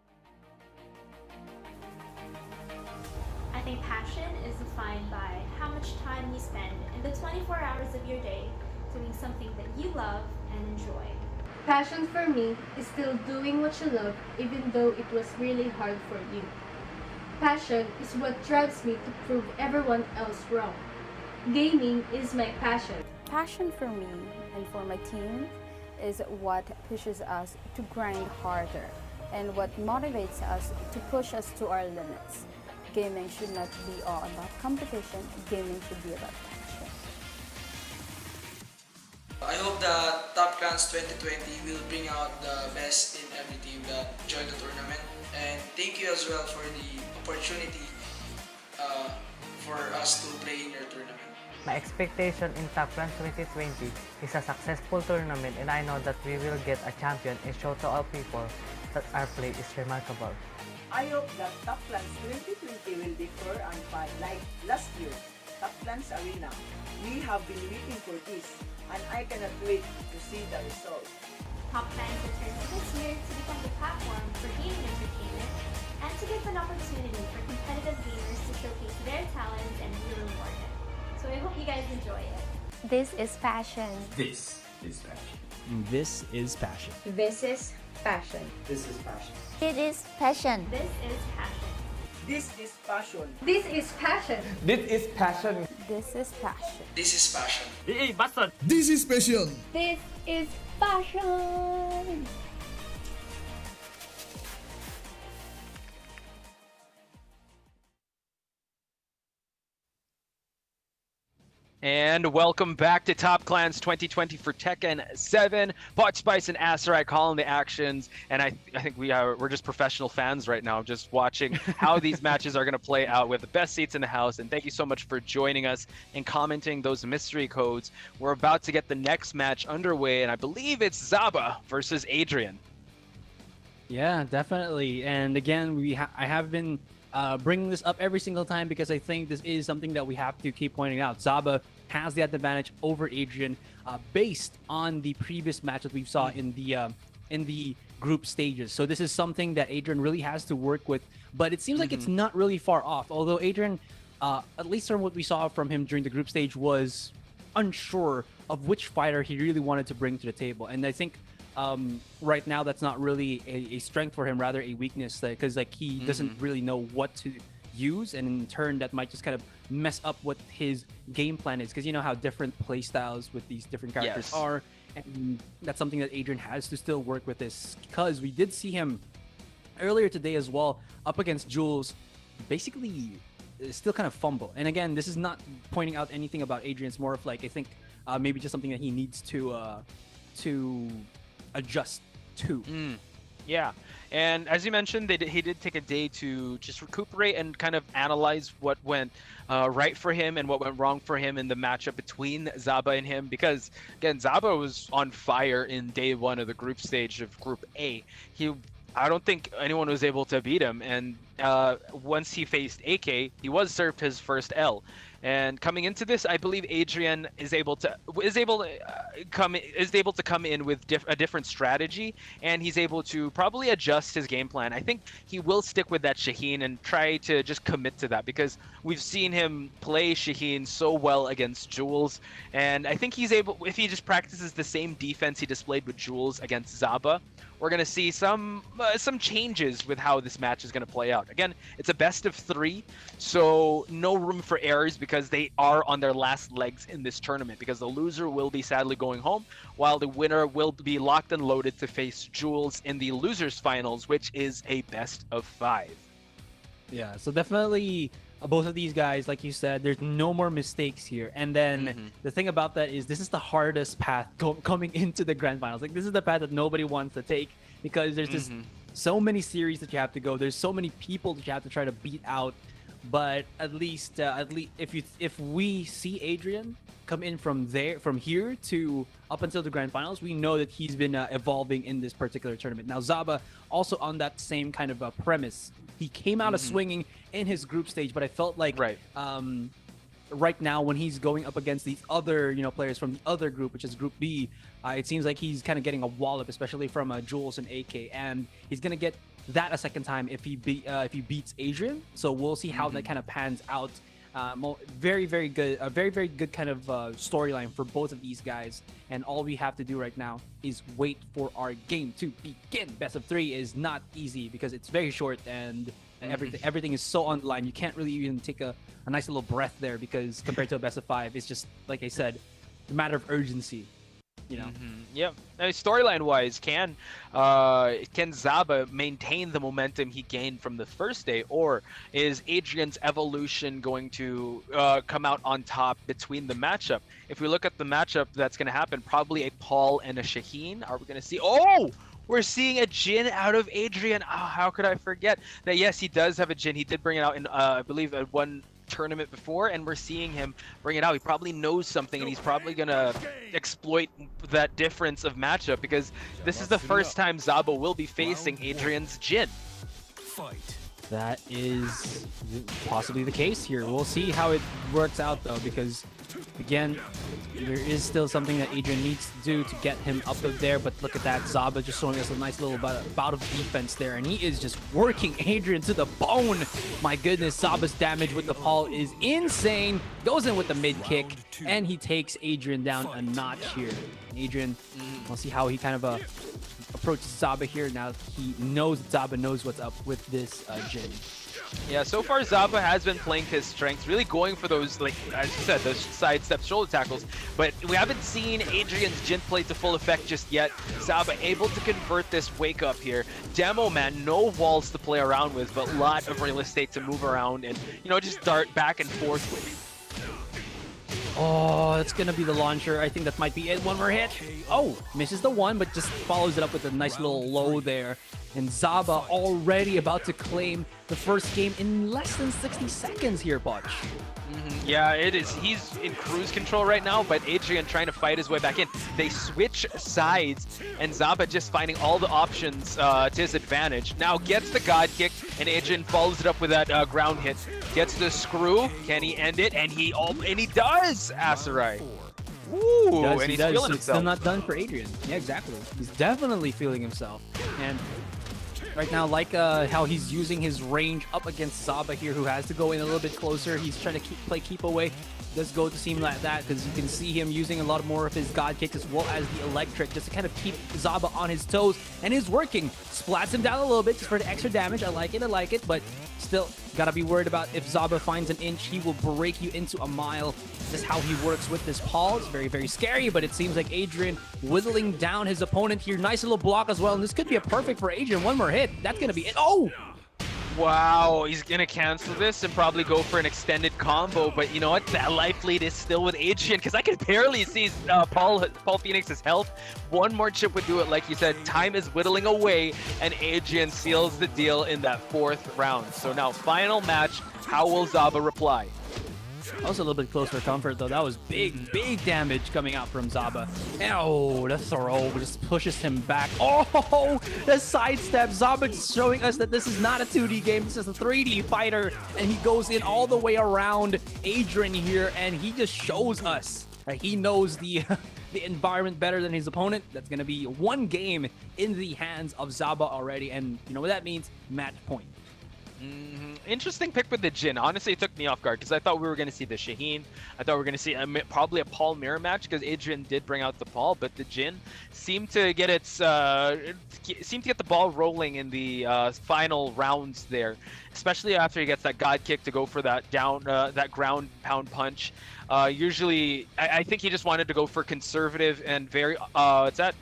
I think passion is defined by how much time you spend in the 24 hours of your day doing something that you love and enjoy. Passion for me is still doing what you love even though it was really hard for you. Passion is what drives me to prove everyone else wrong. Gaming is my passion. Passion for me and for my team is what pushes us to grind harder and what motivates us to push us to our limits. Gaming should not be all about competition. Gaming should be about passion. I hope that Top Clans 2020 will bring out the best in every team that join the tournament. And thank you as well for the opportunity for us to play in your tournament. My expectation in Top Clans 2020 is a successful tournament, and I know that we will get a champion and show to all people that our play is remarkable. I hope that Top Clans 2020 will differ and fun like last year, Top Clans Arena. We have been waiting for this, and I cannot wait to see the result. Top Clans returns this year to become the platform for gaming entertainment and to give an opportunity for competitive gamers to showcase their talents and be rewarded. So I hope you guys enjoy it. This is passion. This is passion. This is passion. This is passion. This is passion. It is passion. This is passion. This is passion. This is passion. This is passion. This is passion. This is passion. This is passion. This is passion. And welcome back to Top Clans 2020 for Tekken 7. Bot Spice and Asarai calling the actions, and I think we're just professional fans right now, just watching how these matches are going to play out with the best seats in the house. And thank you so much for joining us and commenting those mystery codes. We're about to get the next match underway, and I believe it's Zaba versus Adrian. Yeah, definitely. And again, I have been bringing this up every single time because I think this is something that we have to keep pointing out. Zaba has the advantage over Adrian based on the previous match that we saw in the group stages. So this is something that Adrian really has to work with, but it seems like it's not really far off. Although Adrian, at least from what we saw from him during the group stage, was unsure of which fighter he really wanted to bring to the table. And I think right now that's not really a strength for him, rather a weakness, because like he doesn't really know what to use, and in turn that might just kind of mess up what his game plan is, because you know how different play styles with these different characters are, and that's something that Adrian has to still work with this, because we did see him earlier today as well up against Jules basically still kind of fumble. And again, this is not pointing out anything about Adrian, it's more of like I think maybe just something that he needs to adjust to. Yeah, and as you mentioned, he did take a day to just recuperate and kind of analyze what went right for him and what went wrong for him in the matchup between Zaba and him, because again, Zaba was on fire in day one of the group stage of Group A. I don't think anyone was able to beat him, and once he faced AK, he was served his first L. And coming into this, I believe Adrian is able to come in with a different strategy, and he's able to probably adjust his game plan. I think he will stick with that Shaheen and try to just commit to that, because we've seen him play Shaheen so well against Jules, and I think he's able, if he just practices the same defense he displayed with Jules against Zaba, we're going to see some changes with how this match is going to play out. Again, it's a best of 3, so no room for errors, because they are on their last legs in this tournament, because the loser will be sadly going home, while the winner will be locked and loaded to face Jules in the losers finals, which is a best of 5. Yeah, so definitely both of these guys, like you said, there's no more mistakes here. And then the thing about that is this is the hardest path coming into the grand finals. Like, this is the path that nobody wants to take, because there's just so many series that you have to go. There's so many people that you have to try to beat out. But at least if we see Adrian come in from here to up until the grand finals, we know that he's been evolving in this particular tournament. Now Zaba also on that same kind of premise. He came out of swinging in his group stage, but I felt like right now when he's going up against these other players from the other group, which is Group B, it seems like he's kind of getting a wallop, especially from Jules and AK, and he's gonna get that a second time if he beats Adrian. So we'll see how that kind of pans out. Very good, a very good kind of storyline for both of these guys, and all we have to do right now is wait for our game to begin. Best of 3 is not easy because it's very short, and everything is so on the line. You can't really even take a nice little breath there, because compared to a best of 5, it's just, like I said, a matter of urgency. Yeah. Storyline wise, can Zaba maintain the momentum he gained from the first day, or is Adrian's evolution going to come out on top between the matchup? If we look at the matchup that's going to happen, probably a Paul and a Shaheen. Are we going to see? Oh, we're seeing a Jin out of Adrian. Oh, how could I forget that? Yes, he does have a Jin. He did bring it out in I believe one tournament before, and we're seeing him bring it out. He probably knows something, and he's probably gonna exploit that difference of matchup, because this is the first time Zaba will be facing Adrian's Jin. That is possibly the case here. We'll see how it works out, though, because Again, there is still something that Adrian needs to do to get him up there, but look at that. Zaba just showing us a nice little bout of defense there, and he is just working Adrian to the bone. My goodness, Zaba's damage with the Paul is insane. Goes in with the mid kick, and he takes Adrian down a notch here. Adrian, we'll see how he kind of approaches Zaba here. Now he knows Zaba knows what's up with this Jin. Yeah, so far Zaba has been playing his strengths, really going for those, like as you said, those sidestep shoulder tackles. But we haven't seen Adrian's Jin play to full effect just yet. Zaba able to convert this wake up here. Demo man, no walls to play around with, but a lot of real estate to move around and, you know, just dart back and forth with. Oh, it's gonna be the launcher. I think that might be it. One more hit. Oh, misses the one, but just follows it up with a nice little low there. And Zaba already about to claim the first game in less than 60 seconds here, Butch. Yeah, it is. He's in cruise control right now, but Adrian trying to fight his way back in. They switch sides, and Zaba just finding all the options to his advantage. Now gets the God kick, and Adrian follows it up with that ground hit. Gets the screw. Can he end it? And he does, Asarai. Ooh, and he's feeling himself. It's still not done for Adrian. Yeah, exactly. He's definitely feeling himself. And right now, like how he's using his range up against Zaba here, who has to go in a little bit closer. He's trying to play keep away. Does go to seem like that because you can see him using a lot more of his God kick as well as the electric just to kind of keep Zaba on his toes, and is working. Splats him down a little bit just for the extra damage. I like it, but still gotta be worried about if Zaba finds an inch, he will break you into a mile. Just how he works with this Paul. It's very, very scary, but it seems like Adrian whittling down his opponent here. Nice little block as well, and this could be a perfect for Adrian. One more hit. That's gonna be it. Oh! Wow, he's gonna cancel this and probably go for an extended combo, but you know what? That life lead is still with Adrian because I could barely see Paul Phoenix's health. One more chip would do it, like you said. Time is whittling away, and Adrian seals the deal in that 4th round. So now, final match. How will Zaba reply? That was a little bit close for comfort, though. That was big, big damage coming out from Zaba. Oh, the throw just pushes him back. Oh, the sidestep. Zaba just showing us that this is not a 2D game. This is a 3D fighter. And he goes in all the way around Adrian here, and he just shows us that he knows the environment better than his opponent. That's going to be one game in the hands of Zaba already. And you know what that means? Match point. Interesting pick with the Jin. Honestly, it took me off guard because I thought we were going to see the Shaheen. I thought we were going to see probably a Paul mirror match because Adrian did bring out the Paul, but the Jin seemed to get the ball rolling in the final rounds there, especially after he gets that God kick to go for that that ground pound punch. Usually, I think he just wanted to go for conservative and very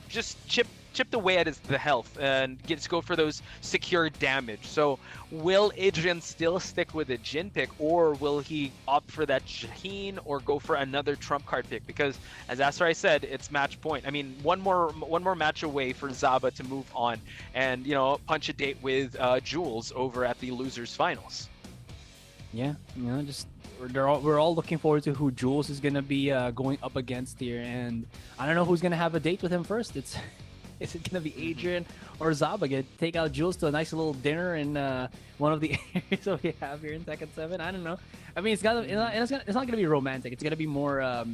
just chipped away at the health and gets go for those secure damage. So will Adrian still stick with a Jin pick, or will he opt for that Shaheen or go for another trump card pick? Because as Asarai said, it's match point. I mean, one more match away for Zaba to move on and, you know, punch a date with Jules over at the losers finals. Yeah, you know, just we're all looking forward to who Jules is gonna be going up against here, and I don't know who's gonna have a date with him first. Is it going to be Adrian or Zaba? Gonna take out Jules to a nice little dinner in one of the areas that we have here in Tekken 7? I don't know. I mean, it's not going to be romantic. It's going to be more, I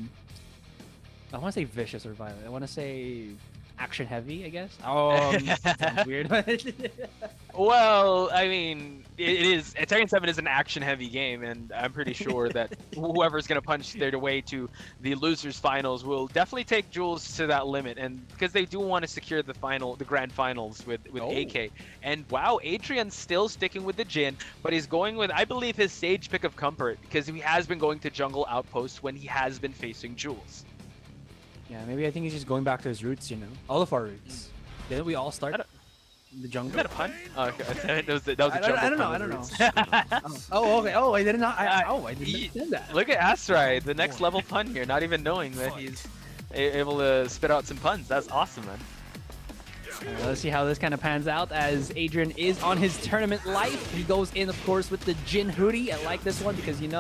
want to say vicious or violent. I want to say action heavy, I guess. Sounds weird. Well, I mean, it is. Tekken 7 is an action-heavy game, and I'm pretty sure that whoever's going to punch their way to the losers finals will definitely take Jules to that limit, and because they do want to secure the grand finals with AK. And wow, Adrian's still sticking with the Jin, but he's going with, I believe, his sage pick of comfort because he has been going to jungle outpost when he has been facing Jules. Yeah, maybe I think he's just going back to his roots, you know? All of our roots. Didn't we all start in the jungle? Is that a pun? Oh, okay. That was a jungle pun. I don't know. Oh, okay. Oh, I didn't know. I didn't know that. Look at Asarai, the next level pun here, not even knowing that he's able to spit out some puns. That's awesome, man. Let's see how this kind of pans out as Adrian is on his tournament life. He goes in, of course, with the Jin hoodie. I like this one because, it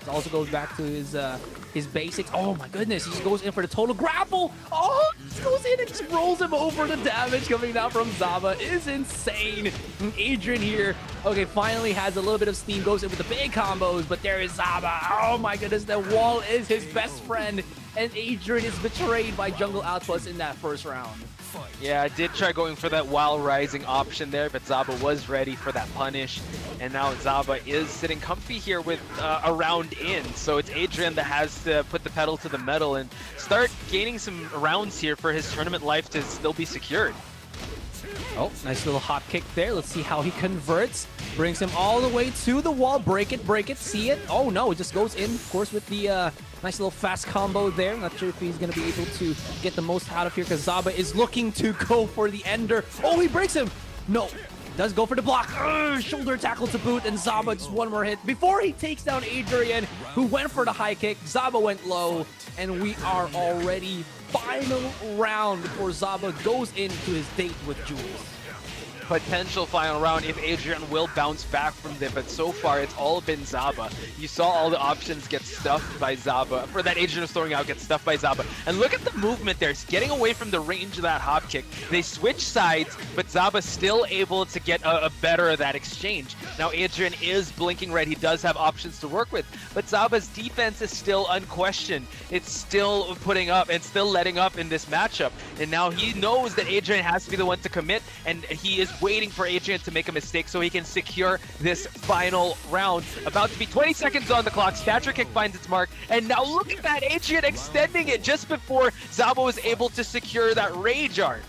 also goes back to his basics. Oh my goodness, he just goes in for the total grapple. Oh, he just goes in and just rolls him over. The damage coming down from Zaba is insane. And Adrian here, okay, finally has a little bit of steam, goes in with the big combos, but there is Zaba. Oh my goodness, the wall is his best friend. And Adrian is betrayed by Jungle Outpost in that first round. Yeah, I did try going for that while rising option there, but Zaba was ready for that punish. And now Zaba is sitting comfy here with a round in. So it's Adrian that has to put the pedal to the metal and start gaining some rounds here for his tournament life to still be secured. Oh, nice little hop kick there. Let's see how he converts. Brings him all the way to the wall. Break it, see it. Oh no, it just goes in, of course, with the nice little fast combo there. Not sure if he's going to be able to get the most out of here because Zaba is looking to go for the ender. Oh, he breaks him. No, does go for the block. Shoulder tackle to boot, and Zaba just one more hit before he takes down Adrian, who went for the high kick. Zaba went low, and we are already final round before Zaba goes into his date with Jules. Potential final round if Adrian will bounce back from it, but so far it's all been Zaba. You saw all the options get stuffed by Zaba, for that Adrian was throwing out, get stuffed by Zaba. And look at the movement there, it's getting away from the range of that hop kick. They switch sides, but Zaba's still able to get a better of that exchange. Now Adrian is blinking red, he does have options to work with, but Zaba's defense is still unquestioned. It's still putting up and still letting up in this matchup. And now he knows that Adrian has to be the one to commit, and he is waiting for Adrian to make a mistake so he can secure this final round. About to be 20 seconds on the clock. Stature kick finds its mark, and now look at that, Adrian extending it just before Zaba was able to secure that rage art.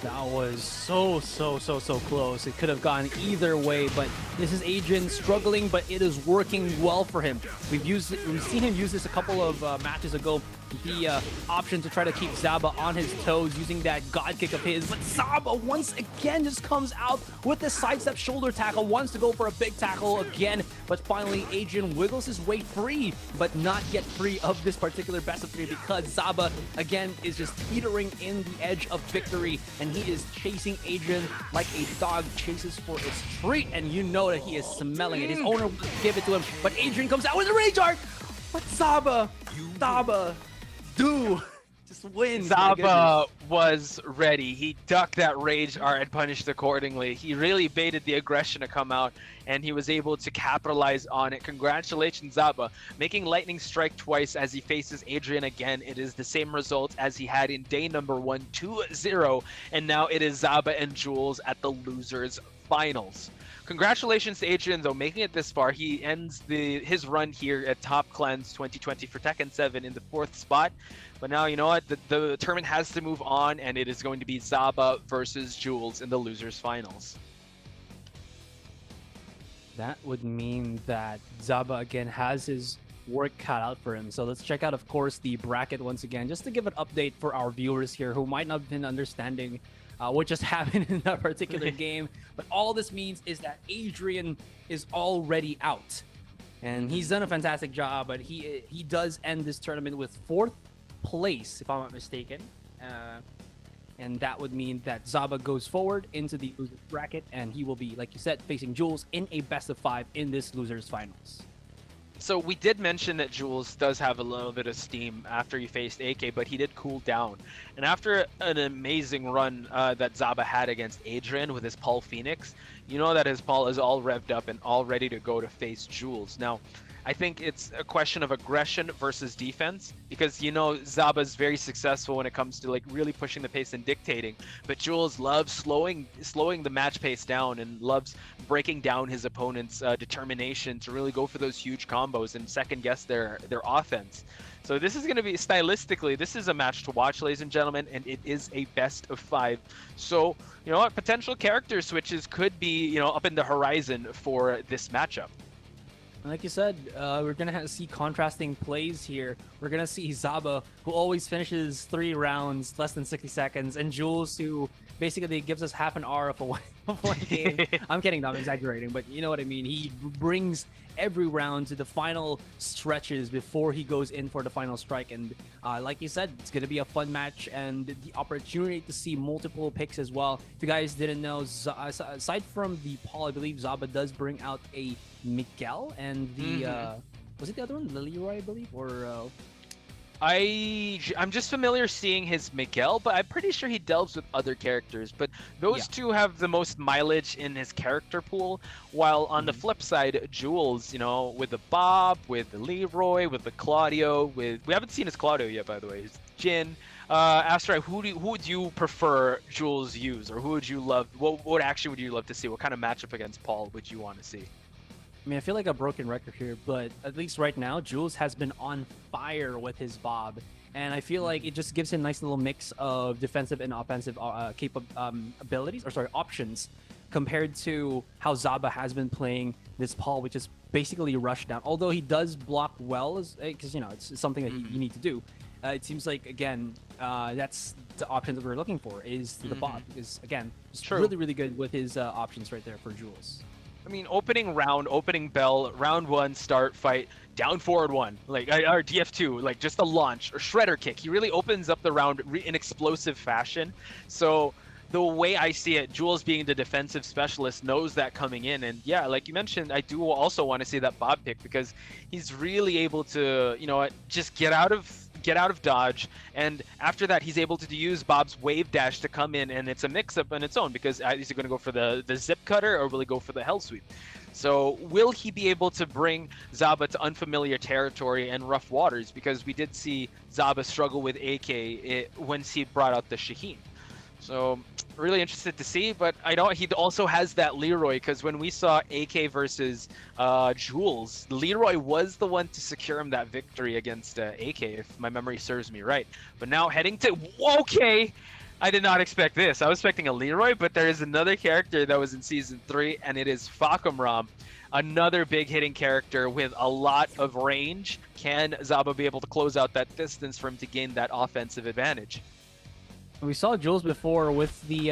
That was so close. It could have gone either way, but this is Adrian struggling, but it is working well for him. We've seen him use this a couple of matches ago. The option to try to keep Zaba on his toes using that god kick of his, but Zaba once again just comes out with the sidestep shoulder tackle, wants to go for a big tackle again, but finally Adrian wiggles his way free, but not yet free of this particular best of three because Zaba again is just teetering in the edge of victory, and he is chasing Adrian like a dog chases for its treat, and you know that he is smelling it. His owner will give it to him, but Adrian comes out with a rage art, but Zaba just wins. Zaba was ready. He ducked that rage art and punished accordingly. He really baited the aggression to come out, and he was able to capitalize on it. Congratulations, Zaba, making lightning strike twice as he faces Adrian again. It is the same result as he had in day number 1, 2-0, and now it is Zaba and Jules at the losers finals. Congratulations to Adrian, though, making it this far. He ends his run here at Top Clans 2020 for Tekken 7 in the 4th spot. But now, you know what? The tournament has to move on, and it is going to be Zaba versus Jules in the losers finals. That would mean that Zaba again has his work cut out for him. So let's check out, of course, the bracket once again, just to give an update for our viewers here who might not have been understanding what just happened in that particular game. But all this means is that Adrian is already out, and he's done a fantastic job, but he does end this tournament with 4th place, if I'm not mistaken. And that would mean that Zaba goes forward into the losers bracket, and he will be, like you said, facing Jules in a best of 5 in this losers finals. So we did mention that Jules does have a little bit of steam after he faced AK, but he did cool down. And after an amazing run that Zaba had against Adrian with his Paul Phoenix, you know that his Paul is all revved up and all ready to go to face Jules. Now, I think it's a question of aggression versus defense, because you know Zaba's very successful when it comes to like really pushing the pace and dictating, but Jules loves slowing the match pace down and loves breaking down his opponent's determination to really go for those huge combos and second guess their offense. So this is going to be, stylistically, this is a match to watch, ladies and gentlemen, and it is a best of 5. So, you know what, potential character switches could be, you know, up in the horizon for this matchup. Like you said, we're going to see contrasting plays here. We're going to see Zaba, who always finishes 3 rounds, less than 60 seconds, and Jules, who basically gives us half an hour of one game. I'm kidding, no, I'm exaggerating, but you know what I mean. He brings every round to the final stretches before he goes in for the final strike. And like you said, it's going to be a fun match and the opportunity to see multiple picks as well. If you guys didn't know, aside from the Paul, I believe Zaba does bring out a Miguel and the, was it the other one? The Leroy, I believe? Or... I'm just familiar seeing his Miguel, but I'm pretty sure he delves with other characters. But those two have the most mileage in his character pool. While on the flip side, Jules, you know, with the Bob, with the Leroy, with the Claudio, we haven't seen his Claudio yet, by the way. His Jin. Astray, who would you prefer Jules use, or who would you love? What action would you love to see? What kind of matchup against Paul would you want to see? I mean, I feel like a broken record here, but at least right now, Jules has been on fire with his Bob. And I feel like it just gives him a nice little mix of defensive and offensive options compared to how Zaba has been playing this Paul, which is basically rush down. Although he does block well, because, you know, it's something that you need to do. It seems like, again, that's the option that we're looking for, is the Bob. Because, again, it's really, really good with his options right there for Jules. I mean, opening bell, round 1, start, fight, down forward 1, like, or DF2, like just a launch or shredder kick. He really opens up the round in explosive fashion. So the way I see it, Jules being the defensive specialist knows that coming in. And yeah, like you mentioned, I do also want to see that Bob pick because he's really able to, you know, just get out of dodge, and after that he's able to use Bob's wave dash to come in, and it's a mix-up on its own because is he going to go for the zip cutter or will he go for the hell sweep? So will he be able to bring Zaba to unfamiliar territory and rough waters, because we did see Zaba struggle with AK once he brought out the Shaheen. So really interested to see, but I know he also has that Leroy, because when we saw AK versus Jules, Leroy was the one to secure him that victory against AK, if my memory serves me right. But now heading to... Okay! I did not expect this. I was expecting a Leroy, but there is another character that was in Season 3, and it is Fakumram. Another big hitting character with a lot of range. Can Zaba be able to close out that distance for him to gain that offensive advantage? We saw Jules before with the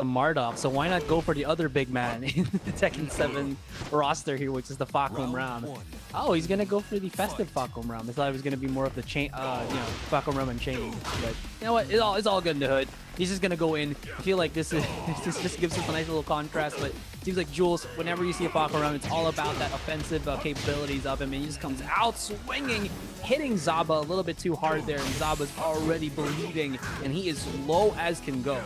Marduk, so why not go for the other big man in the Tekken 7 roster here, which is the Fakumram. Oh, he's gonna go for the festive Fakumram. I thought it was gonna be more of the chain, you know, Fakumram and chain. But you know what? It's all good in the hood. He's just gonna go in. I feel like this just gives us a nice little contrast. But it seems like Jules, whenever you see a Fakumram, it's all about that offensive capabilities of him, and he just comes out swinging, hitting Zaba a little bit too hard there, and Zaba's already bleeding, and he is low as can go.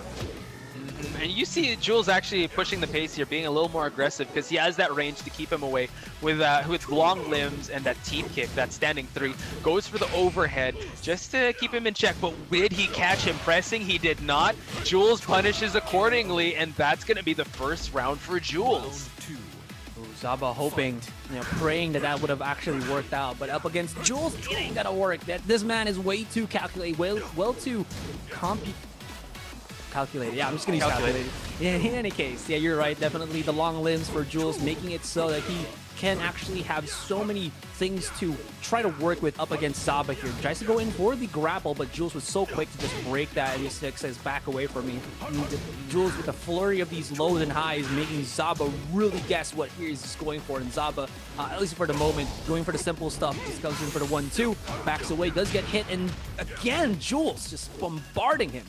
And you see Jules actually pushing the pace here, being a little more aggressive because he has that range to keep him away with long limbs and that teep kick, that standing 3. Goes for the overhead just to keep him in check, but did he catch him pressing? He did not. Jules punishes accordingly, and that's going to be the first round for Jules. Zaba hoping, you know, praying that would have actually worked out, but up against Jules, it ain't gonna work. This man is way too calculated, well too calculated. Yeah, I'm just gonna use calculated. Yeah, in any case, yeah, you're right. Definitely the long limbs for Jules, making it so that he can actually have so many things to try to work with up against Zaba here. He tries to go in for the grapple, but Jules was so quick to just break that, and he says, back away from me. And Jules, with a flurry of these lows and highs, making Zaba really guess what he's going for. And Zaba, at least for the moment, going for the simple stuff, just comes in for the 1-2, backs away, does get hit, and again, Jules just bombarding him.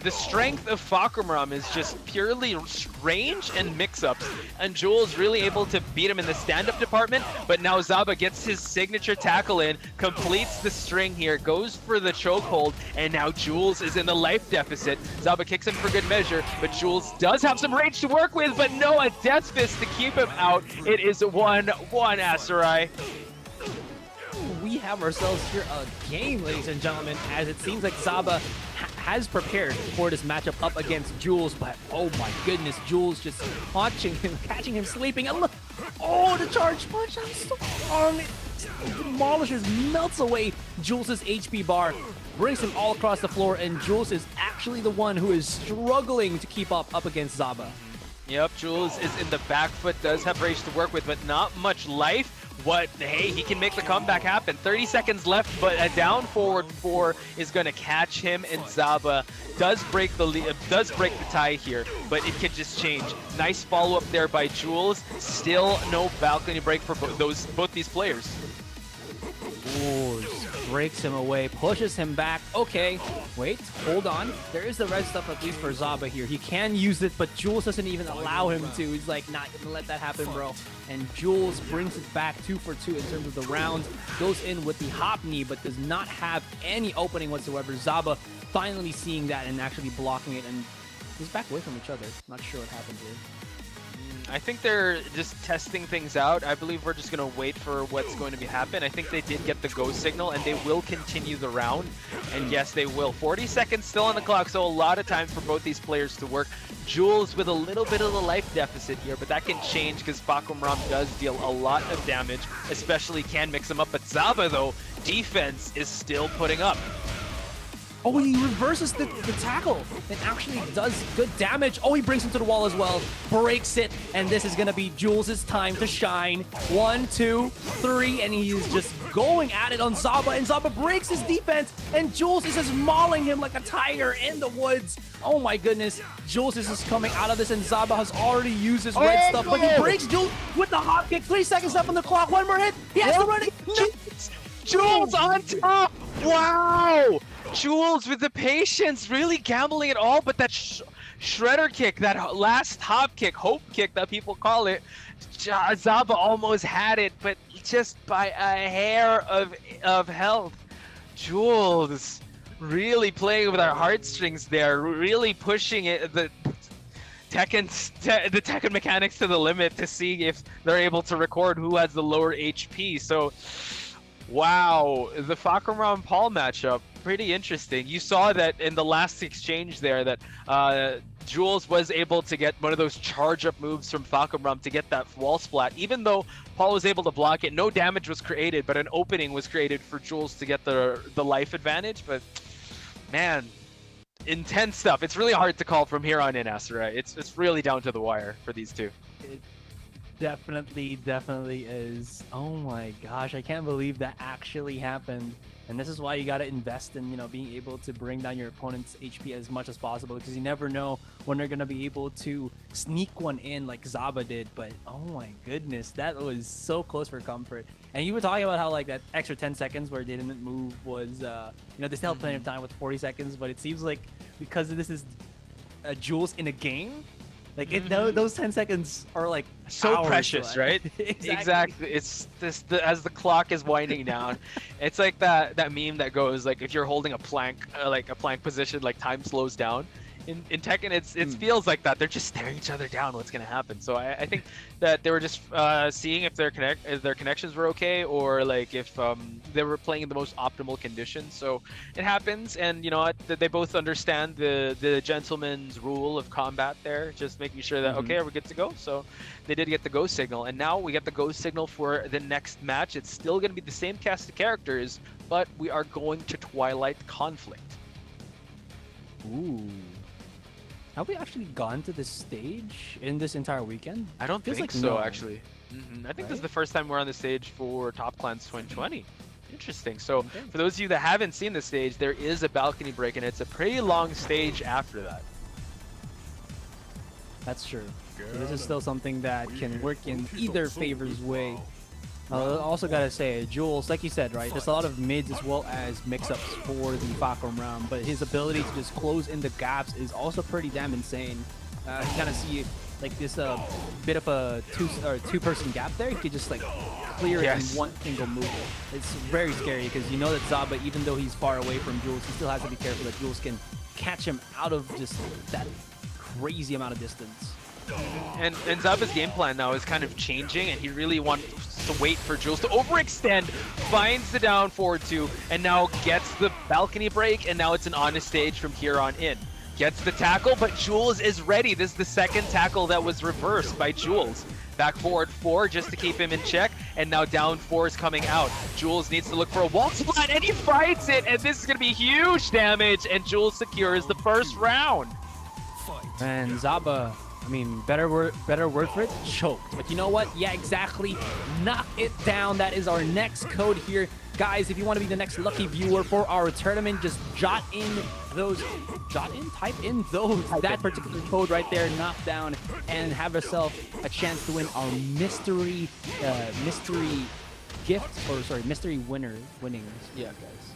The strength of Fakumram is just purely range and mix-ups, and Jules really able to beat him in the stand-up department, but now Zaba gets his signature tackle in, completes the string here, goes for the chokehold, and now Jules is in the life deficit. Zaba kicks him for good measure, but Jules does have some range to work with, but no, a Death Fist to keep him out. It is 1-1, Asarai. We have ourselves here a game, ladies and gentlemen, as it seems like Zaba has prepared for this matchup up against Jules, but oh my goodness, Jules just watching him, catching him sleeping, and look, oh, the charge punch, I'm so on it, demolishes, melts away Jules's HP bar, brings him all across the floor, and Jules is actually the one who is struggling to keep up against Zaba. Yep, Jules is in the back foot, does have range to work with, but not much life. hey, he can make the comeback happen. 30 seconds left, but a down forward 4 is going to catch him, and Zaba does break the tie here, but it could just change. Nice follow-up there by Jules. Still no balcony break for both these players. Ooh, just breaks him away, pushes him back. Okay, wait, hold on. There is the red stuff at least for Zaba here. He can use it, but Jules doesn't even allow him to. He's like, not gonna let that happen, bro. And Jules brings it back 2 for 2 in terms of the rounds. Goes in with the hop knee, but does not have any opening whatsoever. Zaba finally seeing that and actually blocking it, and he's back away from each other. Not sure what happened here. I think they're just testing things out. I believe we're just going to wait for what's going to happen. I think they did get the go signal, and they will continue the round. And yes, they will. 40 seconds still on the clock, so a lot of time for both these players to work. Jules with a little bit of the life deficit here, but that can change because Fakumram does deal a lot of damage, especially can mix him up. But Zaba, though, defense is still putting up. Oh, he reverses the tackle and actually does good damage. Oh, he brings him to the wall as well. Breaks it, and this is going to be Jules' time to shine. 1, 2, 3, and he's just going at it on Zaba, and Zaba breaks his defense, and Jules is just mauling him like a tiger in the woods. Oh my goodness. Jules is just coming out of this, and Zaba has already used his red stuff, but he breaks Jules with the hop kick. 3 seconds left on the clock. 1 more hit. He has to run it. Jules on top. Wow. Jules with the patience, really gambling it all, but that shredder kick, that last hop kick, hope kick that people call it, Zaba almost had it, but just by a hair of health. Jules really playing with our heartstrings there, really pushing it, the Tekken mechanics to the limit to see if they're able to record who has the lower HP. So, wow, the Fakumram Paul matchup, pretty interesting. You saw that in the last exchange there that Jules was able to get one of those charge-up moves from Fakumram to get that wall splat. Even though Paul was able to block it, no damage was created, but an opening was created for Jules to get the life advantage. But, man, intense stuff. It's really hard to call from here on in, Asura. It's really down to the wire for these two. It definitely is. Oh my gosh, I can't believe that actually happened. And this is why you got to invest in, being able to bring down your opponent's HP as much as possible, because you never know when they're going to be able to sneak one in like Zaba did. But oh my goodness, that was so close for comfort. And you were talking about how like that extra 10 seconds where they didn't move was, they still have plenty of time with 40 seconds, but it seems like because this is Jules in a game, like those 10 seconds are like so hours, precious, right? Exactly. It's this as the clock is winding down. It's like that meme that goes like if you're holding a plank, like a plank position, like time slows down. In Tekken, it feels like that. They're just staring each other down. What's gonna happen? So I think that they were just seeing if their connections were okay, or like if they were playing in the most optimal conditions. So it happens, and you know what? They both understand the gentleman's rule of combat there. Just making sure that okay, are we good to go? So they did get the go signal, and now we get the go signal for the next match. It's still gonna be the same cast of characters, but we are going to Twilight Conflict. Ooh. Have we actually gone to this stage in this entire weekend? I don't think like so, no. actually. I think this is the first time we're on the stage for Top Clans 2020. Interesting. So for those of you that haven't seen the stage, there is a balcony break, and it's a pretty long stage after that. That's true. So this is still something that can work in either favor's way. Also gotta say, Jules, like you said, right? There's a lot of mids as well as mix-ups for the Fakumram, but his ability to just close in the gaps is also pretty damn insane. You kind of see like this bit of a two-person gap there. He could just like clear it in one single move. It's very scary because you know that Zaba, even though he's far away from Jules, he still has to be careful that Jules can catch him out of just that crazy amount of distance. And Zaba's game plan now is kind of changing, and he really wants to wait for Jules to overextend, finds the down forward 2, and now gets the balcony break, and now it's an honest stage from here on in. Gets the tackle, but Jules is ready. This is the second tackle that was reversed by Jules. Back forward 4 just to keep him in check, and now down 4 is coming out. Jules needs to look for a wall splat, and he fights it, and this is going to be huge damage, and Jules secures the first round. And Zaba I mean, better word for it, choked. But you know what? Yeah, exactly. Knock it down. That is our next code here. Guys, if you want to be the next lucky viewer for our tournament, just type in that particular code right there, knock down, and have yourself a chance to win our mystery gift, or sorry, mystery winnings. Yeah, guys.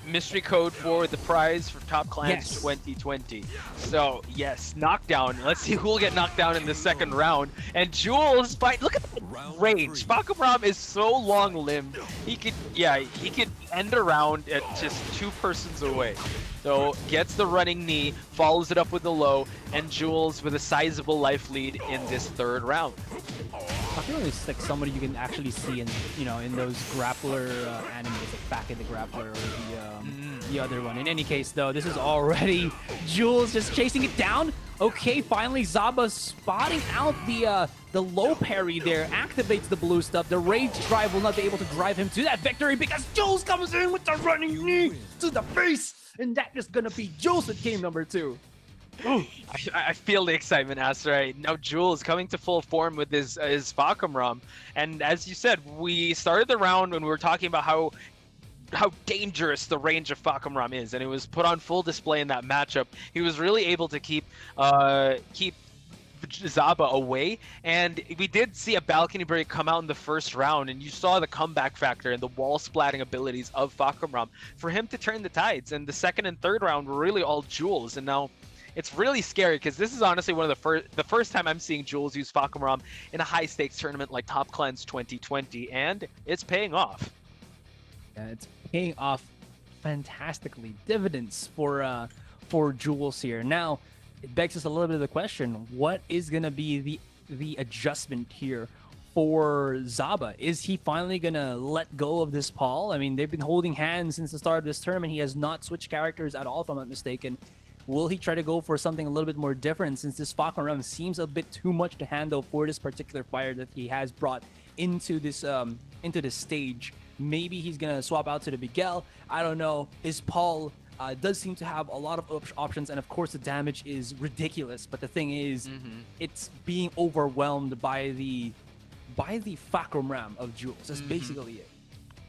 Mystery code for the prize for Top Clans Yes. 2020. So yes, knockdown. Let's see who will get knocked down in the second round. And Jules fight. Look at the range. Fakamram is so long-limbed. He could end a round at just 2 persons away. So gets the running knee, follows it up with the low, and Jules with a sizable life lead in this third round. Fakamram is like somebody you can actually see in in those grappler animes, like Back in the Grappler or the other one. In any case, though, this is already Jules just chasing it down. Okay, finally Zaba spotting out the low parry there, activates the blue stuff. The rage drive will not be able to drive him to that victory because Jules comes in with the running knee to the face, and that is gonna be Jules with game number 2. I feel the excitement, Astra. Now Jules coming to full form with his Fakamram. And as you said, we started the round when we were talking about how dangerous the range of Fakamram is, and it was put on full display in that matchup. He was really able to keep Zaba away, and we did see a balcony break come out in the first round, and you saw the comeback factor and the wall splatting abilities of Fakamram for him to turn the tides. And the second and third round were really all Jules, and now it's really scary because this is honestly one of the first time I'm seeing Jules use Fakamram in a high stakes tournament like Top Clans 2020, and it's paying off. Yeah, it's paying off fantastically. Dividends for Jules here. Now, it begs us a little bit of the question: what is gonna be the adjustment here for Zaba? Is he finally gonna let go of this Paul? I mean, they've been holding hands since the start of this tournament. He has not switched characters at all, if I'm not mistaken. Will he try to go for something a little bit more different, since this Fakamram seems a bit too much to handle for this particular fighter that he has brought into this stage? Maybe he's gonna swap out to the Miguel. I don't know. His Paul does seem to have a lot of options, and of course the damage is ridiculous. But the thing is, it's being overwhelmed by the Fakamram of Jules. That's basically it.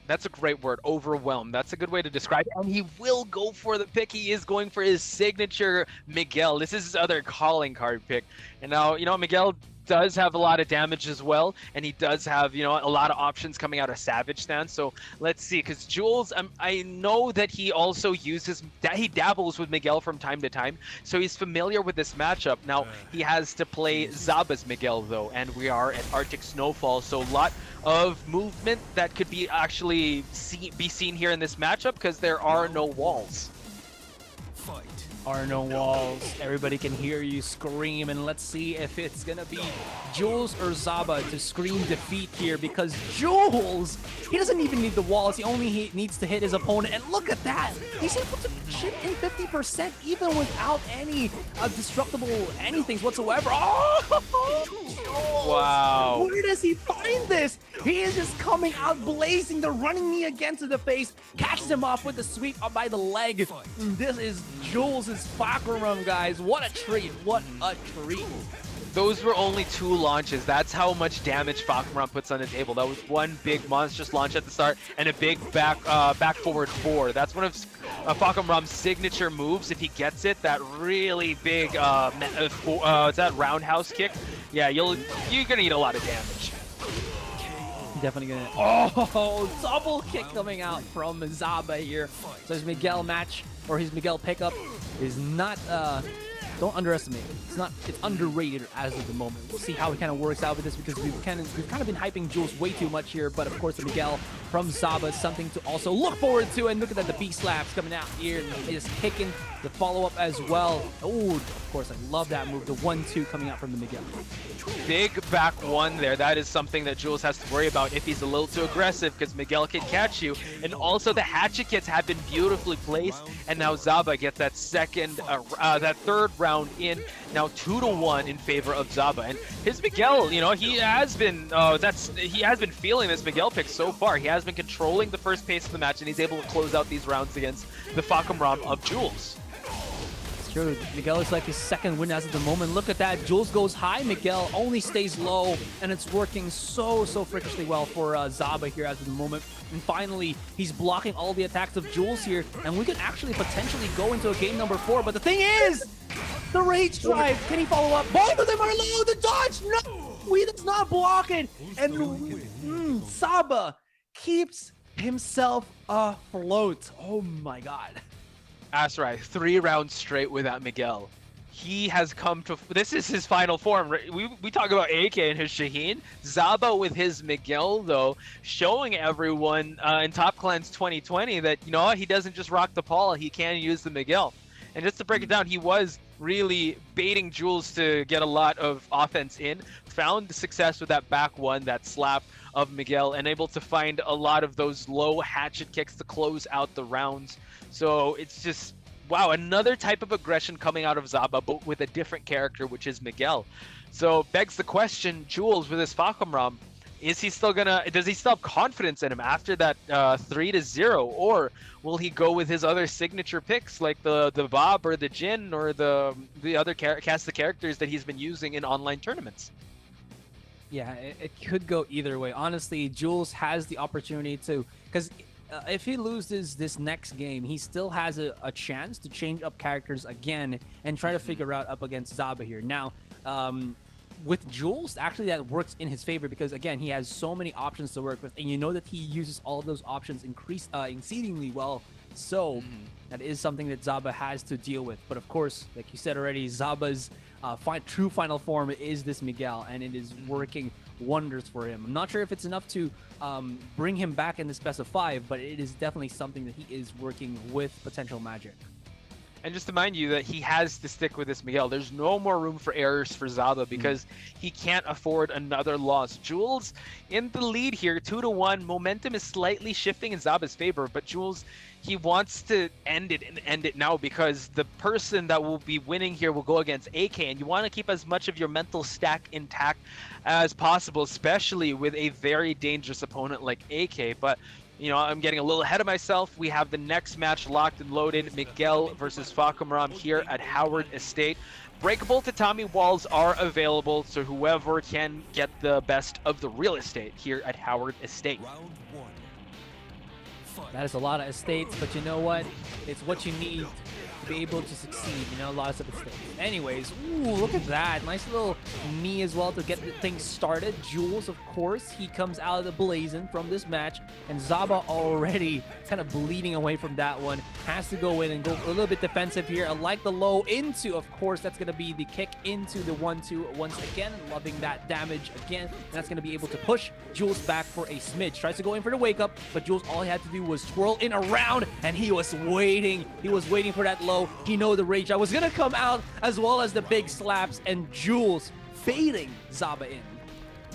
That's a great word, overwhelmed. That's a good way to describe it. And he will go for the pick. He is going for his signature Miguel. This is his other calling card pick. And now, Miguel does have a lot of damage as well, and he does have a lot of options coming out of Savage stance. So let's see, because Jules, I know that he also he dabbles with Miguel from time to time, so he's familiar with this matchup. Now he has to play Zaba's Miguel though, and we are at Arctic Snowfall, so a lot of movement that could be actually be seen here in this matchup because there are no walls. Are no walls. Everybody can hear you scream, and let's see if it's gonna be Jules or Zaba to scream defeat here, because Jules, he doesn't even need the walls. He only needs to hit his opponent, and look at that. He's able to chip in 50% even without any destructible anything whatsoever. Oh! Wow. Where does he find this? He is just coming out blazing, the running knee again to the face, catches him off with the sweep up by the leg. This is Jules' Fakamram, guys. What a treat. What a treat. Those were only 2 launches. That's how much damage Fakamram puts on the table. That was one big monstrous launch at the start and a big back forward 4. That's one of Fakamram's signature moves. If he gets it, that really big it's that roundhouse kick. Yeah, you're gonna eat a lot of damage. Definitely gonna. Double kick coming out from Zaba here. So his Miguel pickup is not. Don't underestimate it. It's underrated as of the moment. We'll see how it kind of works out with this, because we've kind of been hyping Jules way too much here. But of course, the Miguel from Zaba is something to also look forward to. And look at that, the B slaps coming out here, and just kicking the follow up as well. Oh, of course, I love that move. The 1-2 coming out from the Miguel. Big back 1 there. That is something that Jules has to worry about if he's a little too aggressive, because Miguel can catch you. And also the hatchet kits have been beautifully placed. And now Zaba gets that third round in. Now 2-1 in favor of Zaba. And his Miguel, he has been feeling this Miguel pick so far. He has been controlling the first pace of the match, and he's able to close out these rounds against the Fakamram of Jules. It's true. Miguel is like his second win as of the moment. Look at that. Jules goes high. Miguel only stays low. And it's working so freakishly well for Zaba here as of the moment. And finally, he's blocking all the attacks of Jules here. And we could actually potentially go into a game number 4. But the thing is, the Rage Drive. Can he follow up? Both of them are low. The dodge. No! He does not block it. And Zaba keeps himself afloat. Oh my god. That's right. 3 rounds straight without Miguel. He has come to... This is his final form. We talk about AK and his Shaheen. Zaba with his Miguel, though, showing everyone in Top Clans 2020 that, you know what, he doesn't just rock the Paul, he can use the Miguel. And just to break it down, he was really baiting Jules to get a lot of offense in. Found success with that back one, that slap of Miguel, and able to find a lot of those low hatchet kicks to close out the rounds. So it's just, wow, another type of aggression coming out of Zaba, but with a different character, which is Miguel. So begs the question, Jules with his Fakamram, is he still does he still have confidence in him after that 3-0, or will he go with his other signature picks like the Bob or the Jin or the other cast of characters that he's been using in online tournaments? Yeah, it could go either way. Honestly, Jules has the opportunity to, because if he loses this next game, he still has a chance to change up characters again and try to figure out up against Zaba here. Now, with Jules, actually that works in his favor because, again, he has so many options to work with, and you know that he uses all of those options exceedingly well. So that is something that Zaba has to deal with. But of course, like you said already, Zaba's true final form is this Miguel, and it is working wonders for him. I'm not sure if it's enough to bring him back in this best of 5, but it is definitely something that he is working with potential magic. And just to remind you that he has to stick with this Miguel. There's no more room for errors for Zaba because he can't afford another loss. Jules in the lead here, 2-1. Momentum is slightly shifting in Zaba's favor, but Jules, he wants to end it now because the person that will be winning here will go against AK, and you want to keep as much of your mental stack intact as possible, especially with a very dangerous opponent like AK. But you know, I'm getting a little ahead of myself. We have the next match locked and loaded. Miguel versus Fakamram here at Howard Estate. Breakable tatami walls are available, so whoever can get the best of the real estate here at Howard Estate. That is a lot of estates, but you know what? It's what you need to be able to succeed, you know, lots of estates. Anyways, ooh, look at that. Nice little knee as well to get the thing started. Jules, of course, he comes out of the blazing from this match, and Zaba already kind of bleeding away from that one. Has to go in and go a little bit defensive here. I like the low into, of course, that's going to be the kick into the 1-2 once again. Loving that damage again. And that's going to be able to push Jules back for a smidge. Tries to go in for the wake up, but Jules, all he had to do was twirl in around, and he was waiting. He was waiting for that low. He know the rage. I was going to come out, as well as the big slaps, and Jules baiting Zaba in.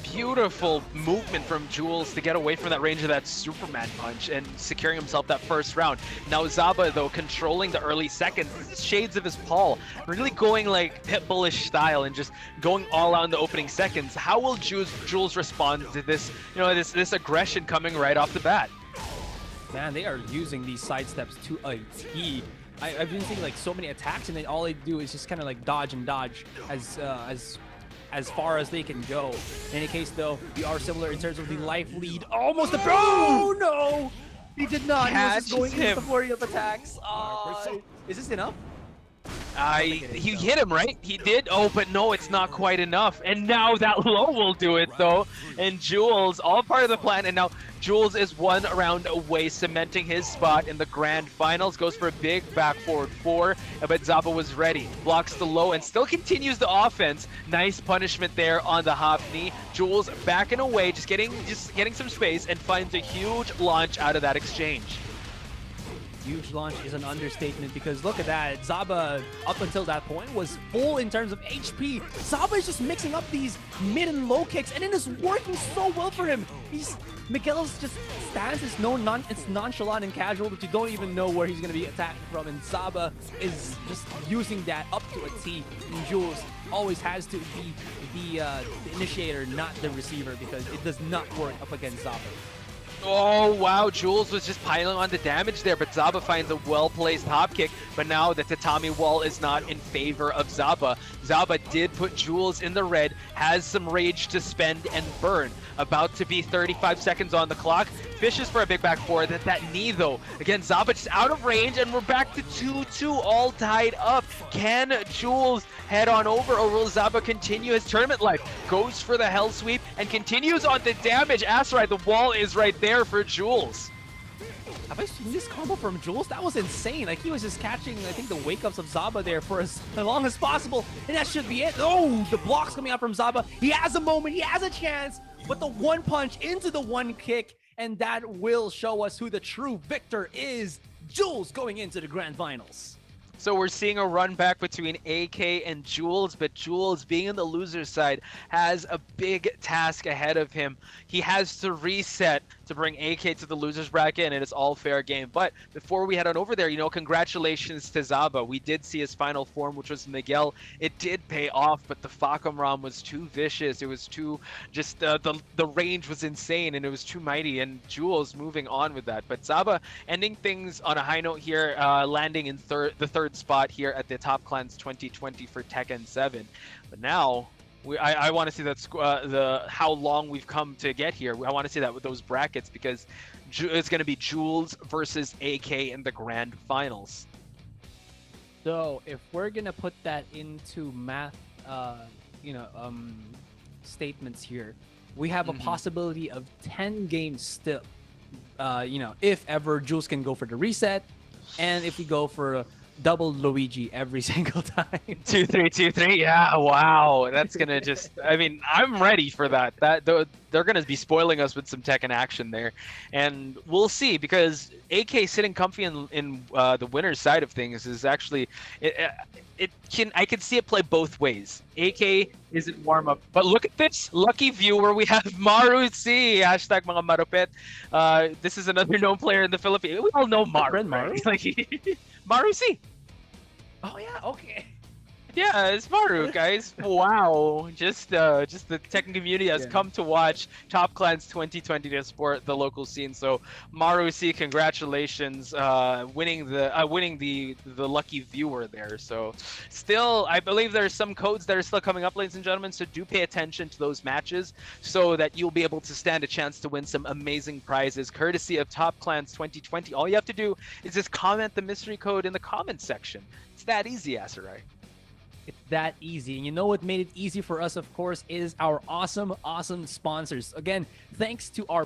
Beautiful movement from Jules to get away from that range of that Superman punch and securing himself that first round. Now Zaba, though, controlling the early seconds, shades of his Paul, really going like Pitbullish style and just going all out in the opening seconds. How will Jules respond to this, you know, this aggression coming right off the bat? Man, they are using these sidesteps to a T. I've been seeing like so many attacks, and then all they do is just kind of like dodge and dodge as far as they can go. In any case, though, we are similar in terms of the life lead. Almost a oh no! He did not. He was just going into the flurry of attacks. Is this enough? He hit him, right? He did. Oh, but no, it's not quite enough. And now that low will do it, though. And Jules, all part of the plan. And now Jules is 1 round away, cementing his spot in the grand finals. Goes for a big back forward 4, but Zaba was ready. Blocks the low and still continues the offense. Nice punishment there on the hop knee. Jules backing away, just getting some space, and finds a huge launch out of that exchange. Huge launch is an understatement because look at that. Zaba, up until that point, was full in terms of HP. Zaba is just mixing up these mid and low kicks, and it is working so well for him. Miguel's just stance is it's nonchalant and casual, but you don't even know where he's going to be attacking from, and Zaba is just using that up to a T. And Jules always has to be the initiator, not the receiver, because it does not work up against Zaba. Oh, wow. Jules was just piling on the damage there, but Zaba finds a well-placed hop kick. But now the tatami wall is not in favor of Zaba. Zaba did put Jules in the red, has some rage to spend and burn. About to be 35 seconds on the clock. Fishes for a big back four. That knee, though. Again, Zaba just out of range, and we're back to 2-2, all tied up. Can Jules head on over, or will Zaba continue his tournament life? Goes for the hell sweep and continues on the damage. Asteroid, the wall is right there for Jules. Have I seen this combo from Jules? That was insane. Like, he was just catching, I think, the wake-ups of Zaba there for as long as possible. And that should be it. Oh, the blocks coming out from Zaba. He has a moment. He has a chance. But the one punch into the one kick, and that will show us who the true victor is. Jules going into the grand finals. So we're seeing a run back between AK and Jules, but Jules, being in the loser's side, has a big task ahead of him. He has to reset to bring AK to the loser's bracket, and it's all fair game. But before we head on over there, you know, congratulations to Zaba. We did see his final form, which was Miguel. It did pay off, but the Fakamram was too vicious. It was too, just the range was insane, and it was too mighty, and Jules moving on with that. But Zaba ending things on a high note here, landing in the third spot here at the Top Clans 2020 for Tekken 7. But now, I want to see that how long we've come to get here. I want to see that with those brackets, because it's going to be Jules versus AK in the grand finals. So if we're gonna put that into math, statements here, we have a possibility of 10 games still. If ever Jules can go for the reset, and if we go for a double Luigi every single time. 2-3, 2-3. Yeah, wow. That's gonna just. I mean, I'm ready for that. They're gonna be spoiling us with some Tekken action there, and we'll see, because AK sitting comfy in the winner's side of things is actually I can see it play both ways. AK isn't warm up, but look at this lucky viewer. We have Maru C. Hashtag mga marupet. This is another known player in the Philippines. We all know Maru. Maru? Like, Maru C. Oh yeah, okay. Yeah, it's Maru, guys. Wow. Just the Tekken community has come to watch Top Clans 2020 to support the local scene. So Maru C, congratulations, winning the lucky viewer there. So still, I believe there's some codes that are still coming up, ladies and gentlemen. So do pay attention to those matches so that you'll be able to stand a chance to win some amazing prizes, courtesy of Top Clans 2020. All you have to do is just comment the mystery code in the comment section. It's that easy, Asarai. It's that easy. And you know what made it easy for us, of course, is our awesome sponsors. Again, thanks to our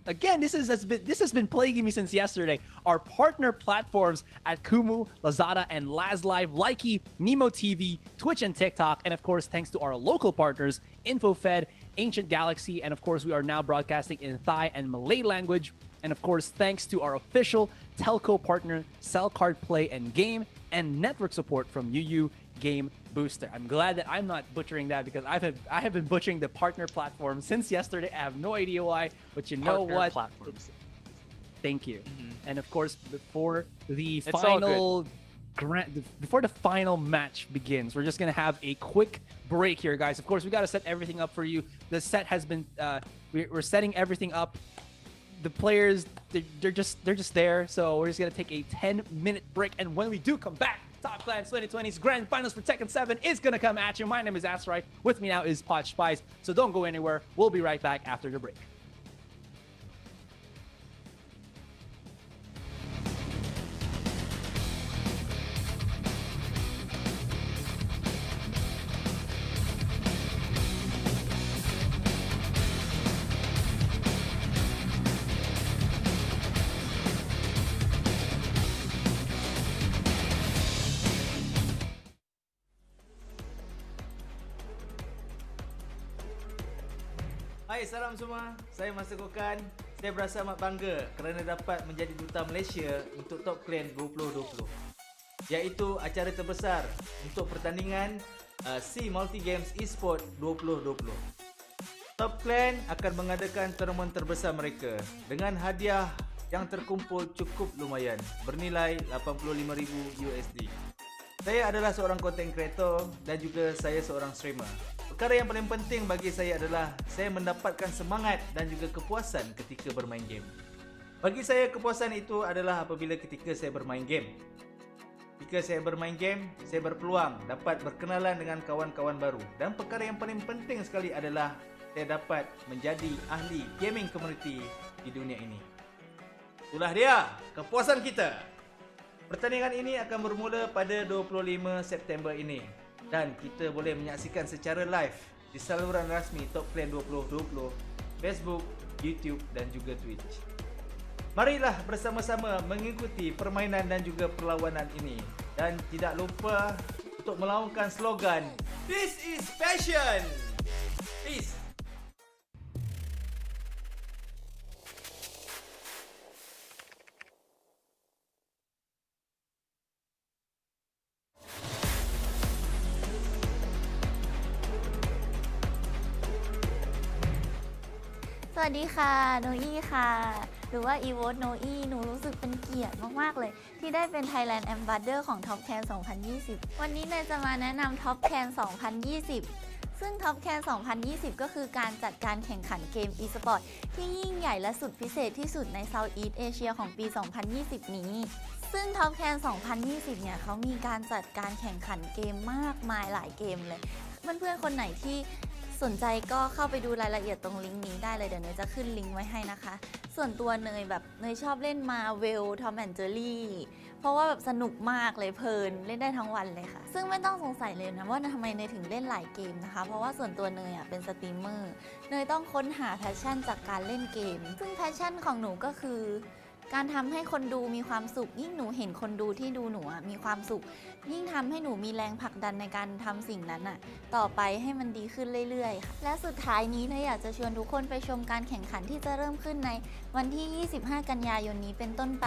this has been plaguing me since yesterday. Our partner platforms at Kumu, Lazada, and LazLive, Likey, Nemo TV, Twitch, and TikTok. And of course, thanks to our local partners, InfoFed, Ancient Galaxy, and of course, we are now broadcasting in Thai and Malay language. And of course, thanks to our official telco partner, Cell Card Play and Game, and network support from UU Game Booster. I'm glad that I'm not butchering that, because I have been butchering the partner platform since yesterday. I have no idea why, but you know what? Platforms. Thank you. And of course, before the final match begins, we're just gonna have a quick break here, guys. Of course, we got to set everything up for you. The set has been we're setting everything up. The players, they're just there. So we're just gonna take a 10-minute break, and when we do come back, Top Clans 2020's Grand Finals for Tekken 7 is gonna come at you. My name is Asarai. With me now is Potch Spice. So don't go anywhere. We'll be right back after the break. Hai, salam semua. Saya Mas Tegukan. Saya berasa amat bangga kerana dapat menjadi duta Malaysia untuk Top Clan 2020, iaitu acara terbesar untuk pertandingan SEA Multi Games Esport 2020. Top Clan akan mengadakan tournament terbesar mereka dengan hadiah yang terkumpul cukup lumayan, bernilai $85,000 USD. Saya adalah seorang content creator dan juga saya seorang streamer. perkara yang paling penting bagi saya adalah saya mendapatkan semangat dan juga kepuasan ketika bermain game. Bagi saya kepuasan itu adalah apabila ketika saya bermain game. Jika saya bermain game, saya berpeluang dapat berkenalan dengan kawan-kawan baru. Dan perkara yang paling penting sekali adalah saya dapat menjadi ahli gaming community di dunia ini. Itulah dia kepuasan kita. Pertandingan ini akan bermula pada 25 September ini. Dan kita boleh menyaksikan secara live di saluran rasmi Top Clan 2020, Facebook, YouTube dan juga Twitch. Marilah bersama-sama mengikuti permainan dan juga perlawanan ini. Dan tidak lupa untuk melaungkan slogan This is Passion! Peace!สวัสดีค่ะโนอี้ค่ะหรือว่า Evote โนอี้หนูรู้สึกเป็นเกียรติมากๆเลยที่ได้เป็น Thailand Ambassador ของ TEKKEN 2020 วันนี้เนยจะมาแนะนำ TEKKEN 2020 ซึ่ง TEKKEN 2020 ก็คือการจัดการแข่งขันเกม e-sport ที่ยิ่งใหญ่และสุดพิเศษที่สุดใน Southeast Asia ของปี 2020 นี้ซึ่ง TEKKEN 2020 เนี่ยเขามีการจัดการแข่งขันเกมมากมายหลายเกมเลยเพื่อนๆคนไหนที่สนใจก็เข้าไปดูรายละเอียดตรงลิงก์นี้ได้เลยเดี๋ยวเนยจะขึ้นลิงก์ไว้ให้นะคะส่วนตัวเนยชอบเล่นมาเวลทอมแอนด์เจอรี่เพราะว่าแบบสนุกมากเลยเพลินเล่นได้ทั้งวันเลยค่ะซึ่งไม่ต้องสงสัยเลยนะว่าทำไมเนยถึงเล่นหลายเกมนะคะเพราะว่าส่วนตัวเนยเป็นสตรีมเมอร์เนยต้องค้นหาแพชชั่นจากการเล่นเกมซึ่งแพชชั่นของหนูก็คือการทำให้คนดูมีความสุขยิ่งหนูเห็นคนดูที่ดูหนูมีความสุขยิ่งทำให้หนูมีแรงผลักดันในการทำสิ่งนั้นต่อไปให้มันดีขึ้นเรื่อยๆค่ะและสุดท้ายนี้อยากจะชวนทุกคนไปชมการแข่งขันที่จะเริ่มขึ้นในวันที่ 25 กันยายนนี้เป็นต้นไป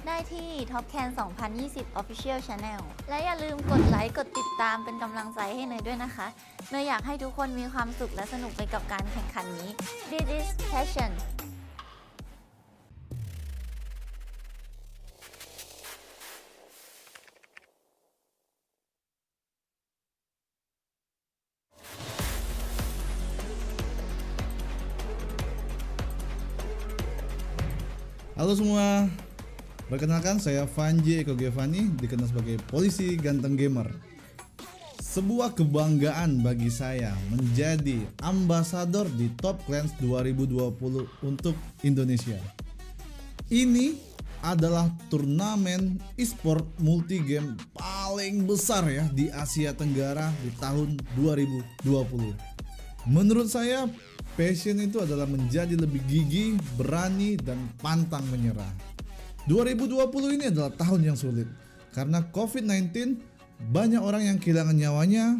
ได้ที่ TEKKEN 2020 Official Channel และอย่าลืมกดไลค์กดติดตามเป็นกำลังใจให้เนยด้วยนะคะเนยอยากให้ทุกคนมีความสุขและสนุกไปกับการแข่งขันนี้ This is Passion Halo semua, perkenalkan saya Vanji Eko Gevani, dikenal sebagai polisi ganteng gamer. Sebuah kebanggaan bagi saya menjadi ambasador di Top Clans 2020 untuk Indonesia. Ini adalah turnamen e-sport multi-game paling besar ya di Asia Tenggara di tahun 2020. Menurut saya, passion itu adalah menjadi lebih gigih, berani, dan pantang menyerah. 2020 ini adalah tahun yang sulit karena COVID-19, banyak orang yang kehilangan nyawanya,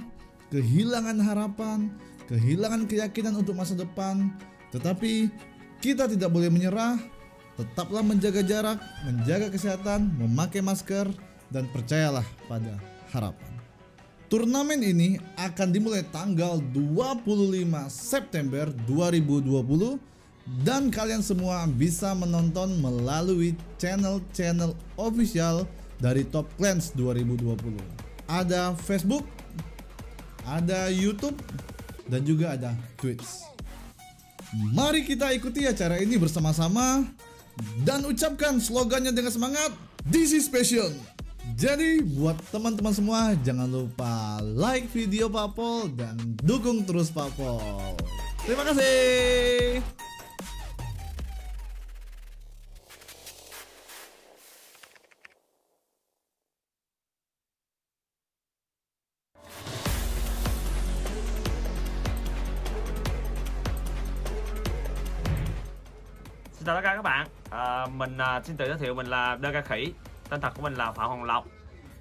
kehilangan harapan, kehilangan keyakinan untuk masa depan. Tetapi kita tidak boleh menyerah, tetaplah menjaga jarak, menjaga kesehatan, memakai masker, dan percayalah pada harapan. Turnamen ini akan dimulai tanggal 25 September 2020 dan kalian semua bisa menonton melalui channel-channel official dari Top Clans 2020. Ada Facebook, ada YouTube, dan juga ada Twitch. Mari kita ikuti acara ini bersama-sama dan ucapkan slogannya dengan semangat, This is Passion. Jadi buat teman-teman semua jangan lupa like video Papol dan dukung terus Papol. Terima kasih. Xin chào tất cả các bạn, mình xin tự giới thiệu mình là Đơ Ca Khỉ. Tên thật của mình là Phạm Hoàng Lộc.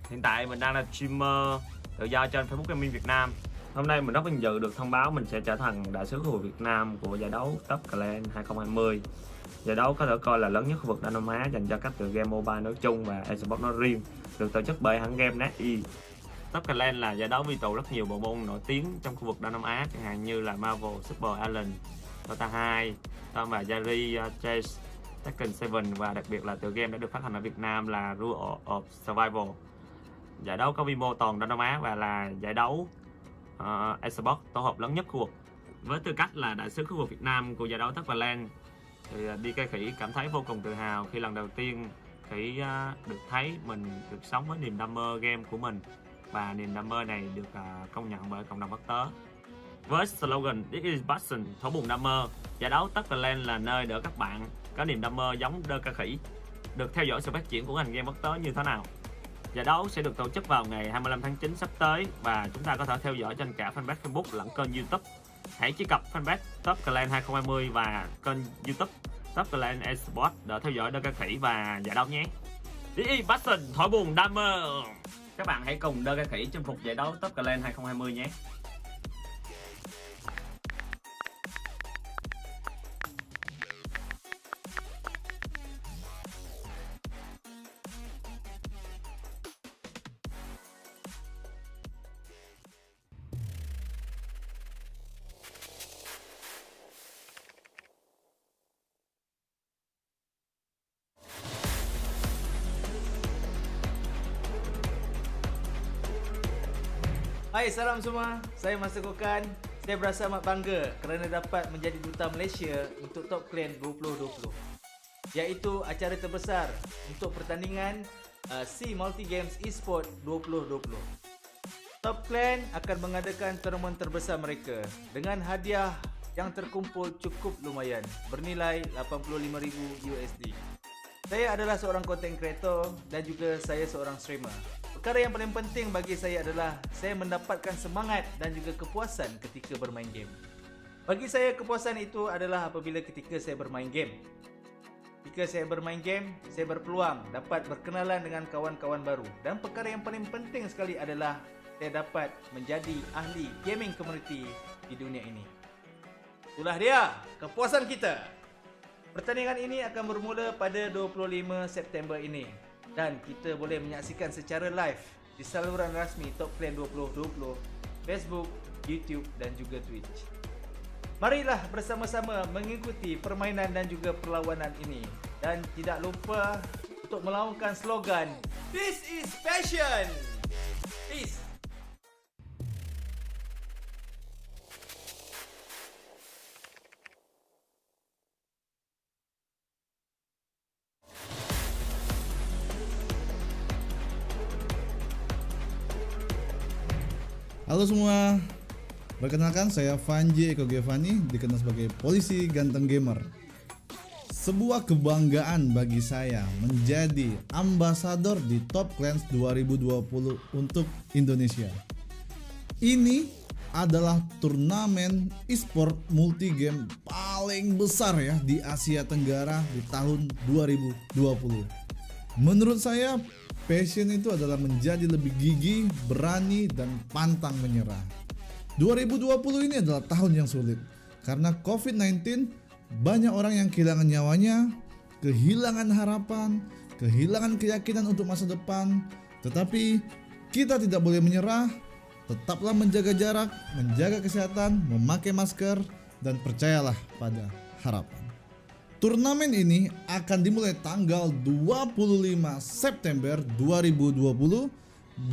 Hiện tại mình đang là streamer tự do trên Facebook Gaming Việt Nam. Hôm nay mình rất vinh dự được thông báo mình sẽ trở thành đại sứ khu vực Việt Nam của giải đấu TEKKEN 2020. Giải đấu có thể coi là lớn nhất khu vực Đông Nam Á dành cho các tựa game mobile nói chung và esports nói riêng, được tổ chức bởi hãng game SEA. TEKKEN là giải đấu quy tụ rất nhiều bộ môn nổi tiếng trong khu vực Đông Nam Á, chẳng hạn như là Marvel, Super Alien, Dota 2, Tom và Jerry, Chase, Tekken 7 và đặc biệt là tựa game đã được phát hành ở Việt Nam là Rule of Survival. Giải đấu có quy mô toàn Đông Nam Á và là giải đấu eSports tổ hợp lớn nhất khu vực. Với tư cách là đại sứ khu vực Việt Nam của giải đấu TEKKEN thì DK Khỉ cảm thấy vô cùng tự hào khi lần đầu tiên Khỉ được thấy mình được sống với niềm đam mê game của mình, và niềm đam mê này được công nhận bởi cộng đồng quốc tế. Với slogan This is passion, thổ bùn đam mê, giải đấu TEKKEN là nơi để các bạn có niềm đam mê giống DK Khỉ được theo dõi sự phát triển của ngành game quốc tế như thế nào. Giải đấu sẽ được tổ chức vào ngày 25 tháng 9 sắp tới và chúng ta có thể theo dõi trên cả fanpage Facebook lẫn kênh YouTube. Hãy truy cập fanpage TEKKEN 2020 và kênh YouTube TEKKEN Esports để theo dõi DK Khỉ và giải đấu nhé. This is passion, thổi buồn đam mê. Các bạn hãy cùng DK Khỉ chinh phục giải đấu TEKKEN 2020 nhé. Hai, salam semua. Saya Master Kokan. Saya berasa amat bangga kerana dapat menjadi duta Malaysia untuk Top Clan 2020, iaitu acara terbesar untuk pertandingan SEA Multi Games Esport 2020. Top Clan akan mengadakan tournament terbesar mereka dengan hadiah yang terkumpul cukup lumayan bernilai $85,000 USD. Saya adalah seorang content creator dan juga saya seorang streamer. Perkara yang paling penting bagi saya adalah saya mendapatkan semangat dan juga kepuasan ketika bermain game. Bagi saya kepuasan itu adalah apabila ketika saya bermain game. Ketika saya bermain game, saya berpeluang dapat berkenalan dengan kawan-kawan baru. Dan perkara yang paling penting sekali adalah saya dapat menjadi ahli gaming community di dunia ini. Itulah dia kepuasan kita. Pertandingan ini akan bermula pada 25 September ini dan kita boleh menyaksikan secara live di saluran rasmi Top Clan 2020, Facebook, YouTube dan juga Twitch. Marilah bersama-sama mengikuti permainan dan juga perlawanan ini dan tidak lupa untuk melaungkan slogan This is passion. Peace. Halo semua, perkenalkan saya Vanji Eko Gevani, dikenal sebagai polisi ganteng gamer. Sebuah kebanggaan bagi saya menjadi ambasador di Top Clans 2020 untuk Indonesia. Ini adalah turnamen e-sport multi game paling besar ya di Asia Tenggara di tahun 2020. Menurut saya passion itu adalah menjadi lebih gigih, berani, dan pantang menyerah. 2020 ini adalah tahun yang sulit karena COVID-19, banyak orang yang kehilangan nyawanya, kehilangan harapan, kehilangan keyakinan untuk masa depan. Tetapi kita tidak boleh menyerah, tetaplah menjaga jarak, menjaga kesehatan, memakai masker, dan percayalah pada harapan. Turnamen ini akan dimulai tanggal 25 September 2020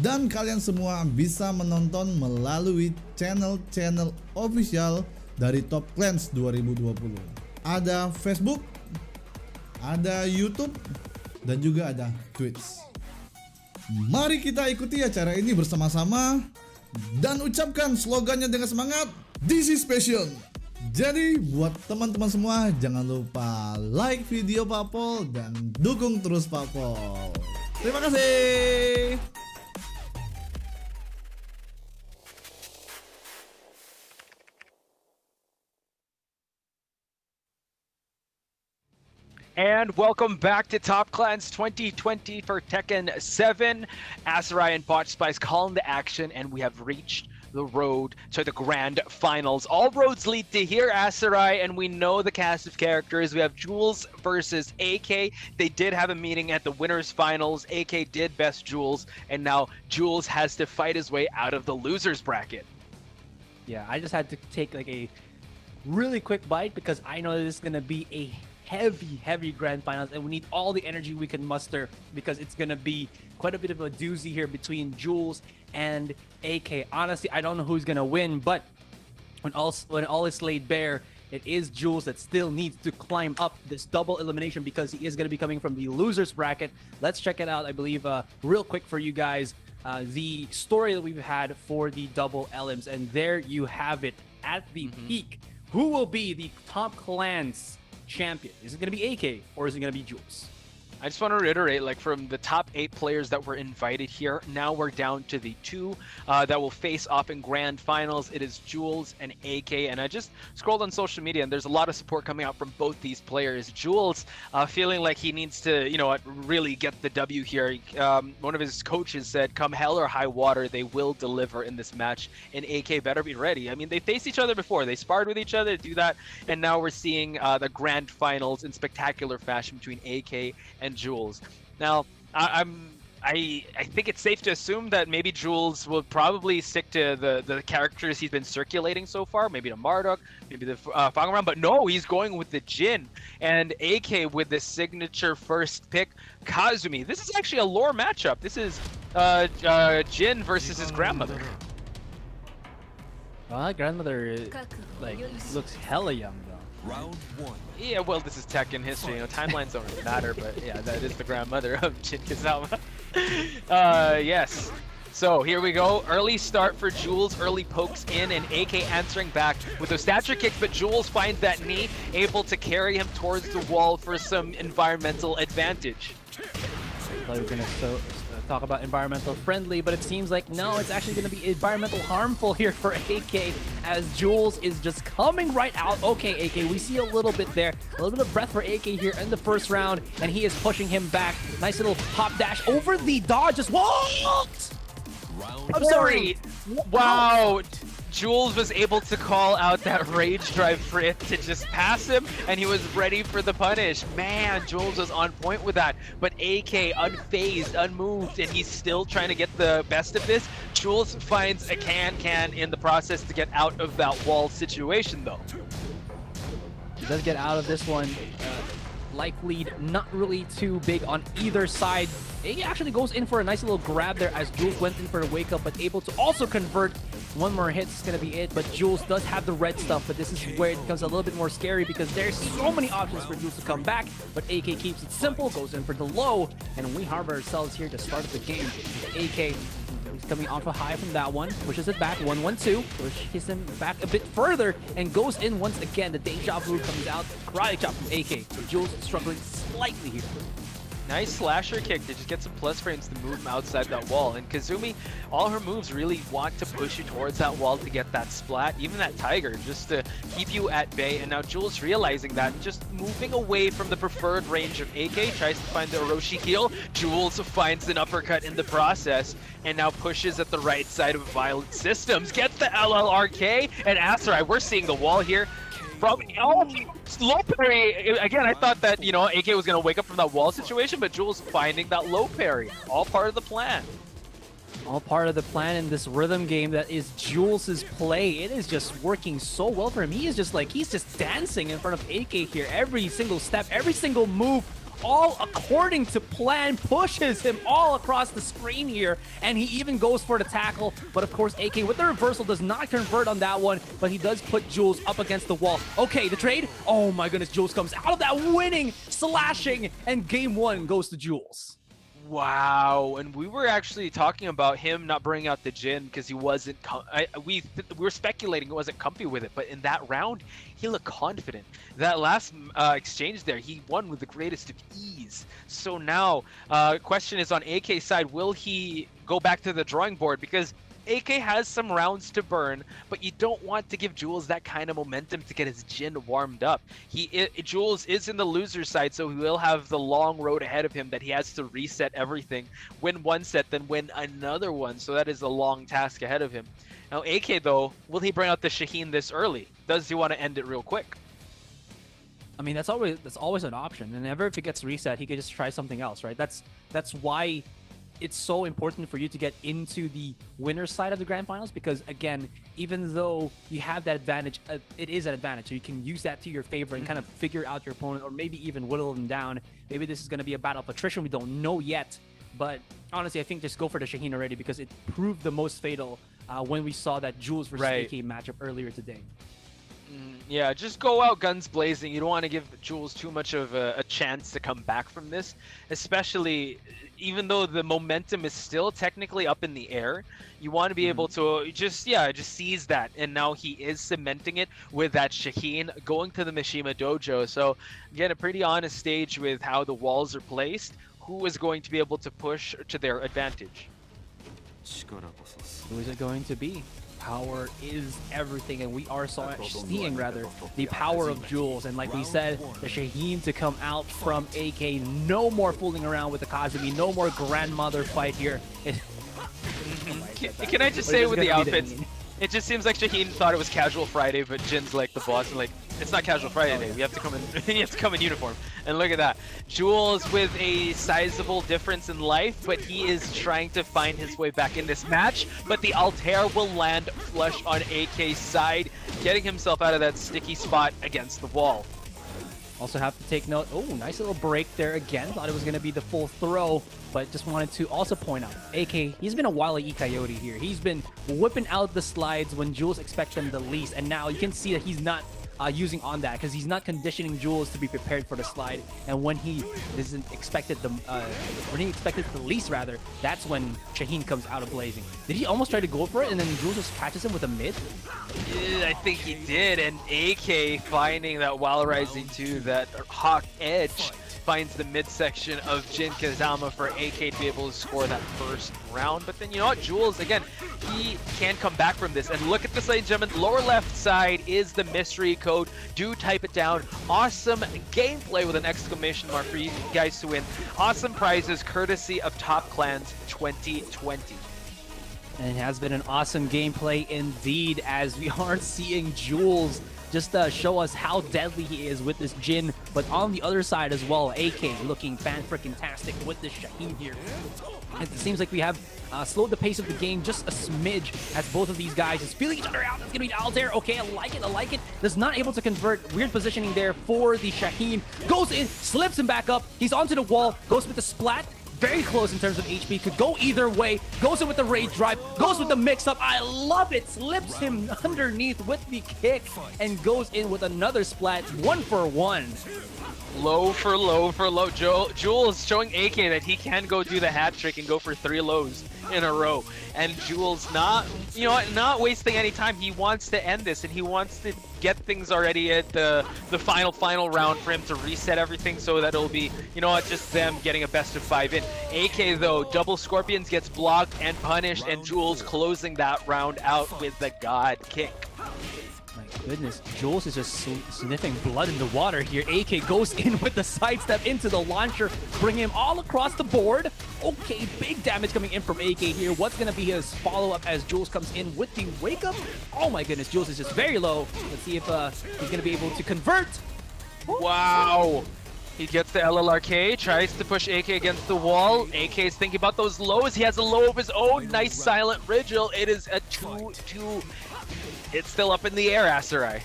dan kalian semua bisa menonton melalui channel-channel official dari Top Clans 2020. Ada Facebook, ada YouTube, dan juga ada Twitch. Mari kita ikuti acara ini bersama-sama dan ucapkan slogannya dengan semangat, This is passion. Jadi buat teman-teman semua jangan lupa like video Pak Pol dan dukung terus Pak Pol. Terima kasih. And welcome back to Top Clans 2020 for Tekken 7. Asarai and Botch Spice calling the action, and we have reached the road to the grand finals. All roads lead to here, Asarai, and we know the cast of characters. We have Jules versus AK. They did have a meeting at the winners finals. AK did best Jules, and now Jules has to fight his way out of the losers bracket. Yeah, I just had to take like a really quick bite because I know this is gonna be a heavy grand finals, and we need all the energy we can muster because it's gonna be quite a bit of a doozy here between Jules and AK. Honestly, I don't know who's gonna win, but when all is laid bare, it is Jules that still needs to climb up this double elimination because he is going to be coming from the losers bracket. Let's check it out, I believe, real quick for you guys. The story that we've had for the double elims, and there you have it at the peak. Who will be the top clans champion? Is it going to be AK or is it going to be Jules? I just want to reiterate, like, from the top 8 players that were invited here, now we're down to the 2 that will face off in grand finals. It is Jules and AK, and I just scrolled on social media, and there's a lot of support coming out from both these players. Jules feeling like he needs to, you know, really get the W here. One of his coaches said, come hell or high water, they will deliver in this match, and AK better be ready. I mean, they faced each other before. They sparred with each other to do that, and now we're seeing the grand finals in spectacular fashion between AK and Jules. Now, I think it's safe to assume that maybe Jules will probably stick to the characters he's been circulating so far, maybe the Marduk, maybe the Fangaram, but no, he's going with the Jin, and AK with the signature first pick, Kazumi. This is actually a lore matchup. This is Jin versus his grandmother. Well, grandmother looks hella young though. Round 1. Yeah, well, this is Tekken history. You know, timelines don't really matter, but yeah, that is the grandmother of Jin Kazama. Yes. So here we go. Early start for Jules. Early pokes in, and AK answering back with those stature kicks, but Jules finds that knee, able to carry him towards the wall for some environmental advantage. I thought we were going to talk about environmental friendly, but it seems like no, it's actually going to be environmental harmful here for AK as Jules is just coming right out. Okay, AK, we see a little bit there, a little bit of breath for AK here in the first round, and he is pushing him back. Nice little hop dash over the dodge as well. I'm sorry. Wow. Jules was able to call out that rage drive for it to just pass him, and he was ready for the punish. Man, Jules was on point with that, but AK unfazed, unmoved, and he's still trying to get the best of this. Jules finds a can in the process to get out of that wall situation, though. He does get out of this one. Life lead not really too big on either side. AK actually goes in for a nice little grab there as Jules went in for a wake up, but able to also convert. One more hit is going to be it, but Jules does have the red stuff, but this is where it becomes a little bit more scary because there's so many options for Jules to come back, but AK keeps it simple, goes in for the low, and we harbor ourselves here to start the game. AK, he's coming off a high from that one, pushes it back, 1-1-2, pushes him back a bit further, and goes in once again. The Deja Vu comes out, karate chop from AK, so Jules struggling slightly here. Nice slasher kick to just get some plus frames to move him outside that wall. And Kazumi, all her moves really want to push you towards that wall to get that splat, even that tiger, just to keep you at bay. And now Jules realizing that, just moving away from the preferred range of AK, tries to find the Orochi heel. Jules finds an uppercut in the process, and now pushes at the right side of Violent Systems. Gets the LLRK, and Asarai, we're seeing the wall here. From low parry, again, I thought that, you know, AK was going to wake up from that wall situation, but Jules finding that low parry. All part of the plan. All part of the plan in this rhythm game that is Jules's play. It is just working so well for him. He is just like, he's just dancing in front of AK here. Every single step, every single move, all according to plan, pushes him all across the screen here, and he even goes for the tackle, but of course AK with the reversal does not convert on that one, but he does put Jules up against the wall. Okay, the trade, oh my goodness, Jules comes out of that winning, slashing, and game 1 goes to Jules. Wow, and we were actually talking about him not bringing out the Jin because he wasn't, we were speculating he wasn't comfy with it, but in that round, he looked confident. That last exchange there, he won with the greatest of ease. So now, question is on AK's side, will he go back to the drawing board? Because AK has some rounds to burn, but you don't want to give Jules that kind of momentum to get his Jin warmed up. Jules is in the loser side, so he will have the long road ahead of him that he has to reset everything, win one set, then win another one. So that is a long task ahead of him. Now AK though, will he bring out the Shaheen this early? Does he want to end it real quick? I mean, that's always an option, and ever if it gets reset, he could just try something else, right? That's why it's so important for you to get into the winner's side of the grand finals, because again, even though you have that advantage, it is an advantage, so you can use that to your favor and kind of figure out your opponent, or maybe even whittle them down. Maybe this is going to be a battle of attrition, we don't know yet, but honestly I think just go for the Shaheen already, because it proved the most fatal when we saw that Jules versus AK matchup earlier today. Yeah, just go out guns blazing. You don't want to give Jules too much of a chance to come back from this, especially even though the momentum is still technically up in the air. You want to be able to just seize that, and now he is cementing it with that Shaheen going to the Mishima Dojo. So again, a pretty honest stage with how the walls are placed. Who is going to be able to push to their advantage? Who is it going to be? Power is everything, and we are seeing the power of Jules. And like we said, the Shaheen to come out from AK. No more fooling around with the Kazumi. No more grandmother fight here. Can I just say with the outfits, it just seems like Shaheen thought it was Casual Friday, but Jin's like the boss and like, it's not Casual Friday day. We have to come in. You have to come in uniform. And look at that, Jules with a sizable difference in life, but he is trying to find his way back in this match. But the Altair will land flush on AK's side, getting himself out of that sticky spot against the wall. Also have to take note. Oh, nice little break there again. Thought it was going to be the full throw, but just wanted to also point out, AK, he's been a Wile E. Coyote here. He's been whipping out the slides when Jules expects them the least, and now you can see that he's not using on that, because he's not conditioning Jules to be prepared for the slide. And when he isn't expected when he expected the least rather, that's when Shaheen comes out of blazing. Did he almost try to go for it and then Jules just catches him with a mid? Yeah, I think he did, and AK finding that while rising to that hawk edge finds the midsection of Jin Kazama for AK to be able to score that first round. But then, you know what, Jules, again, he can come back from this. And look at this, ladies and gentlemen, lower left side is the mystery code. Do type it down. Awesome gameplay with an exclamation mark for you guys to win. Awesome prizes courtesy of Top Clans 2020. And it has been an awesome gameplay indeed, as we are seeing Jules just show us how deadly he is with this Jin, but on the other side as well, AK looking fan-freaking-tastic with this Shaheen here. It seems like we have slowed the pace of the game just a smidge, as both of these guys is feeling each other out. It's gonna be Altair. Okay, I like it. Does not able to convert. Weird positioning there for the Shaheen. Goes in, slips him back up. He's onto the wall, goes with the splat. Very close in terms of HP, could go either way. Goes in with the rage drive, goes with the mix-up. I love it. Slips him underneath with the kick and goes in with another splat. 1 for 1. Low for low for low. Jules showing AK that he can go do the hat trick and go for 3 lows in a row. And Jules not wasting any time. He wants to end this, and he wants to get things already at the final round for him to reset everything, so that it'll be, just them getting a best of 5 in. AK though, double Scorpions gets blocked and punished, and Jules closing that round out with the God kick. Goodness, Jules is just sniffing blood in the water here. AK goes in with the sidestep into the launcher, bring him all across the board. Okay, big damage coming in from AK here. What's going to be his follow-up as Jules comes in with the wake-up? Oh my goodness, Jules is just very low. Let's see if he's going to be able to convert. Wow. He gets the LLRK, tries to push AK against the wall. AK is thinking about those lows. He has a low of his own. Nice silent Rigil. It is a 2-2. It's still up in the air, Asarai.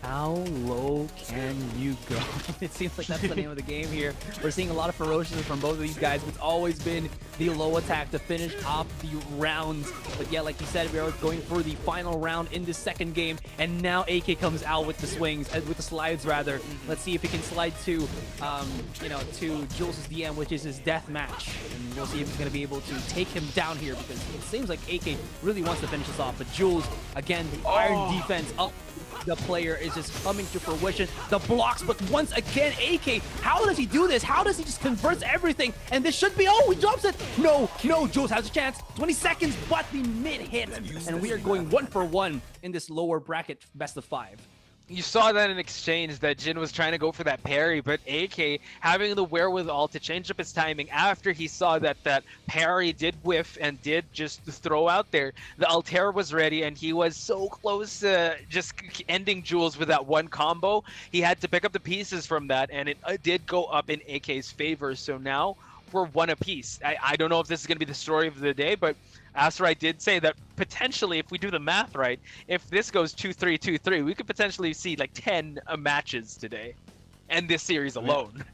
How low can you go? It seems like that's the name of the game here. We're seeing a lot of ferociousness from both of these guys. It's always been the low attack to finish off the rounds. But yeah, like you said, we are going for the final round in this second game. And now AK comes out with the swings, with the slides rather. Let's see if he can slide to, to Jules' DM, which is his death match. And we'll see if he's going to be able to take him down here, because it seems like AK really wants to finish this off. But Jules, again, the iron defense up. The player is just coming to fruition. The blocks, but once again, AK, how does he do this? How does he just converts everything? And this should be, he drops it. No, Jules has a chance. 20 seconds, but the mid hit. And we are going 1 for 1 in this lower bracket best of 5. You saw that in exchange that Jin was trying to go for that parry, but AK having the wherewithal to change up his timing after he saw that that parry did whiff and did just throw out there. The Altair was ready, and he was so close to just ending Jules with that one combo. He had to pick up the pieces from that, and it did go up in AK's favor. So now we're one apiece. I don't know if this is going to be the story of the day, but Asteroid did say that potentially, if we do the math right, if this goes 2-3, 2-3, we could potentially see like 10 matches today, and this series alone.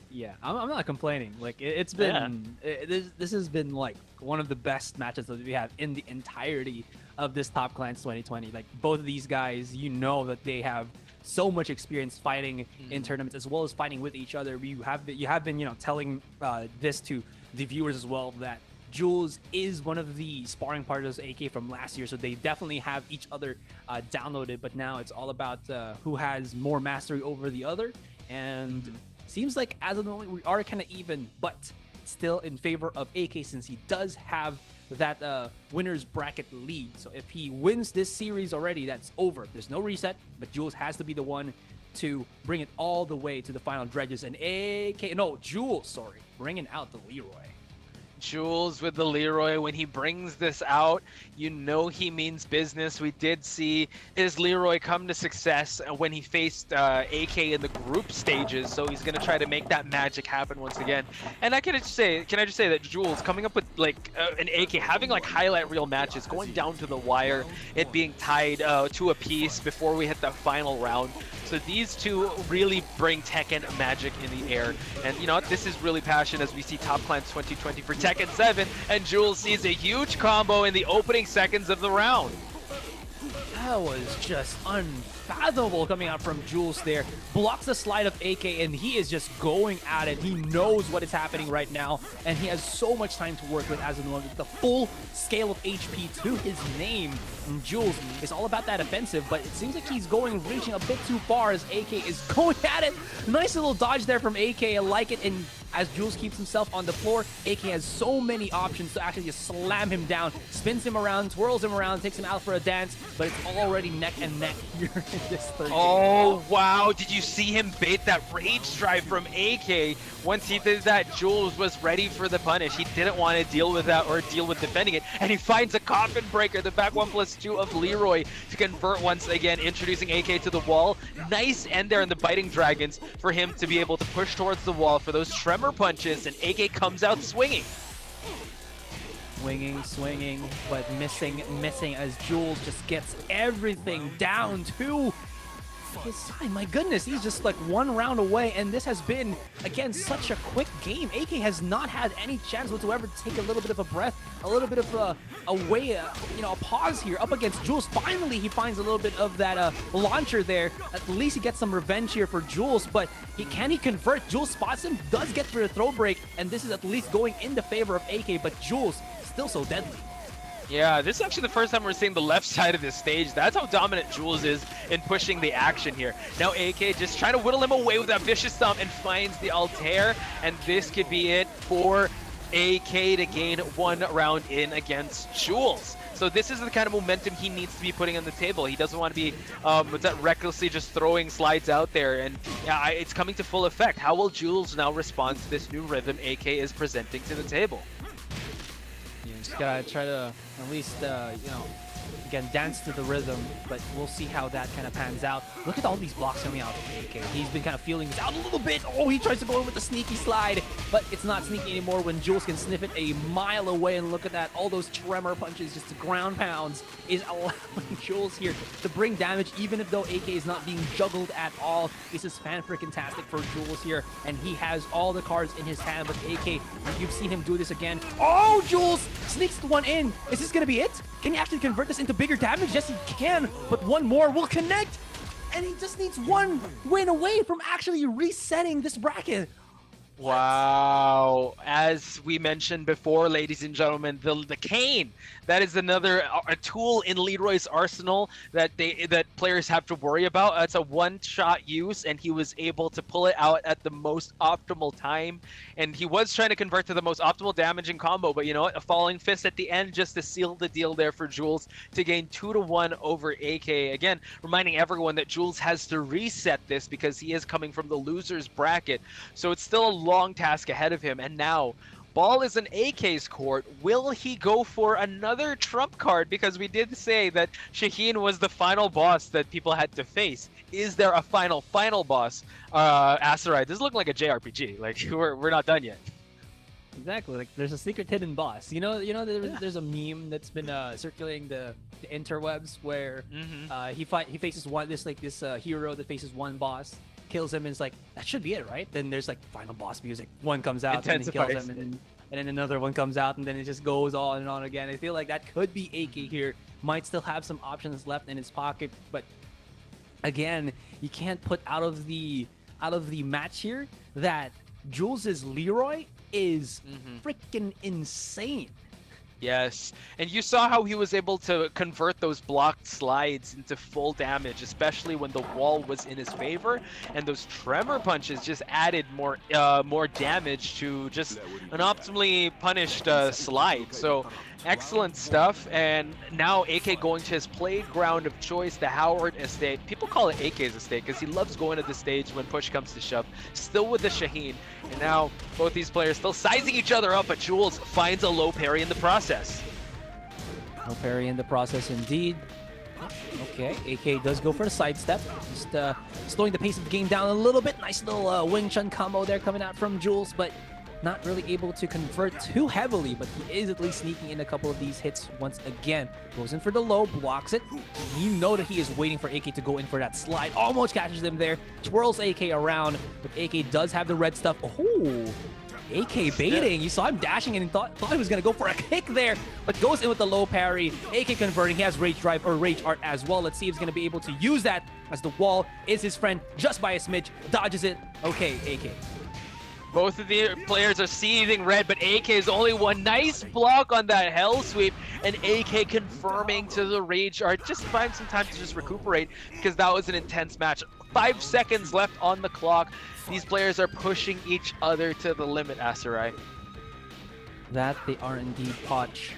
Yeah, I'm not complaining. Like it's been this has been like one of the best matches that we have in the entirety of this Top Clans 2020. Like both of these guys, you know that they have so much experience fighting in tournaments as well as fighting with each other. You have been telling this to the viewers as well, that Jules is one of the sparring partners of AK from last year, so they definitely have each other downloaded. But now it's all about who has more mastery over the other, and seems like as of the moment we are kind of even, but still in favor of AK since he does have that winner's bracket lead. So if he wins this series already, that's over. There's no reset, but Jules has to be the one to bring it all the way to the final dredges. And Jules, bringing out the Leroy. Jules with the Leroy. When he brings this out, you know he means business. We did see his Leroy come to success when he faced AK in the group stages, so he's gonna try to make that magic happen once again. And can I just say that Jules coming up with like an AK, having like highlight reel matches, going down to the wire, it being tied to a piece before we hit the final round. So these two really bring Tekken magic in the air. And you know what? This is really passion as we see Top Clans 2020 for Tekken 7. And Jules sees a huge combo in the opening seconds of the round. That was just unfathomable coming out from Jules there. Blocks the slide of AK, and he is just going at it. He knows what is happening right now, and he has so much time to work with as the full scale of HP to his name. And Jules is all about that offensive, but it seems like he's reaching a bit too far as AK is going at it. Nice little dodge there from AK. I like it. And as Jules keeps himself on the floor, AK has so many options to actually just slam him down, spins him around, twirls him around, takes him out for a dance, but it's already neck and neck here in this third game. Wow, did you see him bait that rage drive from AK? Once he did that, Jules was ready for the punish. He didn't want to deal with that or deal with defending it, and he finds a coffin breaker, the back 1+2 of Leroy to convert once again, introducing AK to the wall. Nice end there in the Biting Dragons for him to be able to push towards the wall for those tremor punches, and AK comes out swinging. Swinging, but missing as Jules just gets everything down to his side. My goodness, he's just like one round away, and this has been, again, such a quick game. AK has not had any chance whatsoever to take a little bit of a breath, a little bit of a pause here up against Jules. Finally, he finds a little bit of that launcher there. At least he gets some revenge here for Jules, but can he convert? Jules spots him, does get for a throw break, and this is at least going in the favor of AK, but Jules still so deadly. Yeah, this is actually the first time we're seeing the left side of this stage. That's how dominant Jules is in pushing the action here. Now AK just trying to whittle him away with that vicious thumb and finds the Altair, and this could be it for AK to gain one round in against Jules. So this is the kind of momentum he needs to be putting on the table. He doesn't want to be recklessly just throwing slides out there, and it's coming to full effect. How will Jules now respond to this new rhythm AK is presenting to the table? You just gotta try to at least, again, dance to the rhythm, but we'll see how that kind of pans out. Look at all these blocks coming out of AK. He's been kind of feeling this out a little bit. Oh, he tries to go in with the sneaky slide, but it's not sneaky anymore when Jules can sniff it a mile away. And look at that. All those tremor punches, just the ground pounds, is allowing Jules here to bring damage, even if though AK is not being juggled at all. This is fan-freaking-tastic for Jules here, and he has all the cards in his hand, but AK, you've seen him do this again. Oh, Jules sneaks one in. Is this going to be it? Can he actually convert this into bigger damage? Yes, he can, but one more will connect, and he just needs one win away from actually resetting this bracket. Wow. As we mentioned before, ladies and gentlemen, the cane, that is another a tool in Leroy's arsenal that players have to worry about. It's a one-shot use, and he was able to pull it out at the most optimal time. And he was trying to convert to the most optimal damaging combo, but you know what? A falling fist at the end just to seal the deal there for Jules to gain 2-1 over AK. Again, reminding everyone that Jules has to reset this because he is coming from the loser's bracket. So it's still a long task ahead of him, and now ball is in AK's court. Will he go for another trump card? Because we did say that Shaheen was the final boss that people had to face. Is there a final boss? Asteroid, this is looking like a JRPG. Like we're not done yet. Exactly. Like there's a secret hidden boss. There's a meme that's been circulating the interwebs where he faces this hero that faces one boss, kills him, and it's like that should be it, right? Then there's like final boss music. One comes out, and then he kills him, and then another one comes out, and then it just goes on and on again. I feel like that could be AK here. Might still have some options left in his pocket, but again, you can't put out of the match here that Jules's Leroy is freaking insane. Yes, and you saw how he was able to convert those blocked slides into full damage, especially when the wall was in his favor, and those tremor punches just added more damage to just an optimally punished slide. So excellent stuff. And now AK going to his playground of choice, the Howard Estate. People call it AK's estate because he loves going to the stage when push comes to shove. Still with the Shaheen, and now both these players still sizing each other up, but Jules finds a low parry in the process. No parry in the process indeed. Okay, AK does go for the sidestep. Just slowing the pace of the game down a little bit. Nice little Wing Chun combo there coming out from Jules, but not really able to convert too heavily, but he is at least sneaking in a couple of these hits once again. Goes in for the low, blocks it. You know that he is waiting for AK to go in for that slide. Almost catches him there. Twirls AK around, but AK does have the red stuff. Oh, AK baiting. You saw him dashing and thought he was going to go for a kick there, but goes in with the low parry. AK converting. He has Rage Drive or Rage Art as well. Let's see if he's going to be able to use that as the wall is his friend just by a smidge. Dodges it. Okay, AK. Both of the players are seething red, but AK is only one. Nice block on that Hell Sweep, and AK confirming to the Rage Art. Just find some time to just recuperate because that was an intense match. 5 seconds left on the clock. These players are pushing each other to the limit, Asarai. That they are indeed, Potch.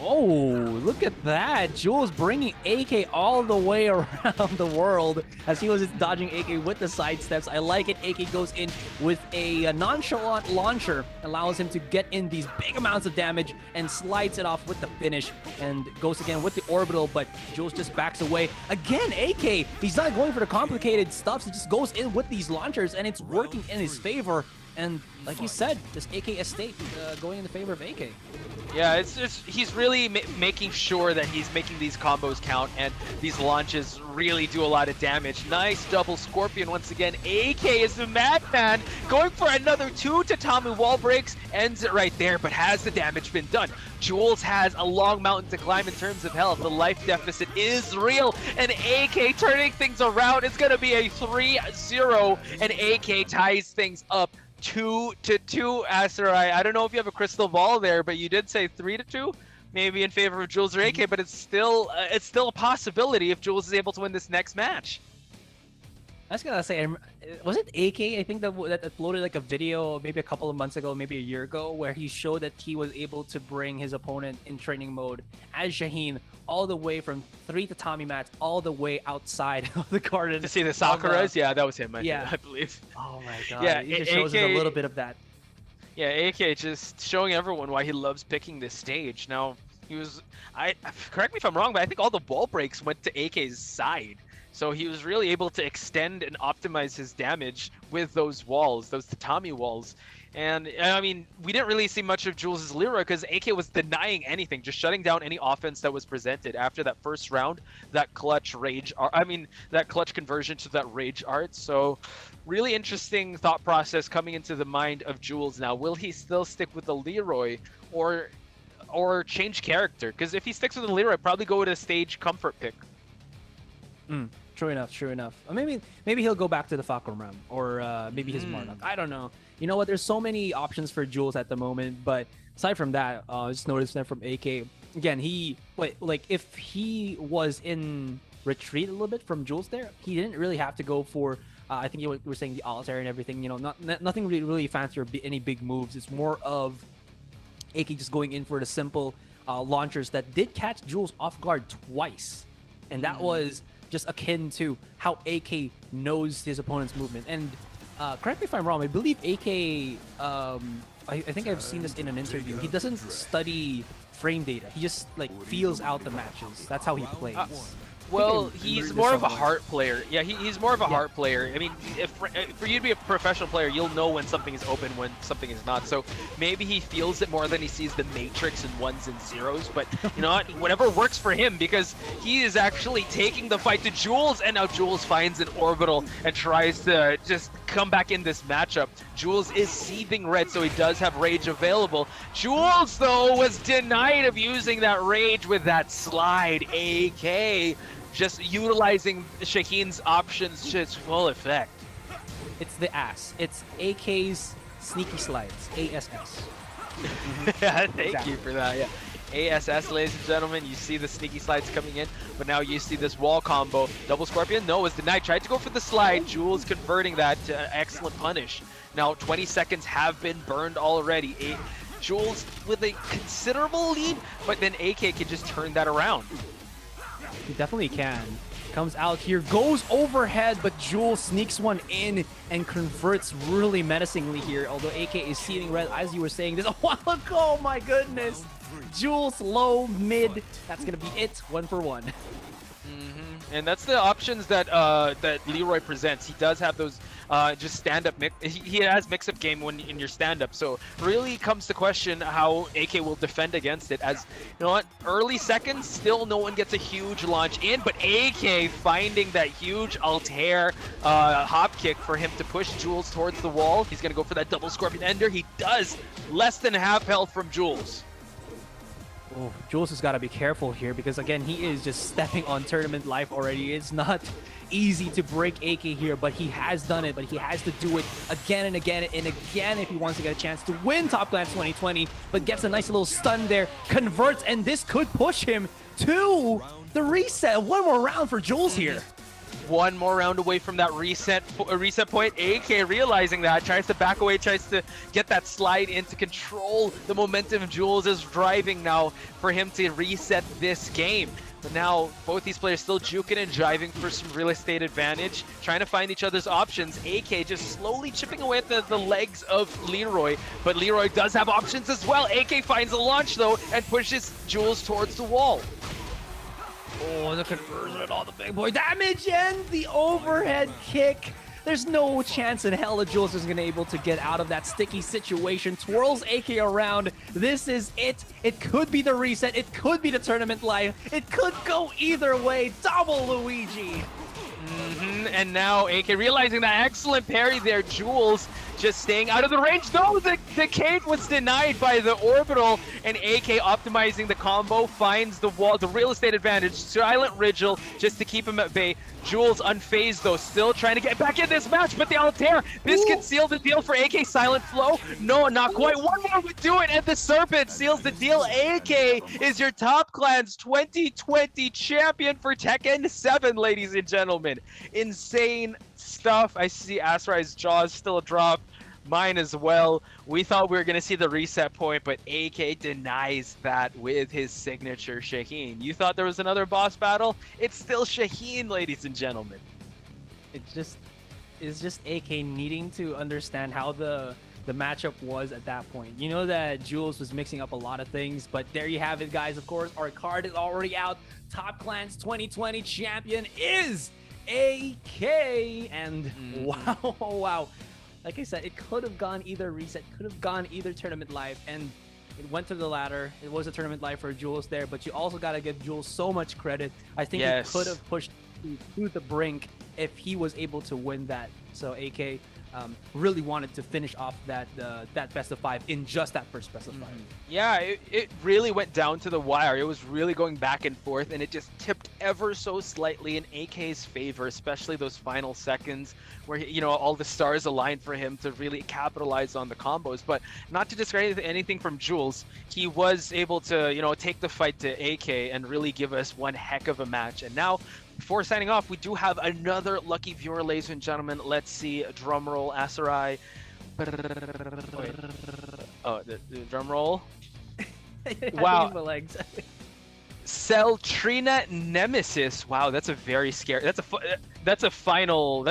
Oh, look at that. Jules bringing AK all the way around the world as he was just dodging AK with the side steps. I like it. AK goes in with a nonchalant launcher, allows him to get in these big amounts of damage and slides it off with the finish and goes again with the orbital, but Jules just backs away. Again, AK, he's not going for the complicated stuff. He just goes in with these launchers and it's working in his favor. And like you said, this AK estate going in the favor of AK. Yeah, it's just he's really making sure that he's making these combos count, and these launches really do a lot of damage. Nice double Scorpion once again. AK is the madman, going for another 2 tatami wall breaks, ends it right there, but has the damage been done? Jules has a long mountain to climb in terms of health. The life deficit is real, and AK turning things around. It's going to be a 3-0, and AK ties things up 2-2, Asarai. I don't know if you have a crystal ball there, but you did say 3-2, maybe in favor of Jules or AK, but it's still a possibility if Jules is able to win this next match. I was gonna say, was it AK? I think that uploaded like a video maybe a couple of months ago, maybe a year ago, where he showed that he was able to bring his opponent in training mode as Shaheen all the way from 3 tatami mats all the way outside of the garden. To see the Sakuras? Yeah, that was him, I believe. Oh my god. Yeah, he just shows us a little bit of that. Yeah, AK just showing everyone why he loves picking this stage. Now, correct me if I'm wrong, but I think all the wall breaks went to AK's side. So he was really able to extend and optimize his damage with those walls, those tatami walls. And I mean, we didn't really see much of Jules' Lyra because AK was denying anything, just shutting down any offense that was presented after that first round, that clutch that clutch conversion to that Rage Art. So really interesting thought process coming into the mind of Jules now. Will he still stick with the Leroy or change character? Because if he sticks with the Leroy, probably go with a stage comfort pick. True enough. Or maybe he'll go back to the Falcon Ram or maybe his Marduk. I don't know. You know what? There's so many options for Jules at the moment, but aside from that, I just noticed that from AK. Again, if he was in retreat a little bit from Jules there, he didn't really have to go for, I think you were saying the altar and everything, nothing really fancy or any big moves. It's more of AK just going in for the simple launchers that did catch Jules off guard twice. And that was just akin to how AK knows his opponent's movement. And correct me if I'm wrong, I believe AK, I think I've seen this in an interview, he doesn't study frame data. He just feels out the matches. That's how he plays. Well, can he's learn more this of a somewhere. heart player. Yeah, he's more of a heart player. I mean, if for you to be a professional player, you'll know when something is open, when something is not. So maybe he feels it more than he sees the matrix in ones and zeros. But you know what? Whatever works for him, because he is actually taking the fight to Jules, and now Jules finds an orbital and tries to just come back in this matchup. Jules is seething red, so he does have rage available. Jules, though, was denied of using that rage with that slide. AK just utilizing Shaheen's options to its full effect. It's the ass. It's AK's sneaky slides. ASS. Yeah, thank Exactly. you for that. Yeah. ASS, ladies and gentlemen, you see the sneaky slides coming in, but now you see this wall combo. Double Scorpion, no, was denied. Tried to go for the slide. Jules converting that to an excellent punish. Now 20 seconds have been burned already. Jules with a considerable lead, but then AK can just turn that around. He definitely can. Comes out here, goes overhead, but Jules sneaks one in and converts really menacingly here. Although AK is seething red, as you were saying this a while ago. Oh my goodness. Jules low, mid. That's gonna be it. 1 for 1. And that's the options that that Leroy presents. He does have those just stand-up mix. He has mix-up game when in your stand-up. So really comes to question how AK will defend against it. As you know what, early seconds, still no one gets a huge launch in, but AK finding that huge Altair hop kick for him to push Jules towards the wall. He's gonna go for that double Scorpion Ender. He does less than half health from Jules. Oh, Jules has got to be careful here because, again, he is just stepping on tournament life already. It's not easy to break AK here, but he has done it. But he has to do it again and again and again if he wants to get a chance to win Top Clans 2020. But gets a nice little stun there, converts, and this could push him to the reset. One more round for Jules here. One more round away from that reset point. AK realizing that, tries to back away, tries to get that slide in to control the momentum Jules is driving now for him to reset this game. But now both these players still juking and driving for some real estate advantage, trying to find each other's options. AK just slowly chipping away at the legs of Leroy, but Leroy does have options as well. AK finds a launch though and pushes Jules towards the wall. Oh, the conversion on the big boy damage and the overhead kick. There's no chance in hell that Jules is going to be able to get out of that sticky situation. Twirls AK around. This is it. It could be the reset. It could be the tournament life. It could go either way. Double Luigi. And now AK realizing that excellent parry there. Jules just staying out of the range. No, the cave was denied by the orbital, and AK optimizing the combo, finds the wall, the real estate advantage. Silent Rigil just to keep him at bay. Jules unfazed though, still trying to get back in this match, but the Altair, this could seal the deal for AK. Silent Flow, no, not quite. One more would do it, and the Serpent seals the deal. AK is your Top Clans 2020 champion for Tekken 7, ladies and gentlemen. Insane stuff. I see Asrai's jaws still drop. Mine as well. We thought we were going to see the reset point, but AK denies that with his signature Shaheen. You thought there was another boss battle? It's still Shaheen, ladies and gentlemen. It's just AK needing to understand how the matchup was at that point. You know that Jules was mixing up a lot of things, but there you have it, guys. Of course, our card is already out. Top Clans 2020 champion is AK, and wow. Like I said, it could have gone either reset, could have gone either tournament live, and it went to the latter. It was a tournament live for Jules there, but you also got to give Jules so much credit. I think he could have pushed to the brink if he was able to win that. So AK really wanted to finish off that best of 5 in just that first best of 5. Yeah, it really went down to the wire. It was really going back and forth, and it just tipped ever so slightly in AK's favor, especially those final seconds where, you know, all the stars aligned for him to really capitalize on the combos. But not to discredit anything from Jules, he was able to, you know, take the fight to AK and really give us one heck of a match. And now, before signing off, we do have another lucky viewer, ladies and gentlemen. Let's see, drum roll, Asarai. Oh, the drum roll. Wow. Celtrina Nemesis. Wow, that's a very scary. That's a final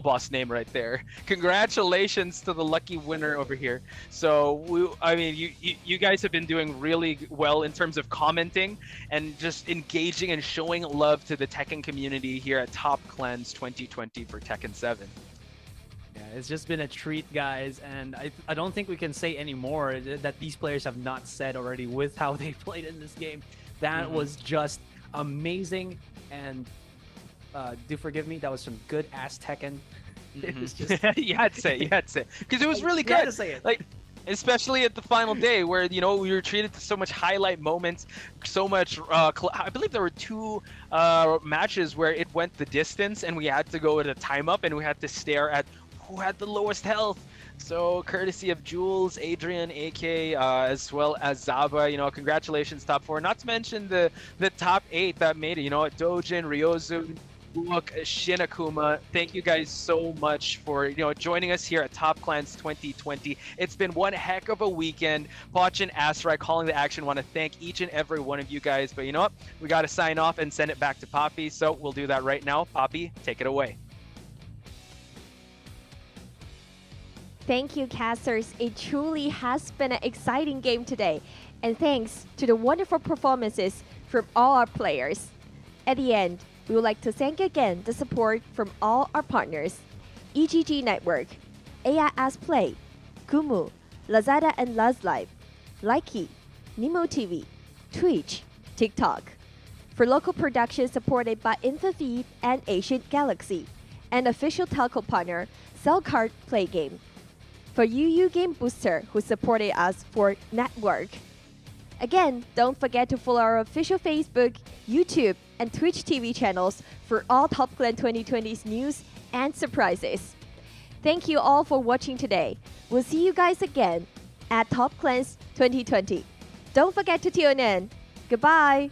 boss name right there. Congratulations to the lucky winner over here. So you guys have been doing really well in terms of commenting and just engaging and showing love to the Tekken community here at Top Clans 2020 for Tekken 7. Yeah, it's just been a treat, guys, and I don't think we can say any more that these players have not said already with how they played in this game. That was just amazing, and do forgive me, that was some good ass Tekken. It was just you had to say because it was really You had good. to say it. Like, especially at the final day where we were treated to so much highlight moments, so much I believe there were 2 matches where it went the distance and we had to go at a time up and we had to stare at who had the lowest health. So courtesy of Jules, Adrian, AK, as well as Zaba, congratulations top 4. Not to mention the top 8 that made it. Dojin, Ryozu, Buok, Shinakuma. Thank you guys so much for joining us here at Top Clans 2020. It's been one heck of a weekend. Poch and Asrai calling the action. Want to thank each and every one of you guys. But you know what? We got to sign off and send it back to Poppy. So we'll do that right now. Poppy, take it away. Thank you, casters. It truly has been an exciting game today, and thanks to the wonderful performances from all our players. At the end, we would like to thank again the support from all our partners: EGG Network, AIS Play, Kumu, Lazada and LazLive, Likey, Nemo TV, Twitch, TikTok. For local production supported by InfoFeed and Ancient Galaxy, and official telco partner, Cellcard Play Game. For UU Game Booster, who supported us for Network. Again, don't forget to follow our official Facebook, YouTube, and Twitch TV channels for all Top Clan 2020's news and surprises. Thank you all for watching today. We'll see you guys again at Top Clans 2020. Don't forget to tune in. Goodbye!